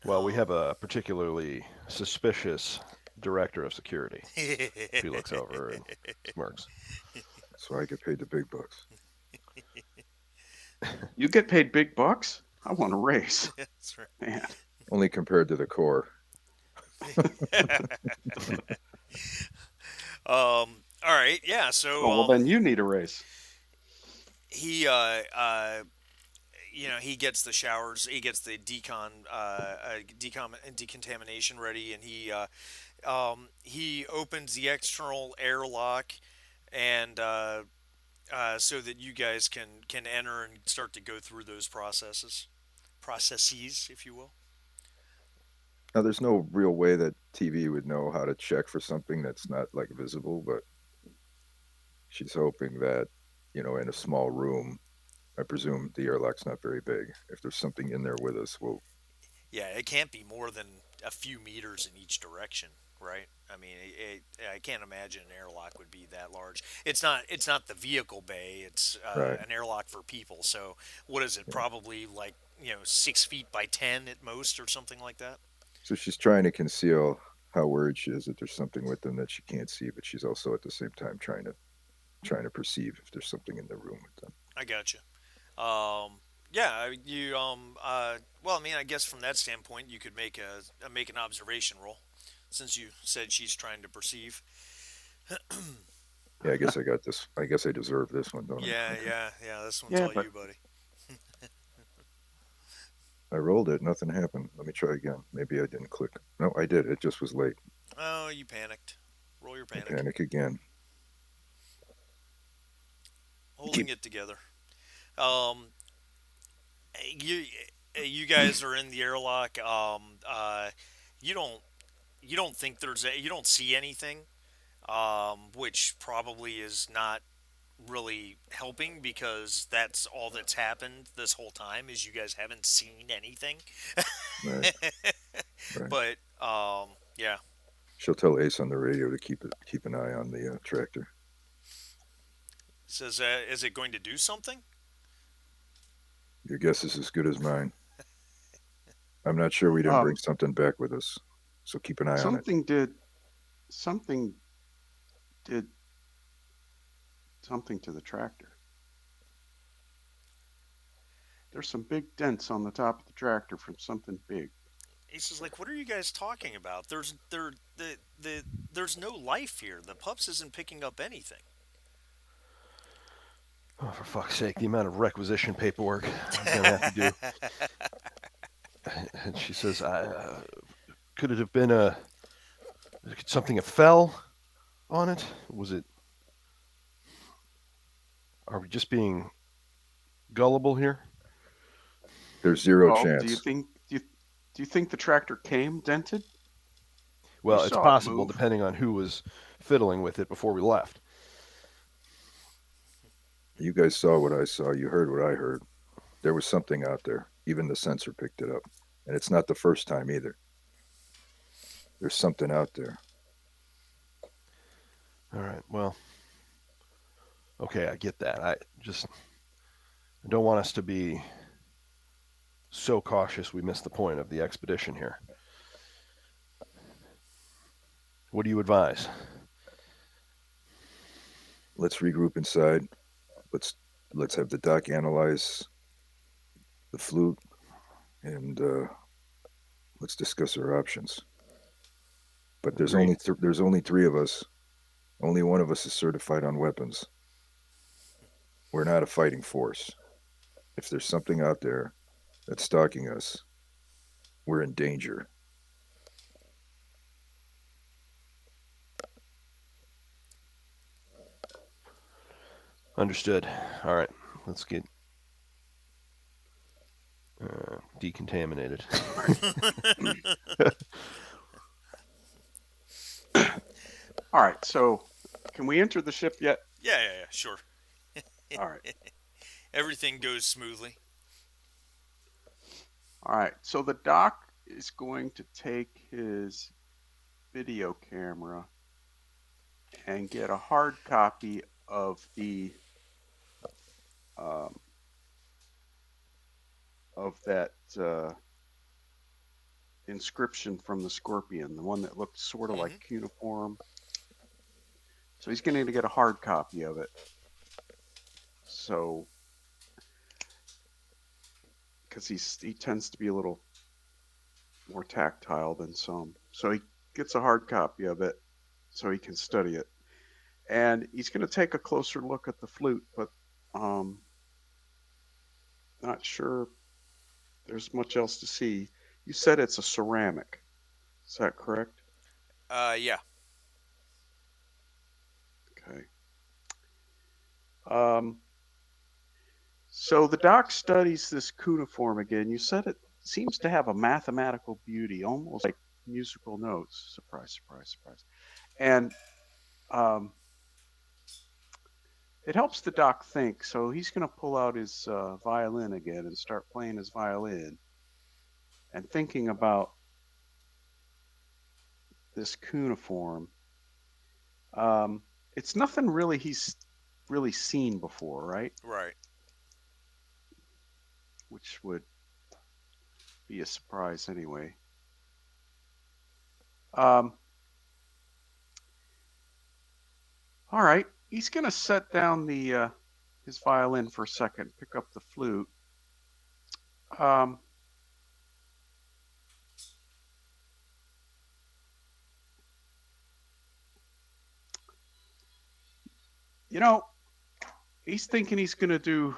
well, we have a particularly suspicious director of security. She looks over and smirks. So I get paid the big bucks. You get paid big bucks. I want a raise, That's right. man. Only compared to the core. All right. Yeah. So Oh well, then you need a raise. he he gets the showers, he gets the decontamination ready, and he opens the external airlock, and so that you guys can enter and start to go through those processes, if you will. Now, there's no real way that TV would know how to check for something that's not like visible, but she's hoping that, in a small room, I presume the airlock's not very big. If there's something in there with us, well, Yeah, it can't be more than a few meters in each direction, right? I mean, I can't imagine an airlock would be that large. It's not the vehicle bay. It's right. an airlock for people. So what is it? Yeah. Probably like 6 feet by 10 at most, or something like that. So she's trying to conceal how worried she is that there's something with them that she can't see, but she's also at the same time trying to perceive if there's something in the room with them. I got you. Yeah, you well, I mean, I guess from that standpoint, you could make an observation roll, since you said she's trying to perceive. Yeah, I guess I got this. I guess I deserve this one, don't Yeah, I? Okay. yeah, yeah. This one's Yeah, all but you, buddy. I rolled it. Nothing happened. Let me try again. Maybe I didn't click. No, I did. It just was late. Oh, you panicked. Roll your I panic. panic again. Holding Keep. it together. Um, you you guys are in the airlock. You don't think you don't see anything. Which probably is not really helping because that's all that's happened this whole time is you guys haven't seen anything. Right. Right. But yeah, She'll tell Ace on the radio to keep an eye on the tractor. says is it going to do something? Your guess is as good as mine. I'm not sure we didn't bring um, something back with us, so keep an eye on it. something did something did something to the tractor. There's some big dents on the top of the tractor from something big. He's just like, "What are you guys talking about? There's no life here. The pups isn't picking up anything." Oh, for fuck's sake, the amount of requisition paperwork I'm going to have to do. And she says, could it have been something that fell on it? Was it, are we just being gullible here? There's zero Well, do you chance. think do you think the tractor came dented? You Well, it's saw it possible move. depending on who was fiddling with it before we left. You guys saw what I saw. You heard what I heard. There was something out there. Even the sensor picked it up. And it's not the first time either. There's something out there. All right, well, okay, I get that. I don't want us to be so cautious we miss the point of the expedition here. What do you advise? Let's regroup inside. Let's let's have the doc analyze the flute and let's discuss our options. But Agreed. there's only three of us. Only one of us is certified on weapons. We're not a fighting force. If there's something out there that's stalking us, we're in danger. Understood. All right, let's get decontaminated. All right. So, can we enter the ship yet? Yeah, sure. All right. Everything goes smoothly. All right. So the doc is going to take his video camera and get a hard copy um, of that inscription from the scorpion, the one that looked sort of like Hmm. cuneiform. So he's going to get a hard copy of it. So, because he tends to be a little more tactile than some, so he gets a hard copy of it so he can study it. And he's going to take a closer look at the flute, but um, not sure there's much else to see. You said it's a ceramic. Is that correct? Yeah. Okay. Um, so the doc studies this cuneiform again. You said it seems to have a mathematical beauty, almost like musical notes. Surprise, surprise, surprise. And um, it helps the doc think. So he's going to pull out his violin again and start playing his violin and thinking about this cuneiform. Um, it's nothing really he's really seen before, right? Right. Which would be a surprise anyway. Um, all right, he's gonna set down the his violin for a second, pick up the flute. Um, you know, he's thinking he's gonna do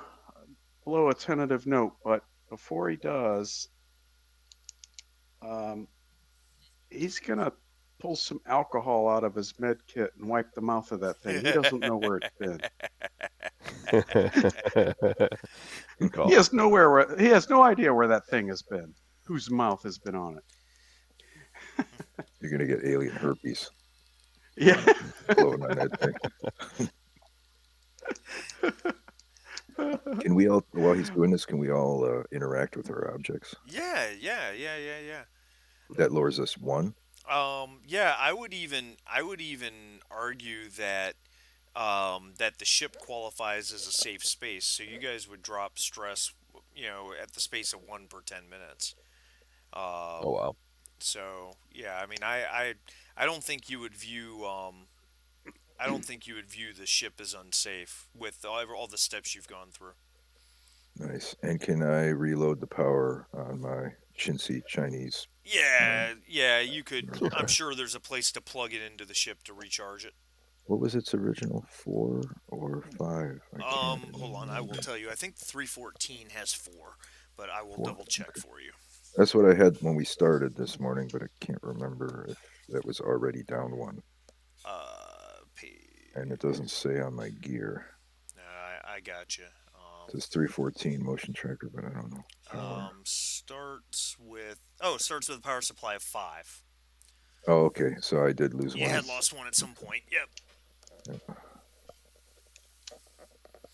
blow a tentative note, but before he does, um, he's gonna pull some alcohol out of his med kit and wipe the mouth of that thing. He doesn't know where it's been. Good He call. has nowhere where he has no idea where that thing has been, whose mouth has been on You're gonna get alien herpes it. blowing on that thing. Can we all, while he's doing this, can we all interact with our objects? Yeah. That lures us one. Yeah, I would even argue that that the ship qualifies as a safe space, so you guys would drop stress, at the space of 1 per 10 minutes. Oh, Um, wow. so yeah, I mean, I don't think you would view I don't think you would view the ship as unsafe with all the steps you've gone through. Nice. And can I reload the power on my chintzy Chinese? Um, Yeah, you could. I'm okay. sure there's a place to plug it into the ship to recharge it. What was its original 4 or 5? I can't Hold on, I will remember. tell you. I think 314 has four, but I will 4. double check Okay. for you. That's what I had when we started this morning, but I can't remember if that was already down one. And it doesn't say on my gear. I got you. It says 314 motion tracker, but I don't know. Power. Starts with a power supply of five. Oh, okay. So I did lose You one. had lost one at some point. Yep. Yep.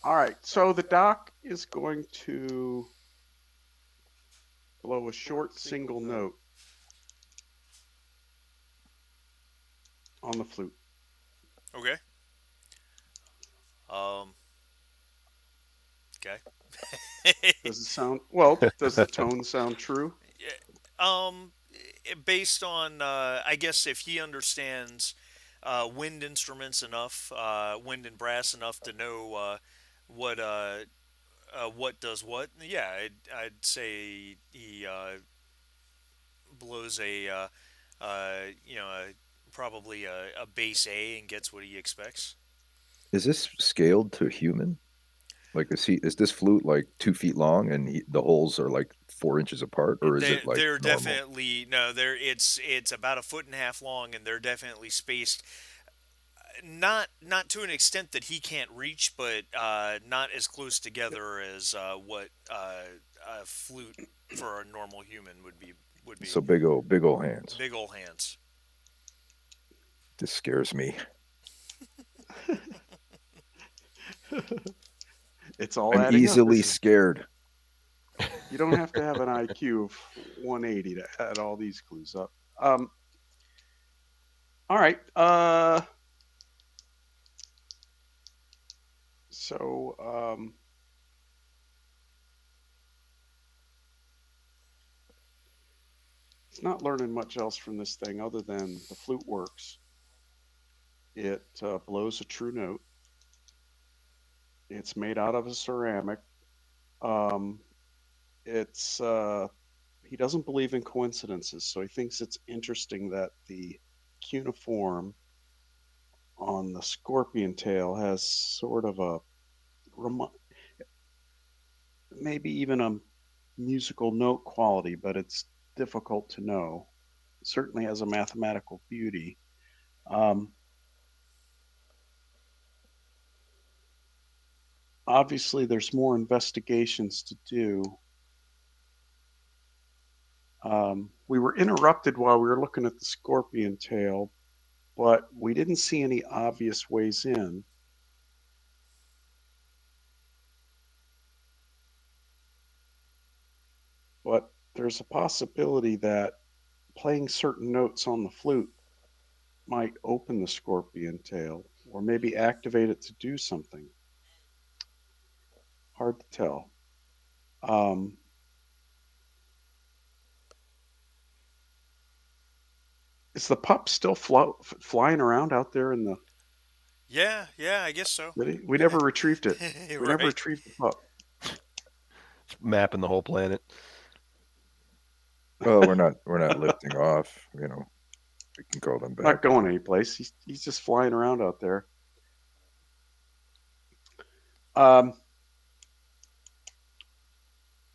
All right. So the doc is going to blow a short single note on the flute. Okay. Um. Okay. Does it sound well? Does the tone sound true? um. Based on, I guess, if he understands wind instruments enough, wind and brass enough to know what what does what. Yeah, I'd say he blows probably a base A and gets what he expects. Is this scaled to human? Like, is this flute like 2 feet long and the holes are like 4 inches apart, or is it like They're normal? definitely no. They're it's about a foot and a half long, and they're definitely spaced not to an extent that he can't reach, but not as close together as what a flute for a normal human would be. Would be So big old hands. big old hands. This scares me. It's all I'm adding up, easily isn't it? scared. You don't have to have an IQ of 180 to add all these clues up. All right. So it's not learning much else from this thing other than the flute works. It blows a true note. It's made out of a ceramic. Um, it's he doesn't believe in coincidences, so he thinks it's interesting that the cuneiform on the scorpion tail has sort of a maybe even a musical note quality, but it's difficult to know. It certainly has a mathematical beauty. Um, Obviously, there's more investigations to do. We were interrupted while we were looking at the scorpion tail, but we didn't see any obvious ways in. But there's a possibility that playing certain notes on the flute might open the scorpion tail or maybe activate it to do something. Hard to tell. Um, is the pup still flying around out there in the Yeah, I guess so. city? We never retrieved it. We never Right. retrieved the pup. Mapping the whole planet. Well, we're not lifting off. We can call them Not back. going anyplace. He's just flying around out there. Um,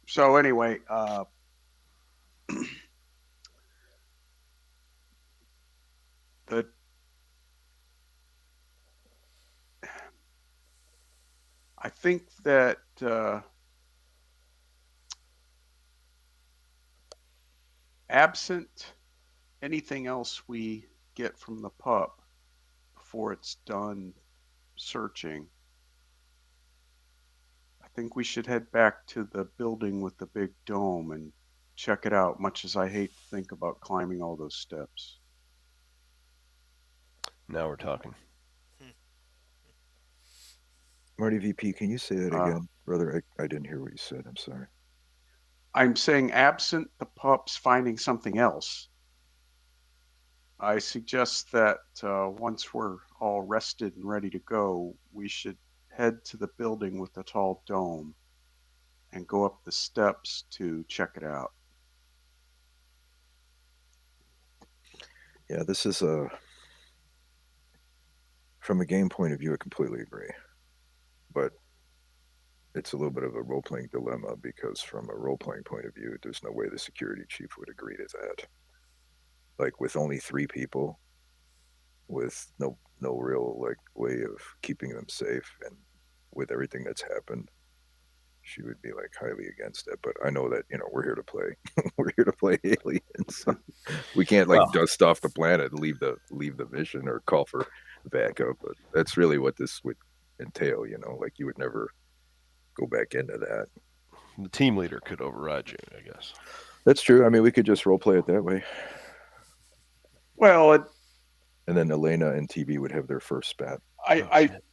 so anyway, the I think that absent anything else we get from the pup before it's done searching, I think we should head back to the building with the big dome and check it out. Much as I hate to think about climbing all those steps. Now we're talking. Hmm. Marty VP, can you say that Uh, again, brother? I didn't hear what you said. I'm sorry. I'm saying, absent the pups finding something else, I suggest that once we're all rested and ready to go, we should head to the building with the tall dome. and go up the steps to check it out. Yeah, this is a from a game point of view, I completely agree. But it's a little bit of a role playing dilemma because from a role playing point of view, there's no way the security chief would agree to that. Like with only three people, with no real like way of keeping them safe, and with everything that's happened, she would be like highly against it. But I know that we're here to play. We're here to play aliens. We can't like Well, dust off the planet, leave the mission, or call for backup. But that's really what this would entail. Like you would never go back into that. the team leader could override you, I guess. That's true. I mean, we could just role play it that way, Well, and then Elena and TV would have their first spat. Oh I shit!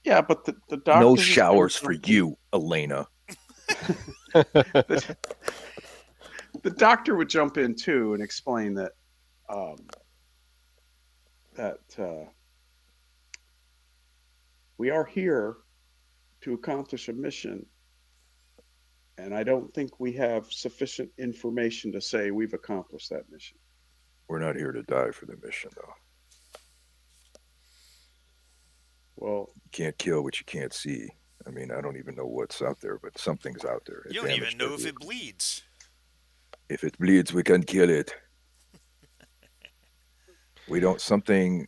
yeah, but the No doctor was going to showers for jump in. you, Elena. The, the doctor would jump in too and explain um, that we are here to accomplish a mission, and I don't think we have sufficient information to say we've accomplished that mission. We're not here to die for the mission, though. Well, You can't kill what you can't see. I mean, I don't even know what's out there, but something's out there. A You don't even damaged know if it vehicle. bleeds. If it bleeds, we can kill it. We don't. Something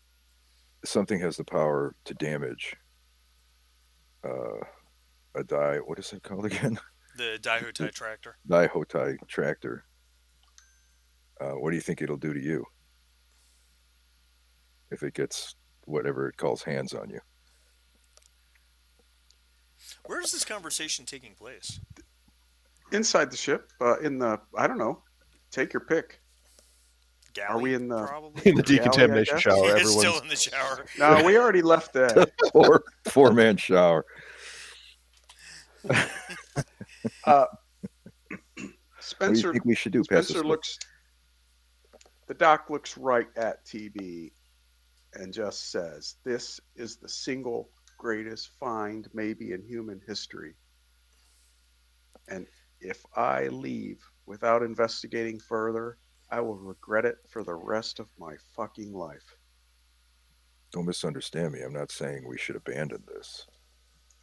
has the power to damage uh, a die. What is it called again? The The Daihotai tractor. Daihotai tractor. What do you think it'll do to you if it gets whatever it calls hands on you? Where is this conversation taking place? inside the ship, in the I don't know, take your pick. Are we Galley, in the probably? In the galley? I decontamination guess. shower, It's still everyone's in the shower. No, we already left that. Four-man shower. Uh, What do you Spencer think we should do? Pass Spencer this way? looks. The doc looks right at TB and just says, "This is the single greatest find maybe in human history. And if I leave without investigating further, I will regret it for the rest of my fucking life." Don't misunderstand me. I'm not saying we should abandon this.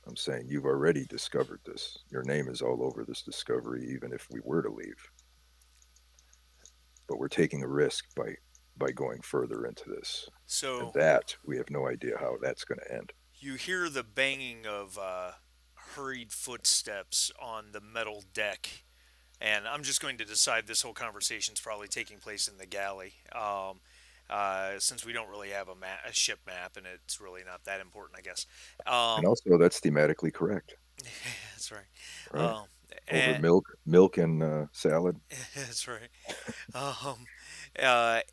I'm saying you've already discovered this. Your name is all over this discovery, even if we were to leave. But we're taking a risk by going further into this, and So that we have no idea how that's going to end. you hear the banging of hurried footsteps on the metal deck, and I'm just going to decide this whole conversation is probably taking place in the galley. Since we don't really have a ship map, and it's really not that important, I guess. And Um, also, that's thematically correct, that's right. right? Um, Over and, milk and salad. that's right. Um,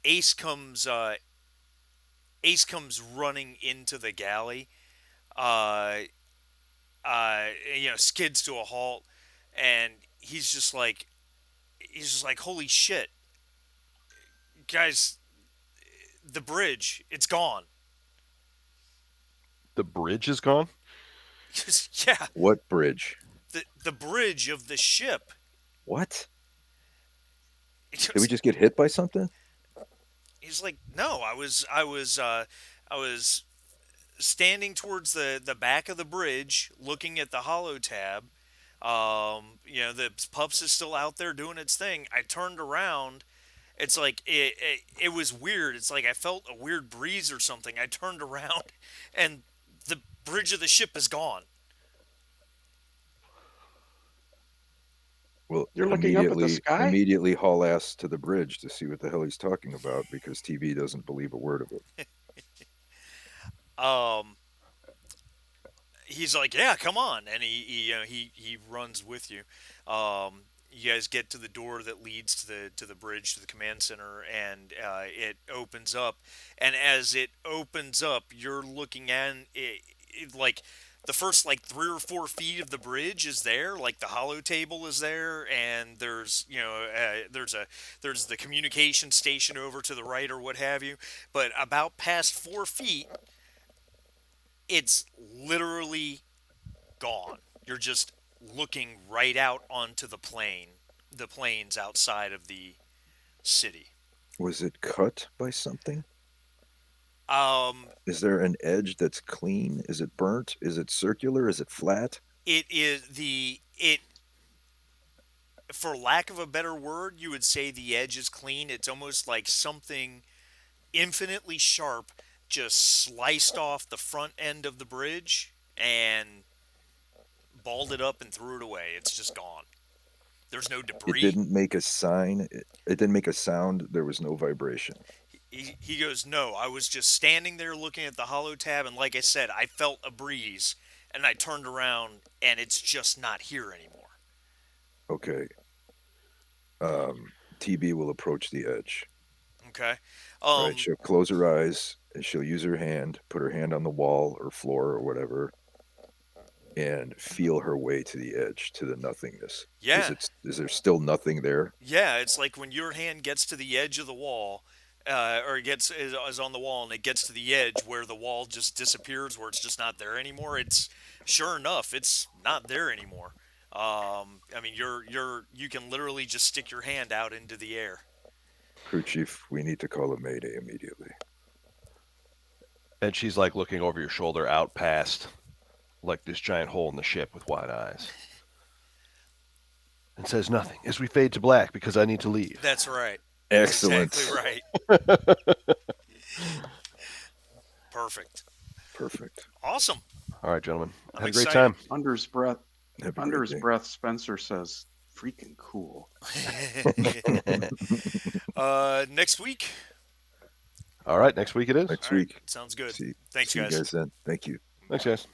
Ace comes running into the galley. Uh, skids to a halt, and he's just like, holy shit, guys, the bridge, it's gone. the bridge is gone. Yeah, What bridge? the bridge of the ship. What? It Did we was, just get hit by something? he's like, no, I was standing towards the back of the bridge, looking at the holo tab. The pups is still out there doing its thing. I turned around. It's like it was weird. It's like I felt a weird breeze or something. I turned around, and the bridge of the ship is gone. Well, You're looking up at the sky? immediately haul ass to the bridge to see what the hell he's talking about because TV doesn't believe a word of it. Um, he's like, "Yeah, come on," and he runs with you. You guys get to the door that leads to the bridge to the command center, and it opens up. And as it opens up, you're looking at like the first like 3 or 4 feet of the bridge is there, like the hollow table is there, and there's the communication station over to the right or what have you. But about past 4 feet, it's literally gone. You're just looking right out onto the plains outside of the city. Was it cut by something? Um, Is there an edge that's clean? Is it burnt? Is it circular? Is it flat? it is it for lack of a better word, you would say the edge is clean. It's almost like something infinitely sharp just sliced off the front end of the bridge and balled it up and threw it away. It's just gone. There's no It debris. didn't make a sign. It didn't make a sound. There was no vibration. He goes, no, I was just standing there looking at the hollow tab, and like I said, I felt a breeze, and I turned around, and it's just not here anymore. Okay. TB will approach the edge. Okay. Right. She'll close her eyes and she'll use her hand, put her hand on the wall or floor or whatever, and feel her way to the edge, to the nothingness. Yeah. Is there still nothing there? Yeah, it's like when your hand gets to the edge of the wall, or gets is on the wall and it gets to the edge where the wall just disappears, where it's just not there anymore. It's sure enough, it's not there anymore. I mean, you can literally just stick your hand out into the air. Crew chief, we need to call a mayday immediately. And she's like looking over your shoulder out past like this giant hole in the ship with wide eyes. And says nothing as we fade to black because I need to leave. That's right. That's Excellent. exactly right. Perfect. Perfect. Awesome. All right, gentlemen. I'm Had a great excited. time. Under his breath, Have a under great his day. breath, Spencer says, "Freaking cool." Next week. All right, next week it is. Next All right. week. Sounds good. See, Thanks, see you guys. guys then. Thank you. Thanks, guys.